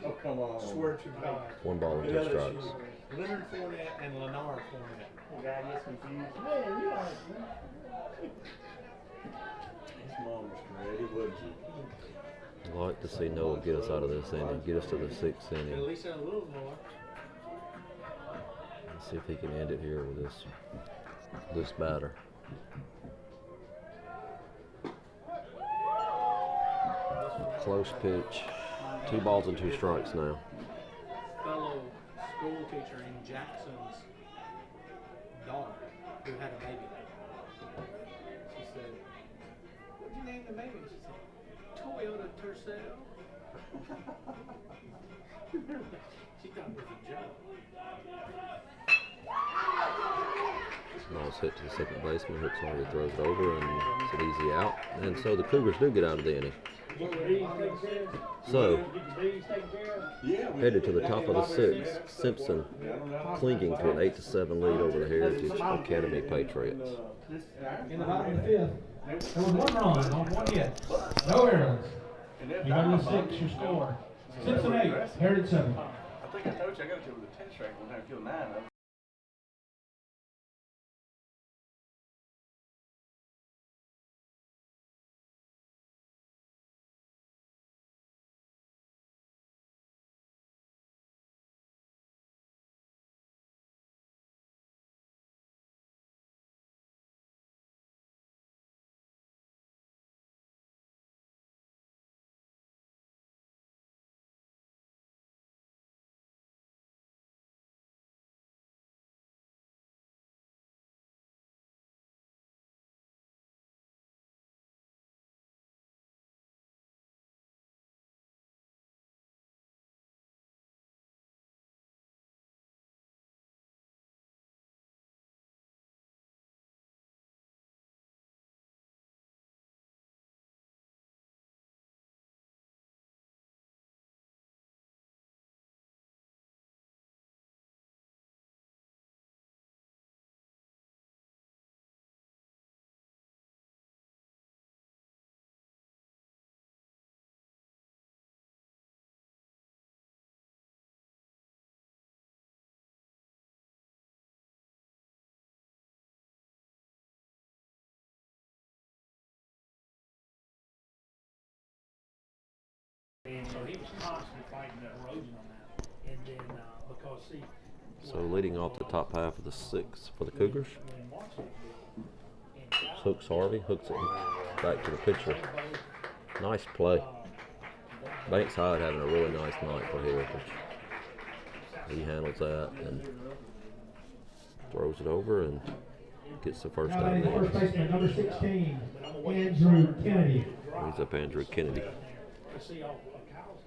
[SPEAKER 7] Oh, come on.
[SPEAKER 8] Swear to God.
[SPEAKER 1] 1 ball and 2 strikes.
[SPEAKER 8] Leonard Fournette and Leonard Fournette.
[SPEAKER 5] The guy gets confused. Man, you are.
[SPEAKER 7] His mom was ready, wasn't she?
[SPEAKER 1] I'd like to see Noah get us out of this inning, get us to the 6th
[SPEAKER 8] At
[SPEAKER 1] inning.
[SPEAKER 8] least a little more.
[SPEAKER 1] Let's see if he can end it here with this batter. Close pitch. 2 balls and 2 strikes now.
[SPEAKER 8] Fellow school teacher in Jackson's daughter who had a baby. She said, "What'd you name the baby?" She said, "Toyota Tercel." She thought it was a joke.
[SPEAKER 1] Ball's hit to the second baseman. Hooks already throws it over, and it's an easy out. And so the Cougars do get out of the inning. So, headed to the top of the 6th, Simpson clinging to an 8-7 lead over the Heritage Academy Patriots.
[SPEAKER 2] In the bottom of the 5th, there was 1 run on 1 hit. No errands. You got to 6, your score. Simpson 8, Heritage 7.
[SPEAKER 5] I think I told you I got it with a 10 strike one time, killed 9 of them.
[SPEAKER 3] And so he was constantly fighting the erosion on that. And then, because see.
[SPEAKER 1] So leading off the top half of the sixth for the Cougars,
[SPEAKER 3] When Marshall
[SPEAKER 1] Hooks Harvey, hooks it back to the pitcher. Nice play. Banks Hyde having a really nice night for Heritage. He handles that and throws it over and gets the first
[SPEAKER 2] Now
[SPEAKER 1] out of
[SPEAKER 2] batting first
[SPEAKER 1] the
[SPEAKER 2] baseman, number 16, Andrew Kennedy.
[SPEAKER 1] He's up Andrew Kennedy.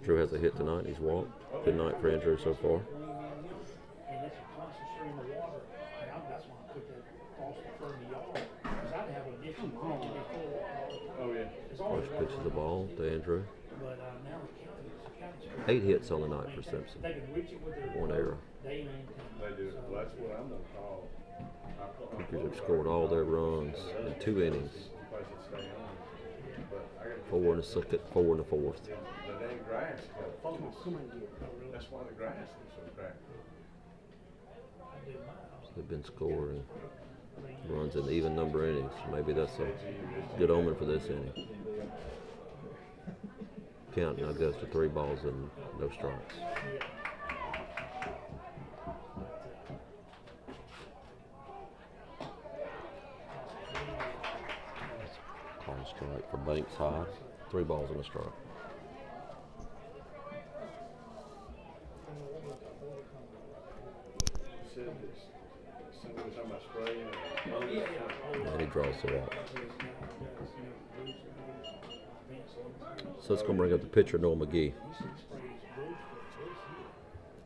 [SPEAKER 1] Drew has a hit tonight. He's walked. Good night for Andrew so far.
[SPEAKER 3] and it's a constant stream of water. And that's why I put that across the front of the yard. Because I'd have a ditch and creek and be full of water.
[SPEAKER 5] Oh, yeah.
[SPEAKER 3] There's always
[SPEAKER 1] First
[SPEAKER 3] water
[SPEAKER 1] pitches the
[SPEAKER 3] running.
[SPEAKER 1] ball to Andrew.
[SPEAKER 3] But now the county's
[SPEAKER 1] 8 hits on the night for Simpson.
[SPEAKER 3] They can reach it with their
[SPEAKER 1] 1 error.
[SPEAKER 3] They maintain.
[SPEAKER 5] They do. Well, that's what I'm gonna call.
[SPEAKER 1] Cougars have scored all their runs in 2 innings. 4 in the second, 4 in the fourth.
[SPEAKER 5] The dang grass got fungus. That's why the grass is so cracked.
[SPEAKER 1] They've been scoring runs in even number innings. Maybe that's a good omen for this inning. Count now goes to 3 balls and no strikes. Call strike for Banks High. 3 balls and a strike.
[SPEAKER 5] Said this. So we're talking about spraying.
[SPEAKER 1] And he draws the walk. So it's going to bring up the pitcher, Noah McGee.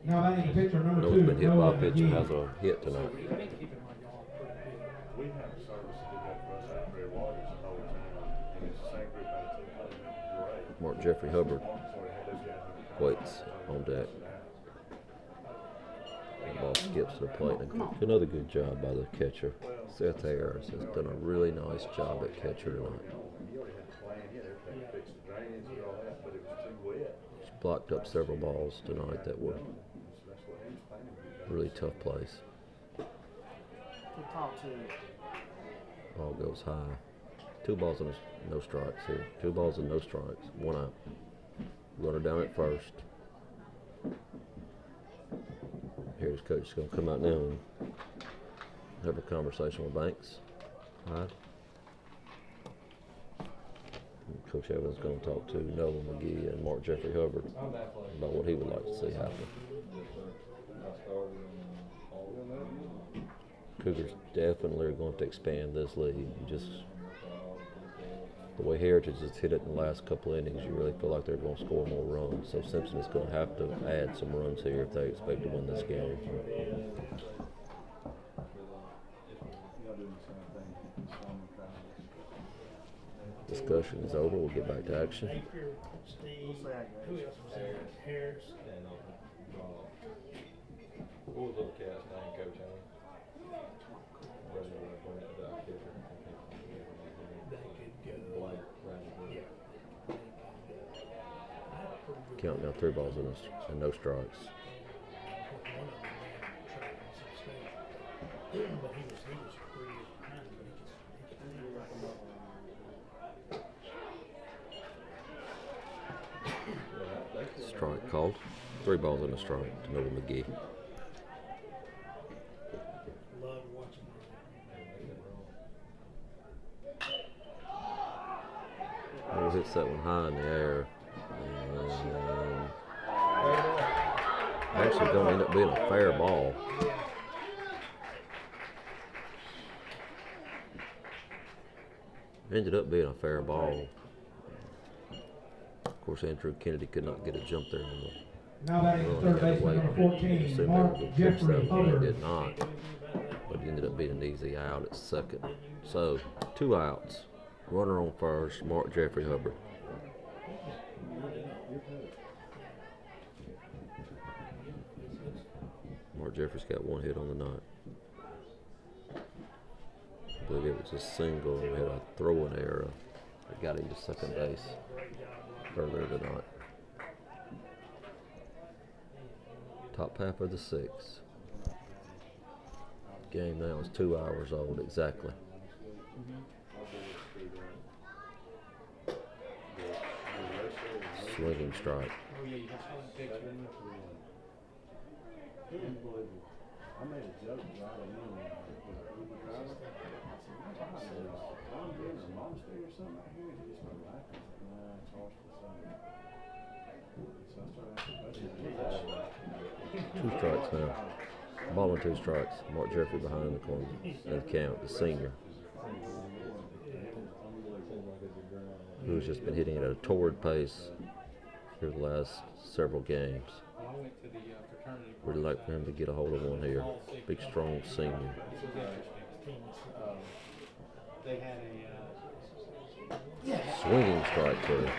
[SPEAKER 2] Now batting the pitcher, number
[SPEAKER 1] Noah's
[SPEAKER 2] 2,
[SPEAKER 1] been hit by
[SPEAKER 2] Noah
[SPEAKER 1] a pitcher,
[SPEAKER 2] McGee.
[SPEAKER 1] has a hit tonight.
[SPEAKER 5] We have a service that did that for us out there, Waters, all the time. And it's the same group out there. Great.
[SPEAKER 1] Mark Jeffrey Hubbard
[SPEAKER 5] So we had those guys who could
[SPEAKER 1] waits on deck. The ball skips to the plate. Another good job by the catcher. Seth Harris has done a really nice job at catcher tonight.
[SPEAKER 5] He already had the plan, he had everything fixed, the drainage and all that, but it was too wet.
[SPEAKER 1] He's blocked up several balls tonight that were
[SPEAKER 5] So that's what he was planning to do.
[SPEAKER 1] really tough plays.
[SPEAKER 5] To talk to.
[SPEAKER 1] Ball goes high. 2 balls and no strikes here. 2 balls and no strikes. 1 out. Runner down at first. Here's coach is going to come out now and have a conversation with Banks. Hyde. And Coach Evans is going to talk to Noah McGee and Mark Jeffrey Hubbard about what he would like to see happen. Cougars definitely are going to expand this league. The way Heritage has hit it in the last couple innings, you really feel like they're going to score more runs. So Simpson is going to have to add some runs here if they expect to win this game. Discussion is over. We'll get back to action.
[SPEAKER 3] Napier, Steve, who else was there? Harris.
[SPEAKER 7] What was the other cat's name, Coach Allen?
[SPEAKER 3] They could go. Yeah.
[SPEAKER 1] Count now 3 balls and no strikes.
[SPEAKER 3] But he was 3 years behind, but he
[SPEAKER 1] Strike called. 3 balls and a strike to Noah McGee.
[SPEAKER 3] loved watching
[SPEAKER 1] Noah hits that one high in the air. And actually going to end up being a fair ball. Ended up being a fair ball. Of course, Andrew Kennedy could not get a jump there on the
[SPEAKER 2] Now batting
[SPEAKER 1] run.
[SPEAKER 2] third
[SPEAKER 1] He had to
[SPEAKER 2] baseman,
[SPEAKER 1] wait.
[SPEAKER 2] number
[SPEAKER 1] You
[SPEAKER 2] 14,
[SPEAKER 1] assumed they
[SPEAKER 2] Mark
[SPEAKER 1] were going to catch
[SPEAKER 2] Jeffrey
[SPEAKER 1] that one. He
[SPEAKER 2] Hubbard.
[SPEAKER 1] did not. But it ended up being an easy out at second. So, 2 outs. Runner on first, Mark Jeffrey Hubbard. Mark Jeffrey's got 1 hit on the night. I believe it was a single. We had a throwing error that got him to second base earlier tonight. Top half of the 6th. Game now is 2 hours old exactly. swinging strike.
[SPEAKER 8] Oh yeah, you have to picture.
[SPEAKER 5] Unbelievable. I made a joke right in there. I'm doing a monster or something out here. He just started laughing. Nah, it's harsh for something. So I started asking questions.
[SPEAKER 1] 2 strikes now. Ball and 2 strikes. Mark Jeffrey behind the corner. And count, the senior, who's just been hitting at a torrid pace for the last several games.
[SPEAKER 8] Well, I went to the fraternity.
[SPEAKER 1] We'd like for him to get a hold of one here. Big, strong senior.
[SPEAKER 8] This was interesting. They had a
[SPEAKER 1] Swinging strike to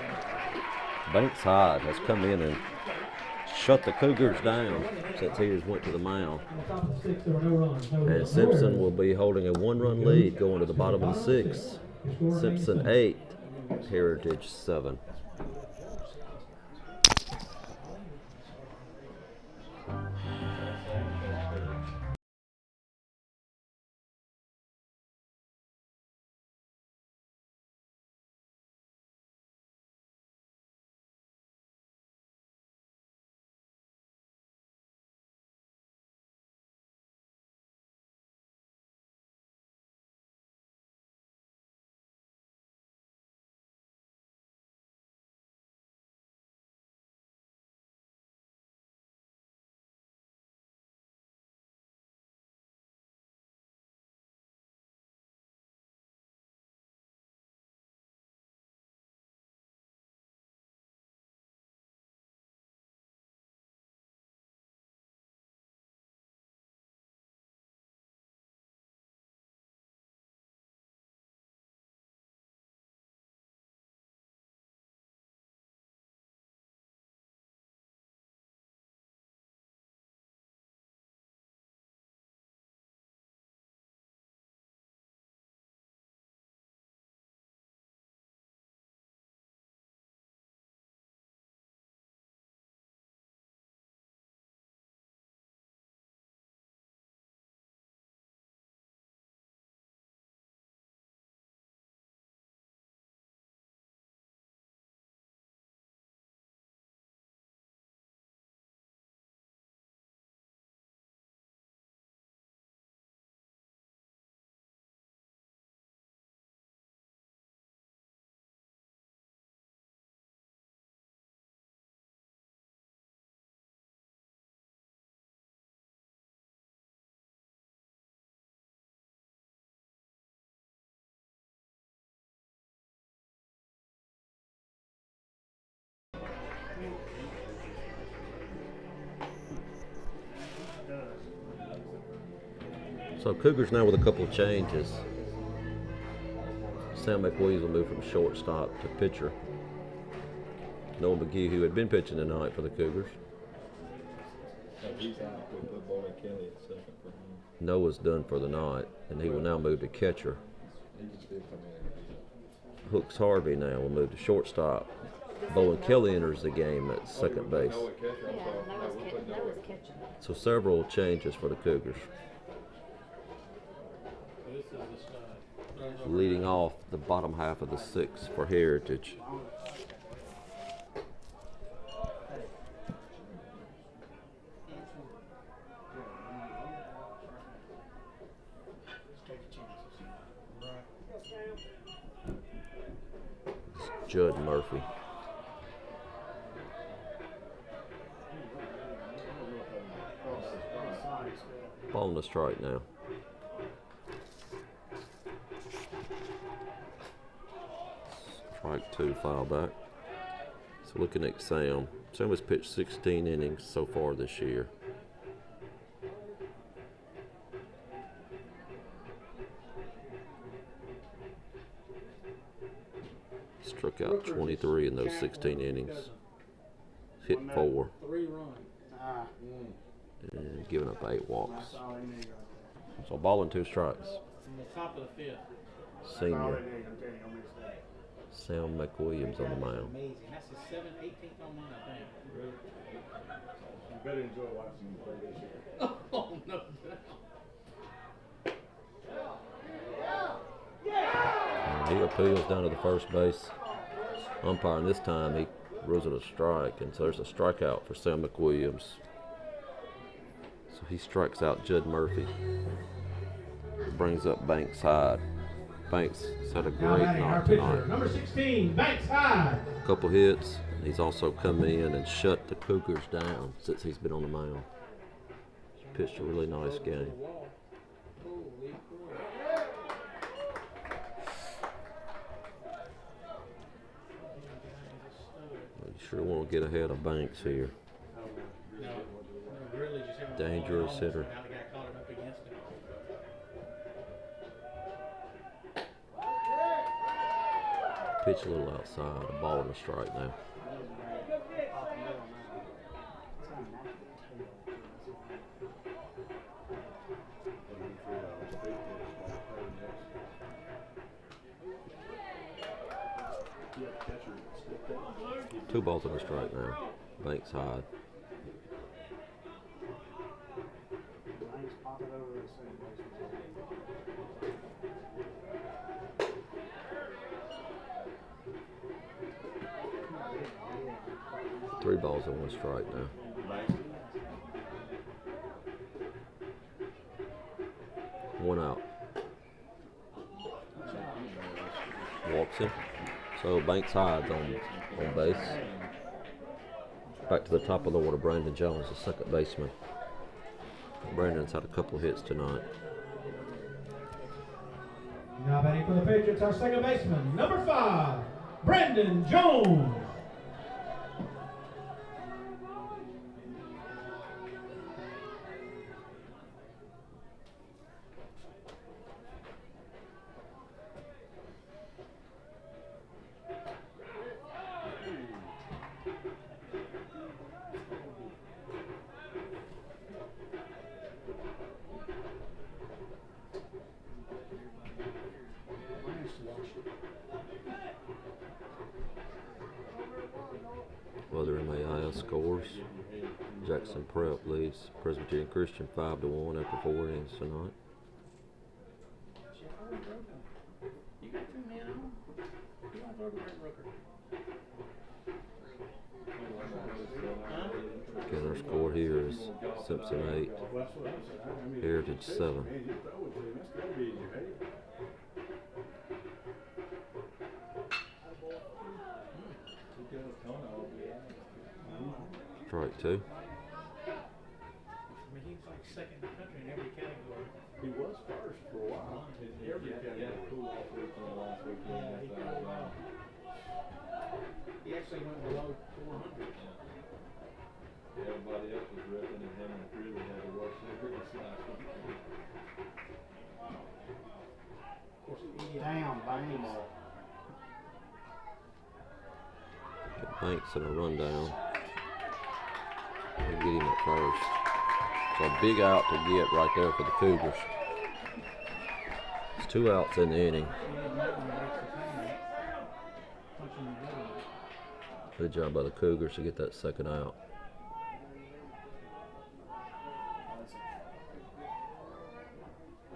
[SPEAKER 1] Banks Hyde has come in and shut the Cougars down since he just went to the mound.
[SPEAKER 2] On the top of the 6th, there were no runs. No
[SPEAKER 1] And Simpson will be holding a 1-run lead going to the bottom of the 6th. Simpson 8, Heritage 7. So Cougars now with a couple of changes. Sam McWilliams will move from shortstop to pitcher. Noah McGee, who had been pitching tonight for the Cougars.
[SPEAKER 7] He's out. We put Bowling Kelly at second for him.
[SPEAKER 1] Noah's done for the night, and he will now move to catcher.
[SPEAKER 7] He can still come in.
[SPEAKER 1] Hooks Harvey now will move to shortstop. Bowen Kelly enters the game at second base.
[SPEAKER 7] Noah catcher. I'm
[SPEAKER 4] Yeah,
[SPEAKER 7] sorry. No, we put Noah.
[SPEAKER 4] Noah's catching.
[SPEAKER 1] So several changes for the Cougars.
[SPEAKER 8] this is the stud.
[SPEAKER 1] Leading off the bottom half of the 6th for Heritage. It's Judd Murphy. Ball on the strike now. Strike 2, foul back. So looking at Sam. Sam has pitched 16 innings so far this year. Struck out 23 in those 16 innings. Hit 4
[SPEAKER 8] 3 runs.
[SPEAKER 5] Ah,
[SPEAKER 1] and given up 8 walks.
[SPEAKER 5] that's all they need right there.
[SPEAKER 1] So ball and 2 strikes.
[SPEAKER 8] From the top of the 5th.
[SPEAKER 5] That's all
[SPEAKER 1] Senior
[SPEAKER 5] they need. I'm telling you, don't miss that.
[SPEAKER 1] Sam McWilliams on the mound.
[SPEAKER 8] Amazing. That's his 18th on mine, I think.
[SPEAKER 5] You better enjoy watching him play this year.
[SPEAKER 8] Oh, no doubt.
[SPEAKER 1] And he appeals down to the first base umpire, and this time he was it a strike? And so there's a strikeout for Sam McWilliams. So he strikes out Judd Murphy. Brings up Banks Hyde. Banks has had a
[SPEAKER 2] Now
[SPEAKER 1] great
[SPEAKER 2] batting our
[SPEAKER 1] night
[SPEAKER 2] pitcher,
[SPEAKER 1] tonight.
[SPEAKER 2] number 16, Banks Hyde.
[SPEAKER 1] A couple hits. He's also come in and shut the Cougars down since he's been on the mound. Pitched a really nice game. You sure want to get ahead of Banks here. Dangerous hitter. Pitch a little outside, a ball and a strike now. Two balls and a strike now. Banks Hyde. Three balls and one strike now. One out. Walks him. So Banks Hyde's on base. Back to the top of the order, Brandon Jones, the second baseman. Brandon's had a couple of hits tonight.
[SPEAKER 2] Now batting for the Patriots, our second baseman, number 5, Brandon Jones.
[SPEAKER 1] Weather MAIS scores. Jackson Prep leads Presbyterian Christian 5-1 after 4 innings tonight. Again, our score here is Simpson 8, Heritage 7. Strike 2.
[SPEAKER 8] I mean, he's like second in the country in every category.
[SPEAKER 7] He was first for a while. In every category. Cool off weekend last weekend.
[SPEAKER 8] He actually went below 400.
[SPEAKER 7] Everybody else was ripping, and him and really had the worst series last weekend.
[SPEAKER 8] Of course,
[SPEAKER 5] Damn, Banks.
[SPEAKER 1] Got Banks and a rundown. They get him at first. So a big out to get right there for the Cougars. It's 2 outs in the inning. Good job by the Cougars to get that second out.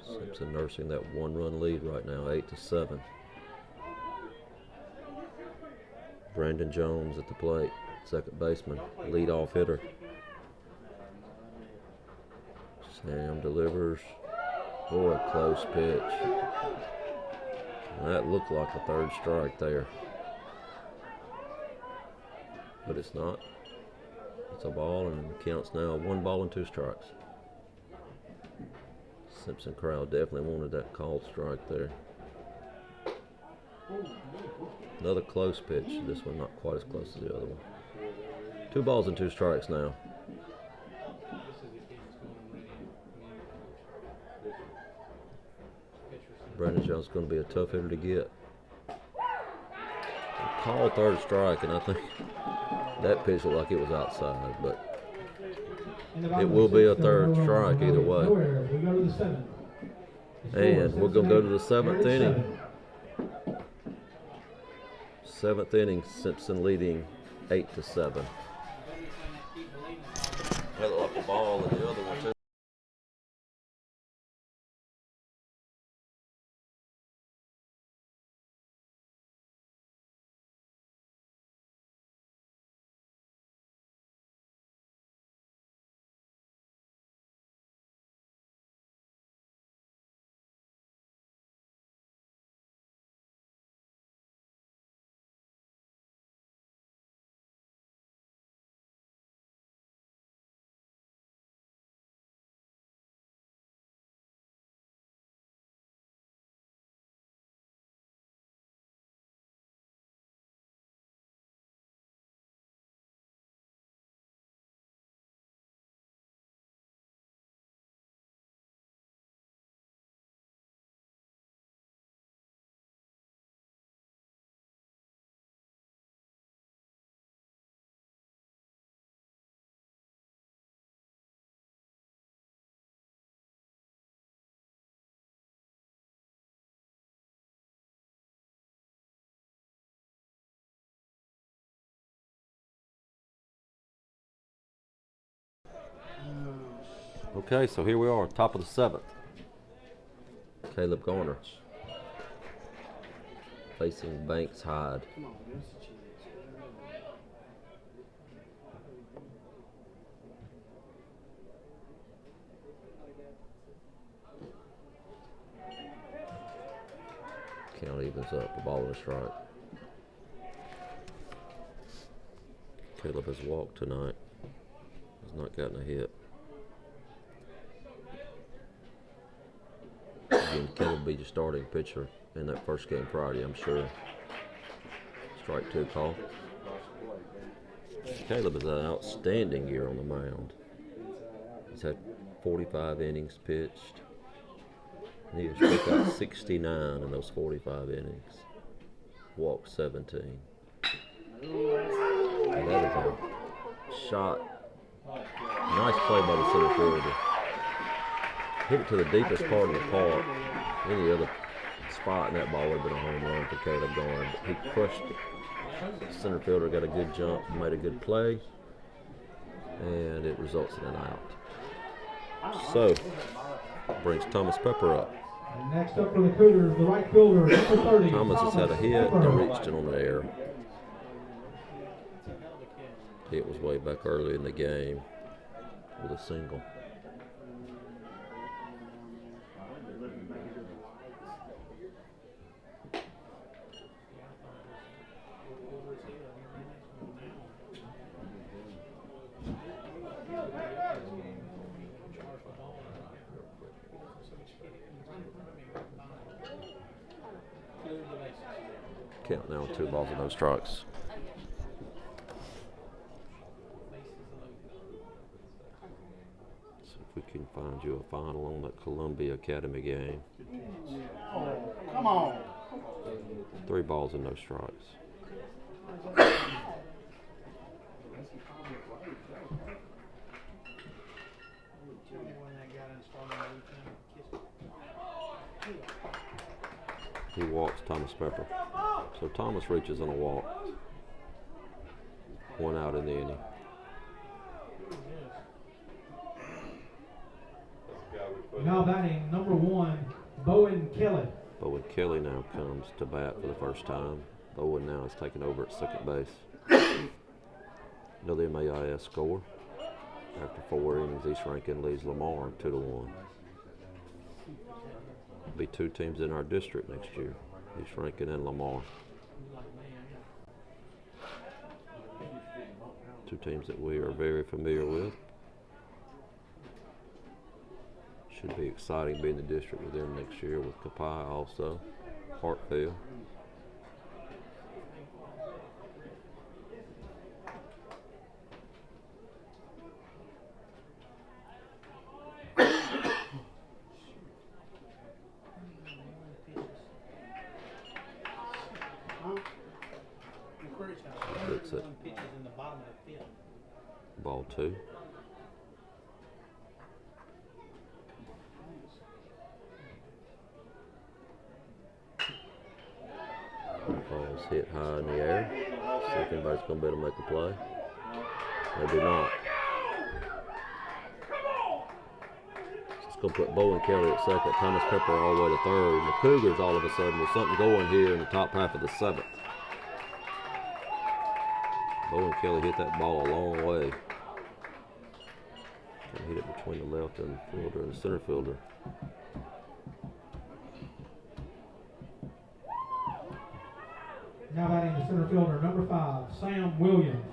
[SPEAKER 1] Simpson nursing that 1-run lead right now, 8-7. Brandon Jones at the plate, second baseman, leadoff hitter. Sam delivers. Oh, a close pitch. That looked like a third strike there. But it's not. It's a ball, and it counts now 1 ball and 2 strikes. Simpson crowd definitely wanted that called strike there. Another close pitch. This one not quite as close as the other one. 2 balls and 2 strikes now. Brandon Jones is going to be a tough hitter to get. Call third strike, and I think that pitch looked like it was outside, but it will be a third strike either way.
[SPEAKER 2] We go to the 7th.
[SPEAKER 1] And we're going to go to the 7th inning. 7th inning, Simpson leading 8-7. That looked like a ball in the other one too. Okay, so here we are, top of the 7th. Caleb Garner facing Banks Hyde.
[SPEAKER 5] Come on, give us a chance.
[SPEAKER 1] Count evens up, a ball and a strike. Caleb has walked tonight. Has not gotten a hit. Again, Caleb will be your starting pitcher in that first game Friday, I'm sure. Strike 2 call. Caleb has had an outstanding year on the mound. He's had 45 innings pitched. He has struck out 69 in those 45 innings. Walked 17. And that is a shot. Nice play by the center fielder. Hit it to the deepest part of the park. Any other spot in that ball would have been a home run for Caleb Garner. But he crushed it. The center fielder got a good jump, made a good play, and it results in an out. So, brings Thomas Pepper up.
[SPEAKER 2] And next up for the Cougars, the right fielder, number 30.
[SPEAKER 1] Thomas has had a hit
[SPEAKER 2] Pepper.
[SPEAKER 1] and reached it on the air. It was way back early in the game with a single. Count now, 2 balls and no strikes. See if we can find you a final on that Columbia Academy game.
[SPEAKER 5] Oh, come on.
[SPEAKER 1] 3 balls and no strikes. He walks Thomas Pepper. So Thomas reaches on a walk. 1 out in the inning.
[SPEAKER 2] Now batting, number 1, Bowen Kelly.
[SPEAKER 1] Bowen Kelly now comes to bat for the first time. Bowen now has taken over at second base. Another MAIS score. After 4 innings, East Rankin leads Lamar 2-1. Be 2 teams in our district next year, East Rankin and Lamar. 2 teams that we are very familiar with. Should be exciting being in the district with them next year, with Kapai also, Hartfield. Looks at ball 2. Ball's hit high in the air. See if anybody's going to be able to make a play. They do not. It's going to put Bowen Kelly at second, Thomas Pepper all the way to third. And the Cougars all of a sudden with something going here in the top half of the 7th. Bowen Kelly hit that ball a long way. Hit it between the left and fielder and the center fielder.
[SPEAKER 2] Now batting the center fielder, number 5, Sam Williams.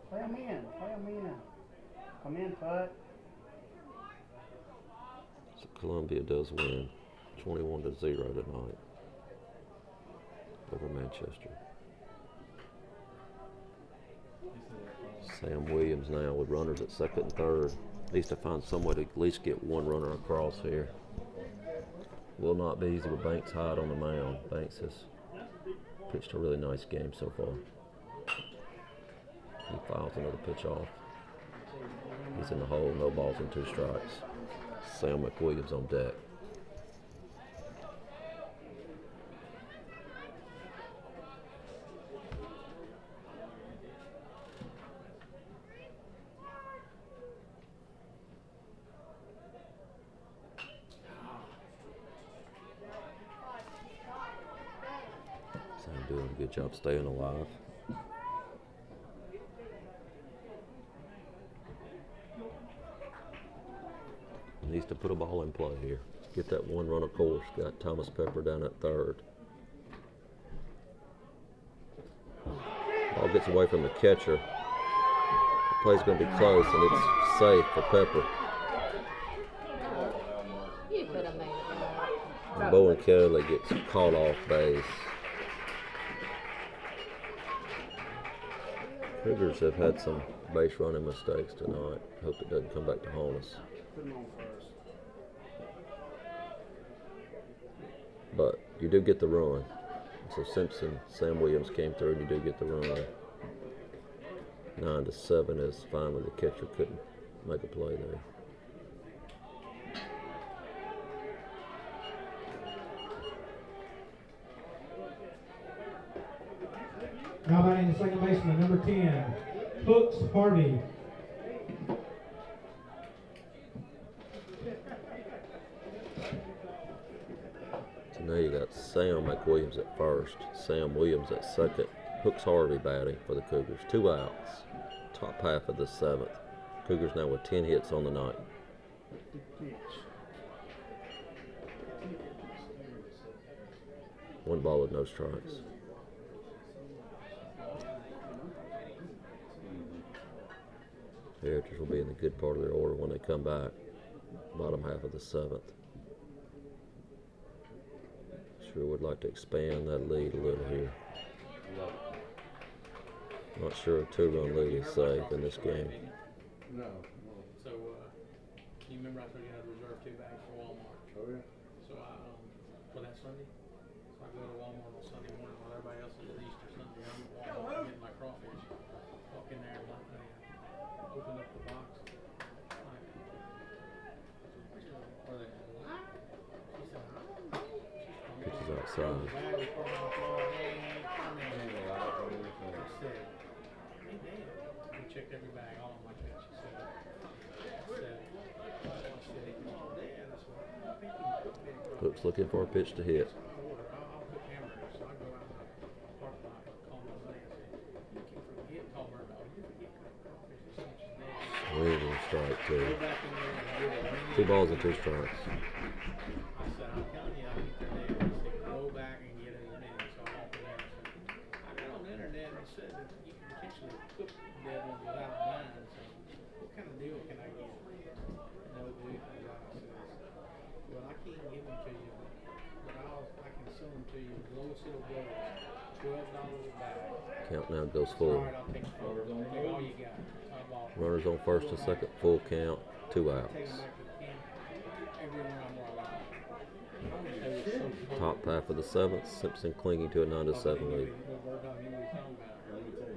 [SPEAKER 5] Play him in. Play him in. Come in, Put.
[SPEAKER 1] So Columbia does win 21-0 tonight over Manchester. Sam Williams now with runners at second and third. Needs to find some way to at least get 1 runner across here. Will not be easy with Banks Hyde on the mound. Banks has pitched a really nice game so far. He files another pitch off. He's in the hole, no balls and 2 strikes. Sam McWilliams on deck. Good job staying alive. Needs to put a ball in play here. Get that one run of course. Got Thomas Pepper down at third. Ball gets away from the catcher. The play's going to be close, and it's safe for Pepper.
[SPEAKER 4] You could have made it.
[SPEAKER 1] And Bowen Kelly gets caught off base. Cougars have had some base running mistakes tonight. Hope it doesn't come back to haunt us.
[SPEAKER 5] Put him on first.
[SPEAKER 1] But you do get the run. So Simpson, Sam Williams came through, and you do get the run. 9-7 is finally the catcher couldn't make a play there.
[SPEAKER 2] Now batting the second baseman, number 10, Hooks Harvey.
[SPEAKER 1] So now you got Sam McWilliams at first, Sam Williams at second, Hooks Harvey batting for the Cougars. 2 outs, top half of the 7th. Cougars now with 10 hits on the night.
[SPEAKER 5] Pitch.
[SPEAKER 1] 1 ball with no strikes. Heritage will be in the good part of their order when they come back. Bottom half of the 7th. Sure would like to expand that lead a little here. Not sure a 2-run lead is safe in this game.
[SPEAKER 5] No.
[SPEAKER 8] So, you remember I told you I had to reserve 2 bags for Walmart?
[SPEAKER 5] Oh, yeah.
[SPEAKER 8] So for that Sunday, so I go to Walmart on Sunday morning while everybody else is at Easter Sunday. I'm at Walmart getting my crawfish. Walk in there and open up the box. Are they what? She said, I don't know.
[SPEAKER 1] Pitches outside.
[SPEAKER 8] The bag was from my floor. Hey, come in. I said, hey, Dan. We checked every bag, all of my catch. She said,
[SPEAKER 1] Hooks looking for a pitch to hit.
[SPEAKER 8] I'll cook hamburgers, so I go out in the parking lot and call my buddy. I say, you can forget, call her, you forget crawfish or something.
[SPEAKER 1] Williams on strike
[SPEAKER 8] Go
[SPEAKER 1] 2.
[SPEAKER 8] back in there and get it.
[SPEAKER 1] 2 balls and 2 strikes.
[SPEAKER 8] I said, I'm telling you, I'll eat their day. He said, go back and get it in a minute. So I walked in there and said, I got on the internet and it said that you can potentially cook dead ones without buying. So what kind of deal can I get? No belief in God. I said, well, I can't give them to you, but I can sell them to you as low as it'll go. $12 a bag.
[SPEAKER 1] Countdown goes
[SPEAKER 8] All
[SPEAKER 1] full.
[SPEAKER 8] right, I'll take all you got. I bought them.
[SPEAKER 1] Runners on first and second, full count, 2 outs.
[SPEAKER 8] Take them back to the camp. Everywhere I'm where I like. They were so
[SPEAKER 1] Top half of the 7th, Simpson clinging to a 9-7 lead.
[SPEAKER 5] Let me tell you,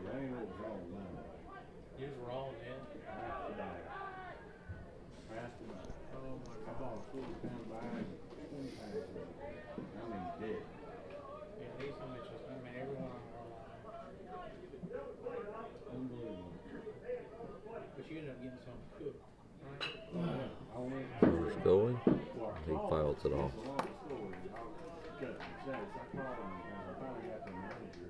[SPEAKER 5] I ain't know what's wrong with mine.
[SPEAKER 8] Yours were all dead.
[SPEAKER 5] Half the bag. Half the bag.
[SPEAKER 8] Oh my
[SPEAKER 5] I bought a 40-pound bag, 20 pounds of it. I mean, dead.
[SPEAKER 8] Yeah, these how much was, I mean, everyone on our line.
[SPEAKER 5] Unbelievable.
[SPEAKER 8] But you ended up getting some cooked, right?
[SPEAKER 5] I went.
[SPEAKER 1] Runners going.
[SPEAKER 5] Well, I
[SPEAKER 1] He
[SPEAKER 5] called
[SPEAKER 1] fouls it
[SPEAKER 5] him.
[SPEAKER 1] off.
[SPEAKER 5] It's a long story. I'll cut it and say it. I called him and I finally got the manager.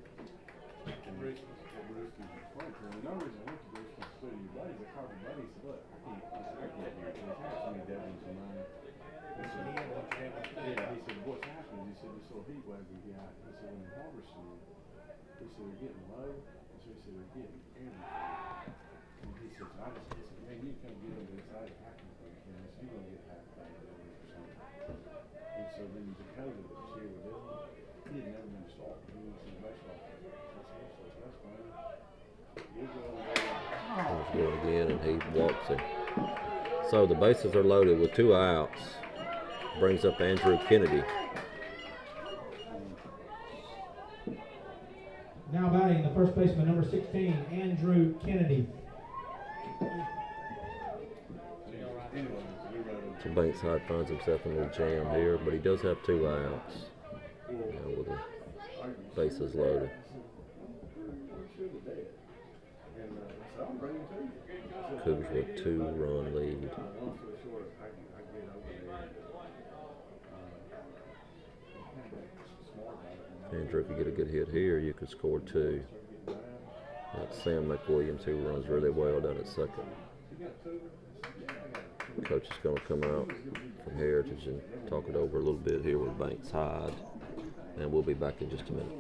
[SPEAKER 5] And
[SPEAKER 8] Brewster's.
[SPEAKER 5] the Brewster's went to him. The only reason I went to Brewster's was to your buddies. I called your buddy. He said, look, I can't get here. He said, so many devils in mine. He
[SPEAKER 8] So
[SPEAKER 5] said,
[SPEAKER 8] he had a bunch of devils too.
[SPEAKER 5] yeah, he said, what's happening? He said, this little heat wave we got. He said, when they're harvesting it, he said, they're getting low. And so he said, they're getting everything. And he said, he said, man, you can't get into this. I can think, you know, so you're going to get half that or something. And so then Dakota that was here with him, he had never been started. He went to the baseball field. That's fine. You'll go over there.
[SPEAKER 1] Runners going again, and he walks him. So the bases are loaded with 2 outs. Brings up Andrew Kennedy.
[SPEAKER 2] Now batting the first baseman, number 16, Andrew Kennedy.
[SPEAKER 5] Anyway, we wrote him.
[SPEAKER 1] So Bankside finds himself in a little jam here, but he does have 2 outs. With the bases loaded. Cougars with 2-run lead.
[SPEAKER 5] Long story short, I get over there.
[SPEAKER 1] Andrew could get a good hit here, you could score 2. That's Sam McWilliams, who runs really well down at second. Coach is going to come out from Heritage and talk it over a little bit here with Banks Hyde, and we'll be back in just a minute.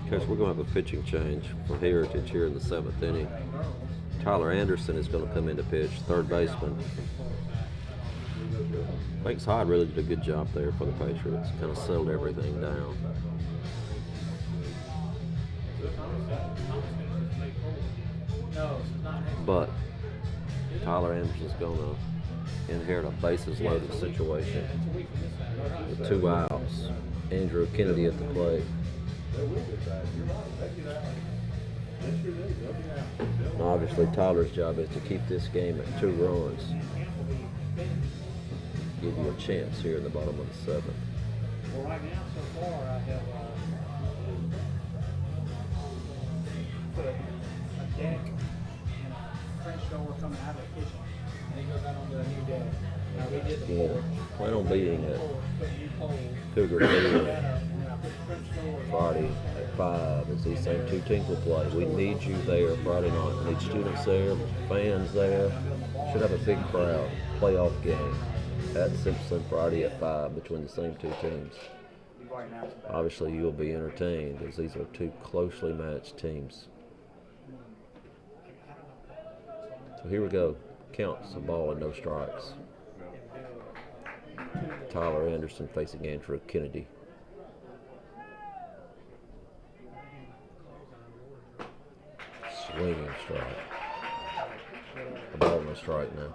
[SPEAKER 1] Okay, so we're going to have a pitching change for Heritage here in the 7th inning. Tyler Anderson is going to come in to pitch, third baseman. Banks Hyde really did a good job there for the Patriots, kind of settled everything down. But Tyler Anderson's going to inherit a bases loaded situation with 2 outs. Andrew Kennedy at the plate. And obviously, Tyler's job is to keep this game at 2 runs. Give you a chance here in the bottom of the 7th.
[SPEAKER 3] Well, right now, so far, I have put a deck and a French door coming out of the kitchen. And it goes out onto a new deck. Now, we did the
[SPEAKER 1] Yeah, plan on beating it.
[SPEAKER 3] put new poles.
[SPEAKER 1] Cougar
[SPEAKER 3] And
[SPEAKER 1] lead
[SPEAKER 3] then I put the French door.
[SPEAKER 1] Friday at 5 as these same 2 teams will play. We need you there Friday night. We need students there, fans there. Should have a big crowd. Playoff game at Simpson Friday at 5 between the same 2 teams. Obviously, you'll be entertained as these are 2 closely matched teams. So here we go. Counts a ball and no strikes. Tyler Anderson facing Andrew Kennedy. Swinging strike. A ball and a strike now.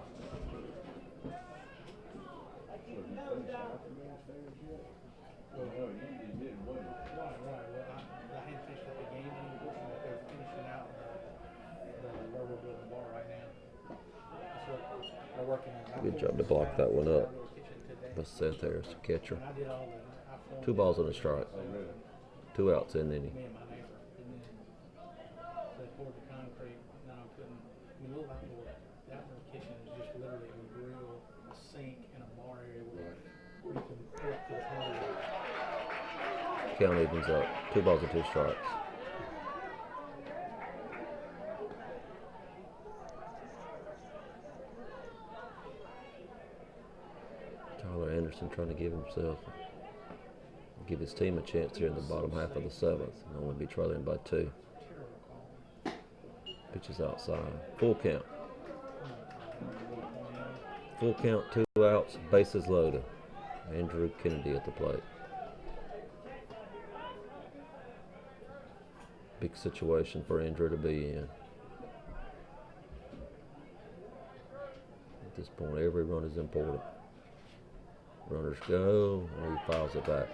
[SPEAKER 1] Good job to block that one up. But Seth Harris, the catcher. 2 balls and a strike. 2 outs in the inning.
[SPEAKER 3] Me and my neighbor. And then they poured the concrete. Now I'm putting a little outdoor kitchen is just literally a grill, a sink, and a bar area where you can put up to the
[SPEAKER 1] Count evens up. 2 balls and 2 strikes. Tyler Anderson trying to give his team a chance here in the bottom half of the 7th and only be trailing by 2. Pitches outside. Full count. Full count, 2 outs, bases loaded. Andrew Kennedy at the plate. Big situation for Andrew to be in. At this point, every run is important. Runners go, and he files it back.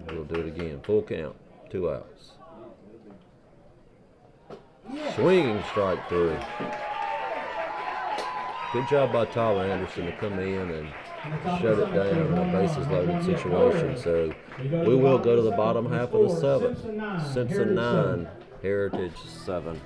[SPEAKER 1] We'll do it again. Full count. 2 outs. Swinging strike 3. Good job by Tyler Anderson to come in and shut it down in a bases loaded situation. So we will go to the bottom half of the 7th. Simpson 9, Heritage 7.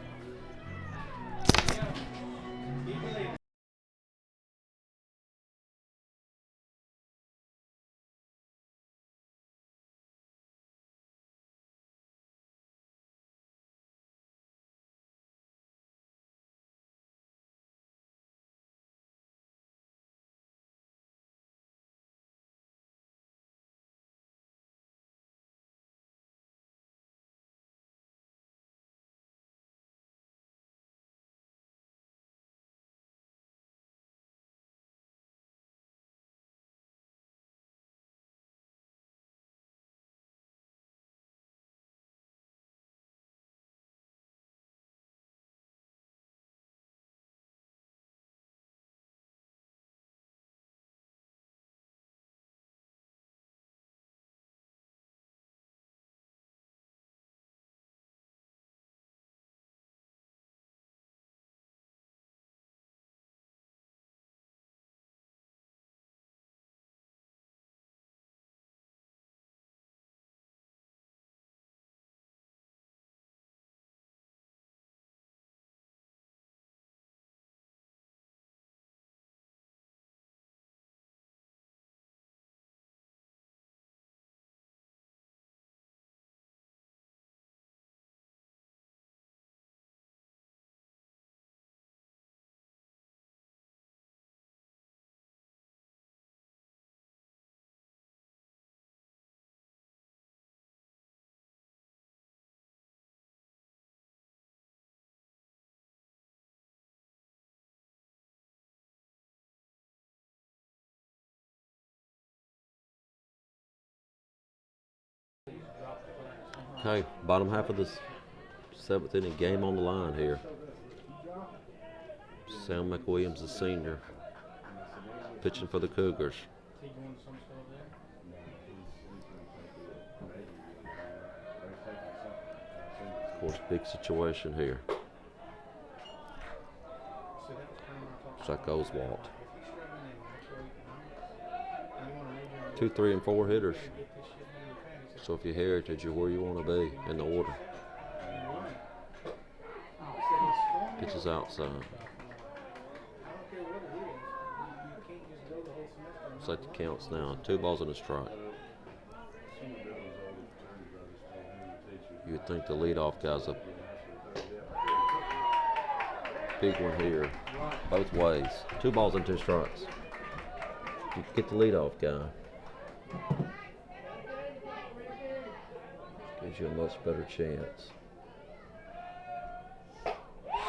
[SPEAKER 1] Okay, bottom half of this 7th inning, game on the line here. Sam McWilliams, the senior, pitching for the Cougars. Of course, big situation here. Zach Oswalt. 2, 3, and 4 hitters. So if you're Heritage, you're where you want to be in the order. Pitches outside. Set the counts now. 2 balls and a strike. You would think the leadoff guy's a big one here. Both ways. 2 balls and 2 strikes. You get the leadoff guy. Gives you a much better chance.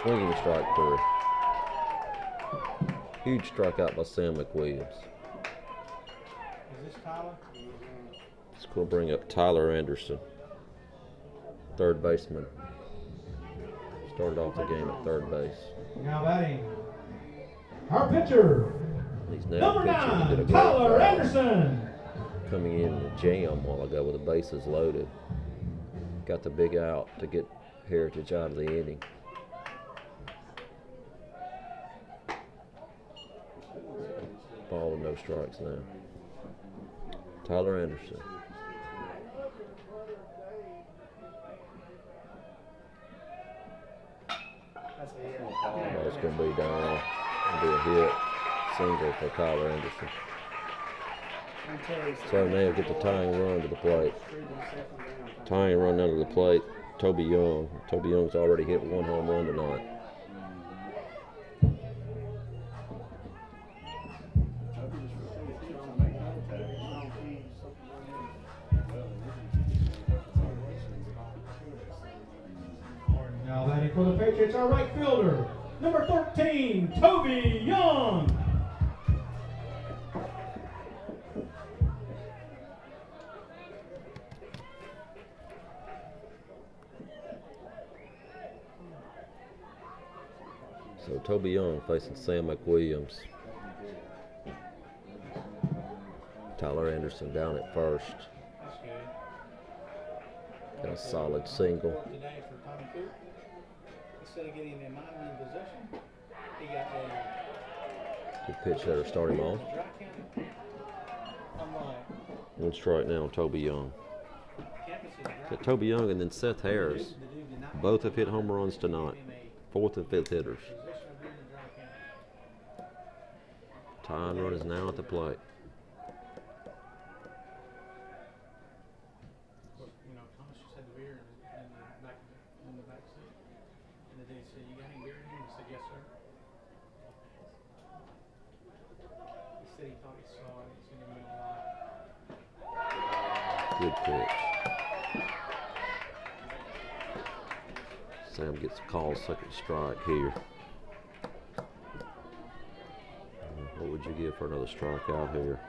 [SPEAKER 1] Swinging strike 3. Huge strikeout by Sam McWilliams.
[SPEAKER 8] Is this Tyler?
[SPEAKER 1] It's going to bring up Tyler Anderson, third baseman. Started off the game at third base.
[SPEAKER 2] Now batting, our pitcher,
[SPEAKER 1] He's now
[SPEAKER 2] number
[SPEAKER 1] pitching. He
[SPEAKER 2] 9,
[SPEAKER 1] did a great
[SPEAKER 2] Tyler
[SPEAKER 1] job
[SPEAKER 2] Anderson.
[SPEAKER 1] coming in the jam a while ago with the bases loaded. Got the big out to get Heritage out of the inning. Ball with no strikes now. Tyler Anderson. Ball's going to be down. It'll be a hit. Single for Tyler Anderson. So now get the tying run to the plate. Tying run under the plate, Toby Young. Toby Young's already hit 1 home run tonight.
[SPEAKER 2] Now batting for the Patriots, our right fielder, number 13, Toby Young.
[SPEAKER 1] So Toby Young facing Sam McWilliams. Tyler Anderson down at first.
[SPEAKER 8] That's good.
[SPEAKER 1] Got A solid single.
[SPEAKER 8] Today for Tommy Cook. Instead of getting him in mind in possession, he got a
[SPEAKER 1] Good pitch there to start him off.
[SPEAKER 8] dry count. I'm like,
[SPEAKER 1] 1 strike now, Toby Young.
[SPEAKER 8] campus is dry.
[SPEAKER 1] Got Toby Young and then Seth Harris.
[SPEAKER 8] The dude did not
[SPEAKER 1] Both have hit home runs tonight.
[SPEAKER 8] give him a
[SPEAKER 1] 4th and 5th hitters.
[SPEAKER 8] position of being a dry count.
[SPEAKER 1] Tying run is now at the plate.
[SPEAKER 8] You know, Thomas just had the beer in the back seat. And the dude said, "You got any beer in here?" He said, "Yes, sir." He said he thought he saw it. He seen him in a lot.
[SPEAKER 1] Good pitch. Sam gets a call, second strike here. What would you give for another strikeout here?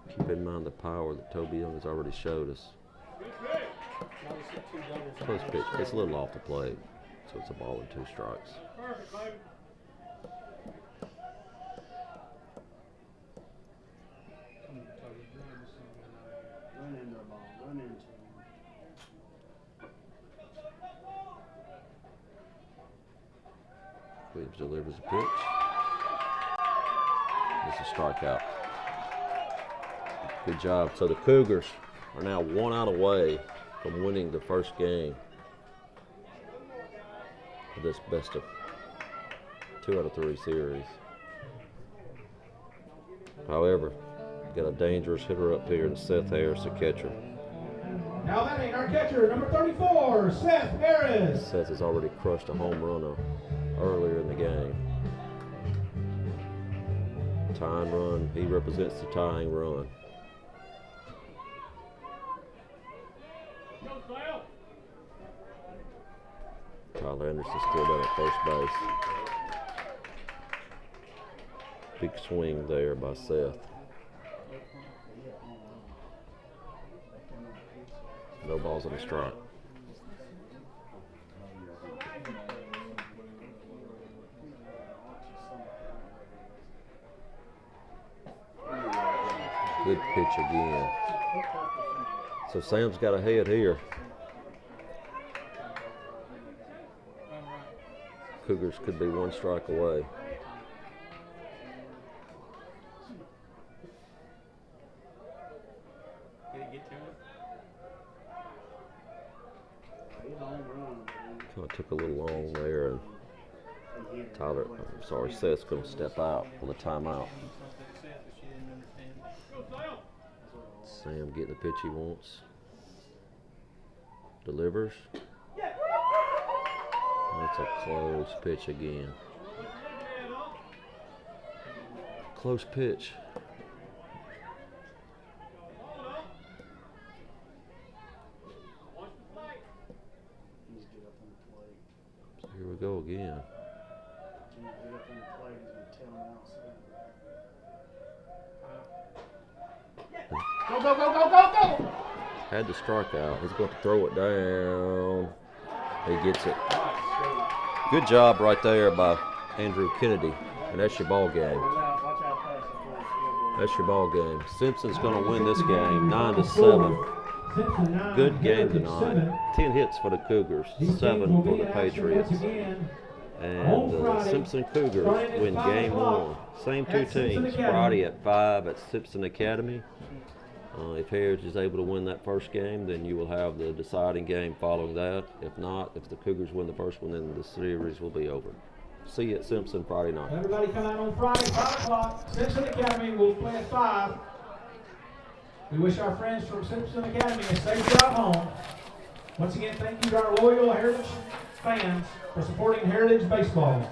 [SPEAKER 1] Keep in mind the power that Toby Young has already showed us.
[SPEAKER 8] Obviously, 2 doubles.
[SPEAKER 1] Close pitch. It's a little off the plate, so it's a ball and 2 strikes.
[SPEAKER 6] Perfect, baby.
[SPEAKER 5] Run into the ball, run into him.
[SPEAKER 1] Williams delivers a pitch. It's a strikeout. Good job. So the Cougars are now 1 out away from winning the first game of this best of 2 out of 3 series. However, got a dangerous hitter up here in Seth Harris, the catcher.
[SPEAKER 2] Now batting our catcher, number 34, Seth Harris.
[SPEAKER 1] Seth has already crushed a home run earlier in the game. Tying run, he represents the tying run. Tyler Anderson still down at first base. Big swing there by Seth. No balls on the strike. Good pitch again. So Sam's got ahead here. Cougars could be 1 strike away.
[SPEAKER 8] Did he get to it?
[SPEAKER 1] Kind of took a little long there, and Seth's going to step out with a timeout. Sam getting the pitch he wants. Delivers. That's a close pitch again. Close pitch. So here we go again.
[SPEAKER 6] Go, go, go, go, go, go!
[SPEAKER 1] Had the strikeout. He's going to throw it down. He gets it. Good job right there by Andrew Kennedy. And that's your ball game. That's your ball game. Simpson's going to win this game 9-7. Good game tonight. 10 hits for the Cougars, 7 for the Patriots. And the Simpson Cougars win game 1. Same 2 teams. Friday at 5 at Simpson Academy. If Heritage is able to win that first game, then you will have the deciding game following that. If not, if the Cougars win the first one, then the series will be over. See you at Simpson Friday night.
[SPEAKER 2] Everybody come out on Friday, 5 o'clock. Simpson Academy will play at 5. We wish our friends from Simpson Academy a safe drive home. Once again, thank you to our loyal Heritage fans for supporting Heritage Baseball.